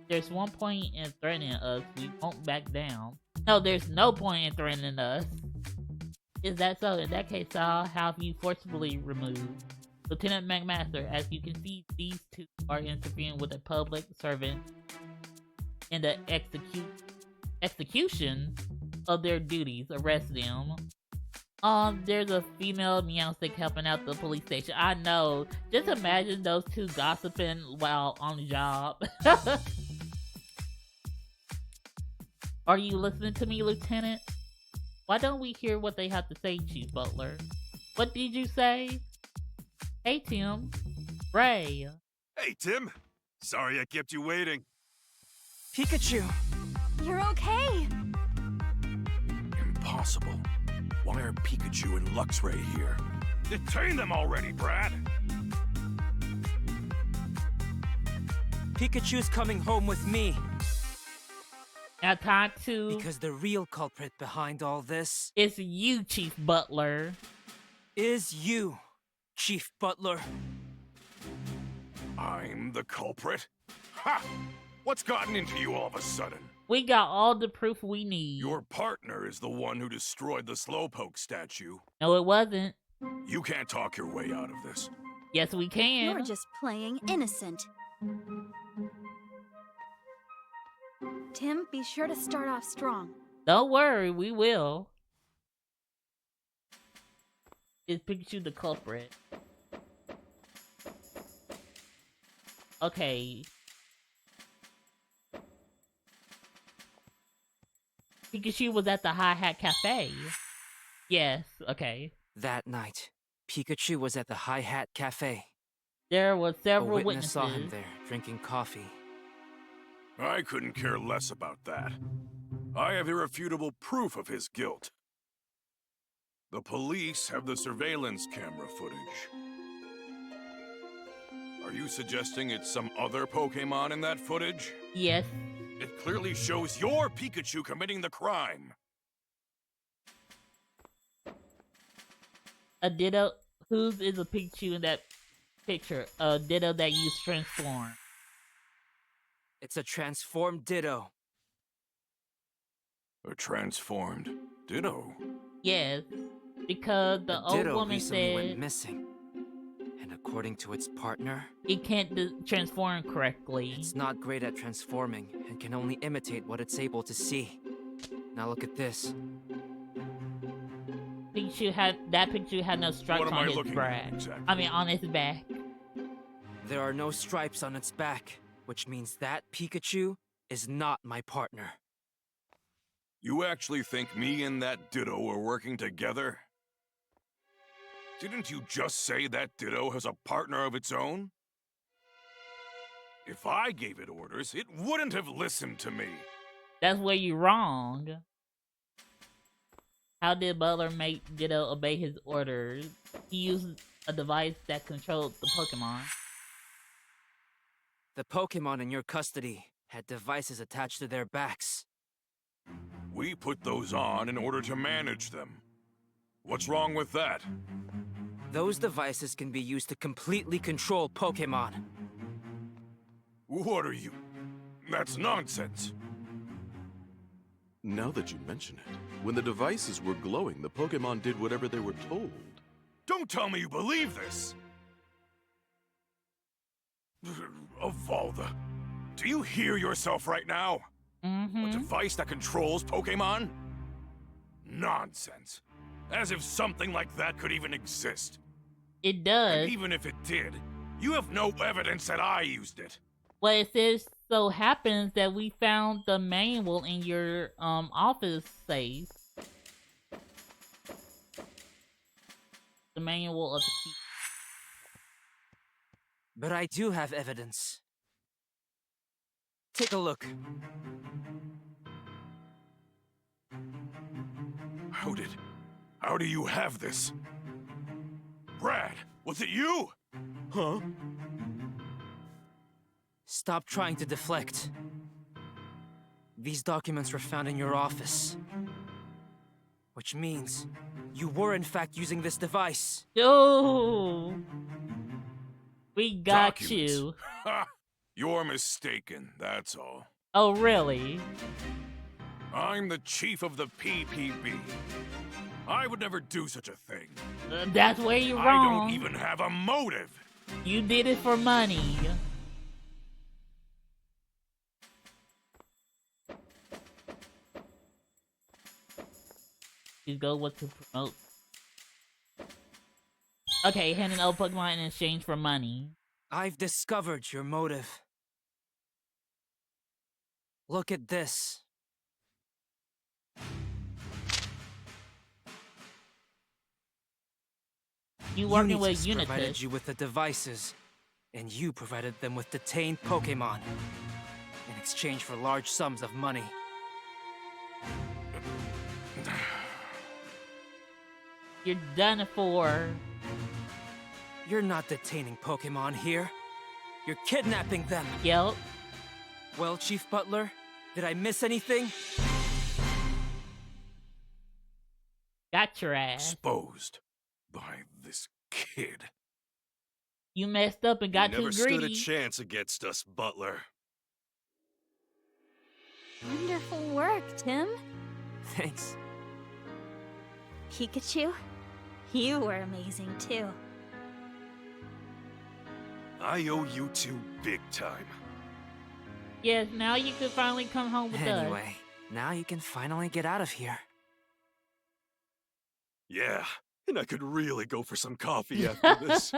There's one point in threatening us. We won't back down. No, there's no point in threatening us. Is that so? In that case, I'll have you forcibly removed. Lieutenant McMaster, as you can see, these two are interfering with a public servant in the execution of their duties. Arrest them. There's a female Meowstic helping out the police station. I know. Just imagine those two gossiping while on the job. Are you listening to me, Lieutenant? Why don't we hear what they have to say, Chief Butler? What did you say? Hey, Tim. Ray. Hey, Tim. Sorry I kept you waiting. Pikachu! You're okay! Impossible. Why are Pikachu and Luxray here? Detain them already, Brad! Pikachu's coming home with me. Now time to... Because the real culprit behind all this... It's you, Chief Butler. Is you, Chief Butler. I'm the culprit? Ha! What's gotten into you all of a sudden? We got all the proof we need. Your partner is the one who destroyed the Slowpoke statue. No, it wasn't. You can't talk your way out of this. Yes, we can. You're just playing innocent. Tim, be sure to start off strong. Don't worry, we will. Is Pikachu the culprit? Okay. Pikachu was at the High Hat Cafe. Yes, okay. That night, Pikachu was at the High Hat Cafe. There were several A witness witnesses. saw him there, drinking coffee. I couldn't care less about that. I have irrefutable proof of his guilt. The police have the surveillance camera footage. Are you suggesting it's some other Pokemon in that footage? Yes. It clearly shows your Pikachu committing the crime. A Ditto. Whose is a Pikachu in that picture? A Ditto that used Transform. It's a transformed Ditto. A transformed Ditto? Yes. Because the old Ditto woman recently went said missing. And according to its partner, it can't transform correctly. it's not great at transforming and can only imitate what it's able to see. Now look at this. That picture had no stripes What am on I his looking back. at exactly? I mean, on his back. There are no stripes on its back, which means that Pikachu is not my partner. You actually think me and that Ditto are working together? Didn't you just say that Ditto has a partner of its own? If I gave it orders, it wouldn't have listened to me. That's where you're wrong. How did Butler make Ditto obey his orders? He used a device that controlled the Pokemon. The Pokemon in your custody had devices attached to their backs. We put those on in order to manage them. What's wrong with that? Those devices can be used to completely control Pokemon. What are you? That's nonsense. Now that you mention it, when the devices were glowing, the Pokemon did whatever they were told. Don't tell me you believe this! Avalda, do you hear yourself right now? A device that controls Pokemon? Nonsense. As if something like that could even exist. It does. And even if it did, you have no evidence that I used it. Well, it says so happens that we found the manual in your office safe. The manual of the key. But I do have evidence. Take a look. How do you have this? Brad, was it you? Huh? Stop trying to deflect. These documents were found in your office. Which means you were in fact using this device. Oh, we got Documents. you. Ha! You're mistaken, that's all. Oh, really? I'm the chief of the PPB. I would never do such a thing. That's where you're I wrong. don't even have a motive. You did it for money. You go what to promote. Okay, handing over Pokemon in exchange for money. I've discovered your motive. Look at this. You working Unitas with provided Unitas. you with the devices, and you provided them with detained Pokemon in exchange for large sums of money. You're done for. You're not detaining Pokemon here. You're kidnapping them. Yep. Well, Chief Butler, did I miss anything? Got your ass. Exposed by this kid. You messed up and got You too never stood a greedy. chance against us, Butler. Wonderful work, Tim. Thanks. Pikachu, you were amazing too. I owe you two big time. Yes, now you can finally come home with us. Anyway, now you can finally get out of here. Yeah, and I could really go for some coffee after this.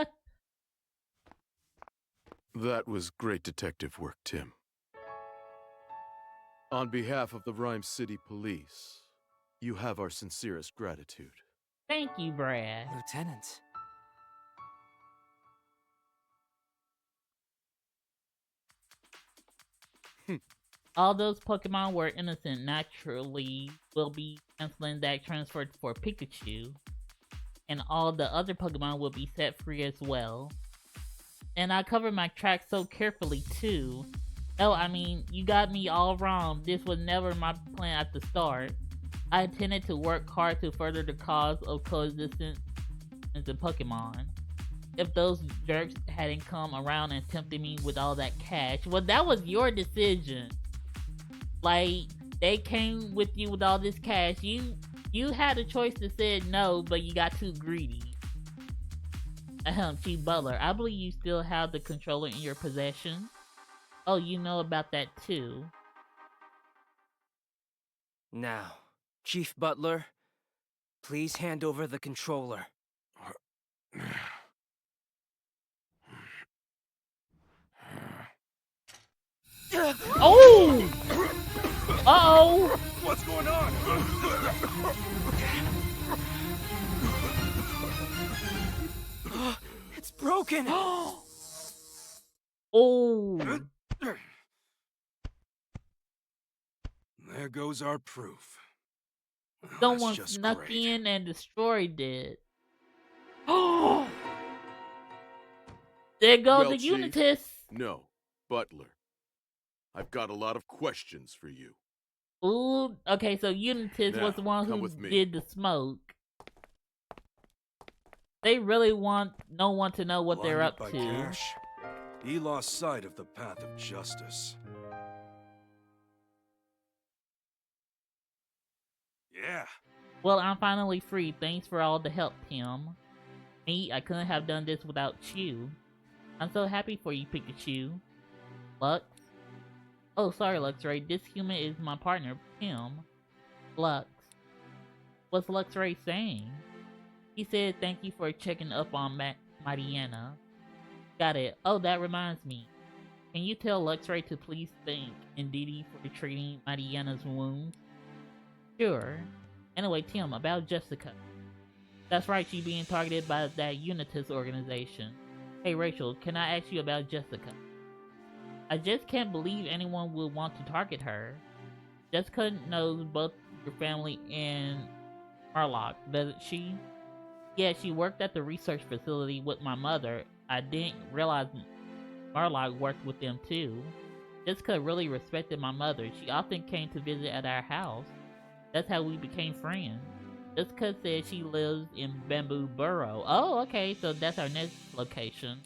That was great detective work, Tim. On behalf of the Rhyme City Police, you have our sincerest gratitude. Thank you, Brad. Lieutenant. All those Pokemon were innocent. Naturally, we'll be canceling that transfer for Pikachu. And all the other Pokemon will be set free as well. And I covered my tracks so carefully too. Oh, I mean, you got me all wrong. This was never my plan at the start. I intended to work hard to further the cause of coexistence in Pokemon. If those jerks hadn't come around and tempted me with all that cash, well, that was your decision. Like, they came with you with all this cash. You had a choice to say no, but you got too greedy. Chief Butler, I believe you still have the controller in your possession. Oh, you know about that too. Now, Chief Butler, please hand over the controller. Oh! Uh-oh! What's going on? broken! Oh, There goes our proof. Well, that's someone just snuck great. in and destroyed it. Oh, there goes Well, the Chief, Unitas. no, Butler. I've got a lot of questions for you. Ooh, okay, so Unitas was Now, the one come who with me. did the smoke. They really want no one to know what they're Blinded up by to. cash, he lost sight of the path of justice. Yeah, Well, I'm finally free. Thanks for all the help, Tim. Me, I couldn't have done this without you. I'm so happy for you, Pikachu. Lux? Oh, sorry, Luxray. This human is my partner, Tim. Lux. What's Luxray saying? He said thank you for checking up on Mariana. Got it. Oh, that reminds me. Can you tell Luxray to please thank Ndidi for treating Mariana's wounds? Sure. Anyway, Tim, about Jessica. That's right, she's being targeted by that Unitas organization. Hey Rachel, can I ask you about Jessica? I just can't believe anyone would want to target her. Jessica knows both your family and Marlock, doesn't she? Yeah, she worked at the research facility with my mother. I didn't realize Marlock worked with them too. Jessica really respected my mother. She often came to visit at our house. That's how we became friends. Jessica said she lives in Bamboo Burrow. Oh, okay, so that's our next location.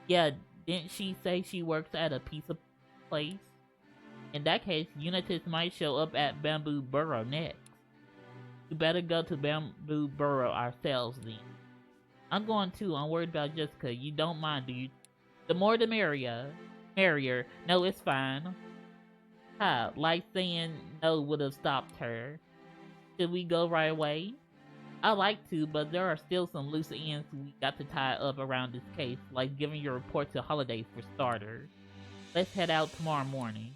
Yeah, didn't she say she works at a pizza place? In that case, Unitas might show up at Bamboo Burrow next. We better go to Bamboo Burrow ourselves then. I'm going too. I'm worried about Jessica. You don't mind, do you? The more the merrier. Merrier. No, it's fine. Ha, like saying no would have stopped her. Should we go right away? I like to, but there are still some loose ends we got to tie up around this case, like giving your report to Holiday for starters. Let's head out tomorrow morning.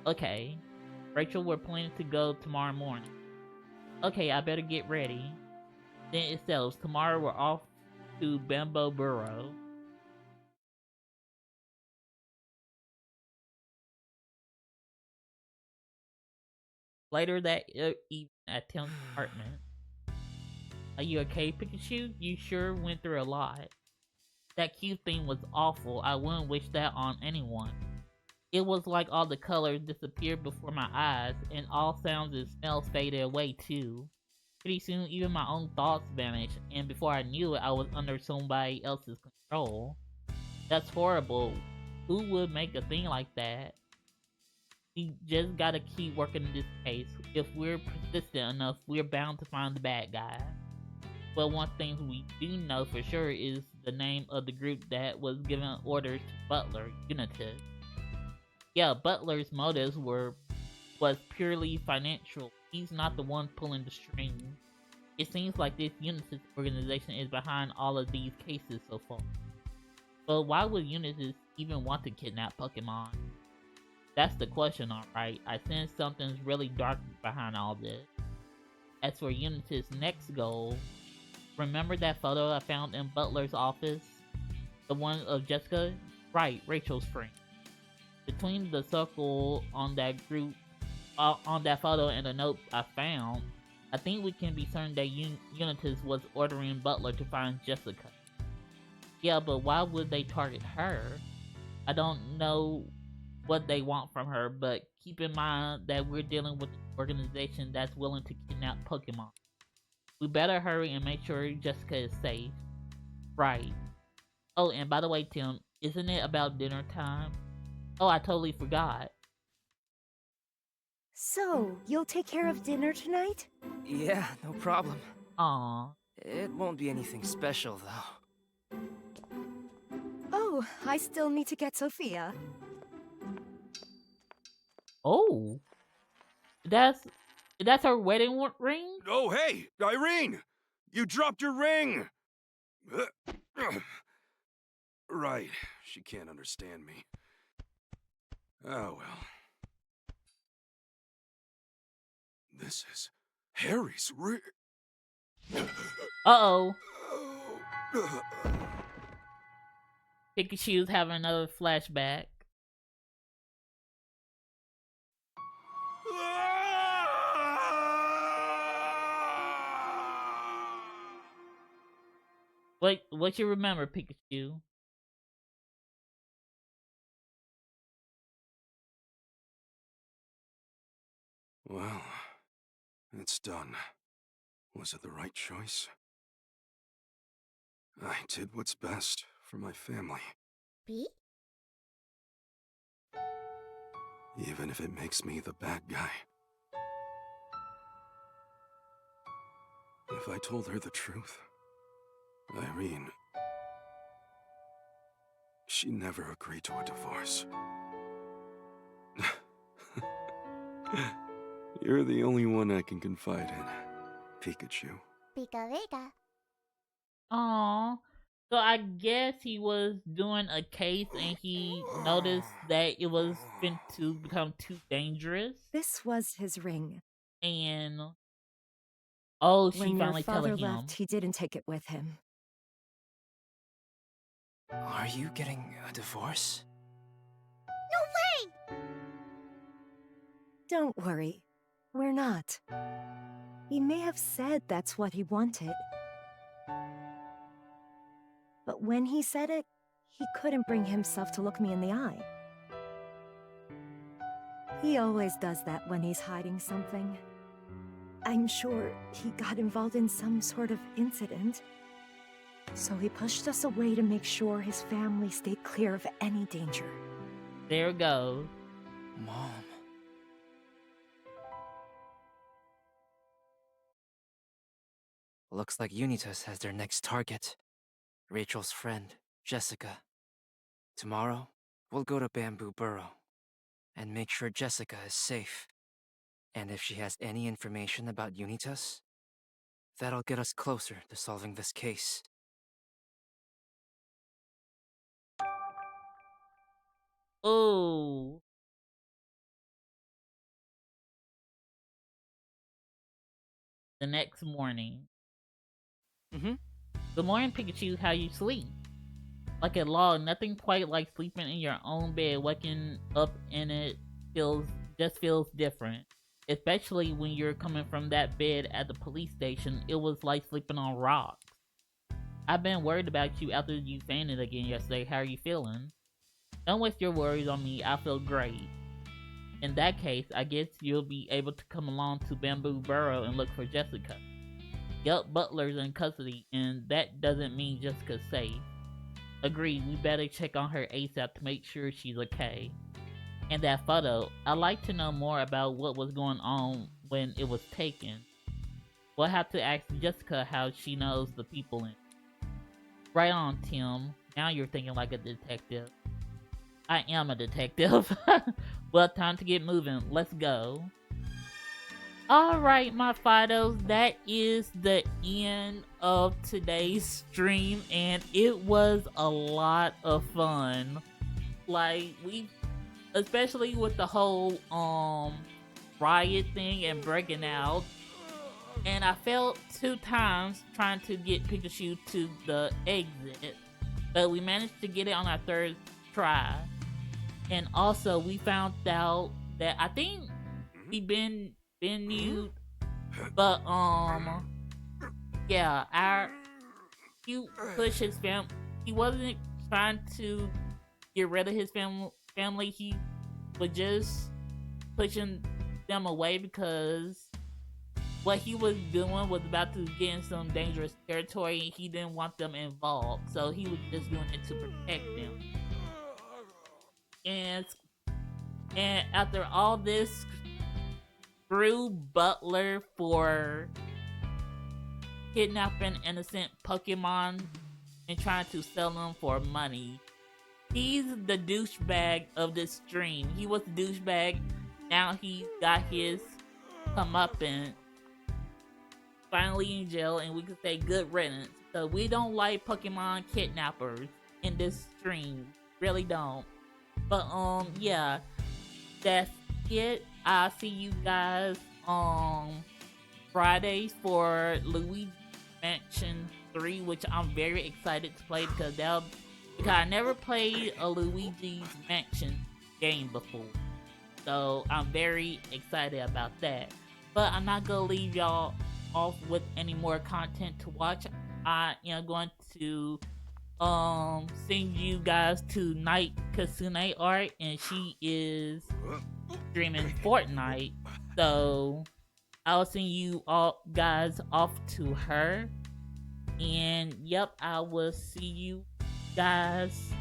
Okay. Rachel, we're planning to go tomorrow morning. Okay, I better get ready. Then it settles. Tomorrow we're off to Bamboo Burrow. Later that evening at Tim's apartment. Are you okay, Pikachu? You sure went through a lot. That cute thing was awful. I wouldn't wish that on anyone. It was like all the colors disappeared before my eyes, and all sounds and smells faded away too. Pretty soon, even my own thoughts vanished, and before I knew it, I was under somebody else's control. That's horrible. Who would make a thing like that? We just gotta keep working in this case. If we're persistent enough, we're bound to find the bad guy. Well, one thing we do know for sure is the name of the group that was giving orders to Butler, Unitas. Yeah, Butler's motives was purely financial. He's not the one pulling the strings. It seems like this Unitas organization is behind all of these cases so far. But why would Unitas even want to kidnap Pokemon? That's the question, alright. I sense something's really dark behind all this. As for Unitas' next goal, remember that photo I found in Butler's office? The one of Jessica? Right, Rachel's friend. Between the circle on that group, on that photo and the note I found, I think we can be certain that Unitas was ordering Butler to find Jessica. Yeah, but why would they target her? I don't know what they want from her, but keep in mind that we're dealing with an organization that's willing to kidnap Pokemon. We better hurry and make sure Jessica is safe. Right. Oh, and by the way, Tim, isn't it about dinner time? Oh, I totally forgot. So, you'll take care of dinner tonight? Yeah, no problem. Aw. It won't be anything special, though. Oh, I still need to get Sophia. Oh. That's her wedding ring? Oh, hey, Irene! You dropped your ring! Right, she can't understand me. Oh, well. This is Harry's ring. Uh-oh. Pikachu's having another flashback. What you remember, Pikachu? Well, it's done. Was it the right choice? I did what's best for my family. B? Even if it makes me the bad guy. If I told her the truth, Irene, she never agreed to a divorce. You're the only one I can confide in, Pikachu. Pika Vega. Aww. So I guess he was doing a case and he noticed that it was fin to become too dangerous. This was his ring. And oh, she When your finally father telling him. left, he didn't take it with him. Are you getting a divorce? Don't worry. We're not. He may have said that's what he wanted. But when he said it, he couldn't bring himself to look me in the eye. He always does that when he's hiding something. I'm sure he got involved in some sort of incident. So he pushed us away to make sure his family stayed clear of any danger. There it goes. Mom. Looks like Unitas has their next target. Rachel's friend, Jessica. Tomorrow, we'll go to Bamboo Burrow and make sure Jessica is safe. And if she has any information about Unitas, that'll get us closer to solving this case. Oh. The next morning. Good morning, Pikachu. How you sleep? Like a log, nothing quite like sleeping in your own bed. Waking up in it feels different. Especially when you're coming from that bed at the police station. It was like sleeping on rocks. I've been worried about you after you fainted again yesterday. How are you feeling? Don't waste your worries on me. I feel great. In that case, I guess you'll be able to come along to Bamboo Burrow and look for Jessica. Yup, Butler's in custody, and that doesn't mean Jessica's safe. Agreed, we better check on her ASAP to make sure she's okay. And that photo, I'd like to know more about what was going on when it was taken. We'll have to ask Jessica how she knows the people in it. Right on, Tim. Now you're thinking like a detective. I am a detective. Well, time to get moving. Let's go. Alright, my Fidos, that is the end of today's stream, and it was a lot of fun. Like, especially with the whole riot thing and breaking out, and I failed 2 times trying to get Pikachu to the exit, but we managed to get it on our 3rd try. And also, we found out that I think we been mute, but yeah, he pushed his he wasn't trying to get rid of his family. He was just pushing them away because what he was doing was about to get in some dangerous territory and he didn't want them involved, so he was just doing it to protect them. And after all this, screw Butler for kidnapping innocent Pokemon and trying to sell them for money. He's the douchebag of this stream. He was the douchebag. Now he got his comeuppance. Finally in jail, and we can say good riddance. So we don't like Pokemon kidnappers in this stream. Really don't. But yeah, that's it. I'll see you guys on Fridays for Luigi Mansion 3, which I'm very excited to play because because I never played a Luigi's Mansion game before. So I'm very excited about that. But I'm not gonna leave y'all off with any more content to watch. I am going to send you guys to Night Kasune Art, and she is streaming Fortnite. So I'll send you all guys off to her. And yep, I will see you guys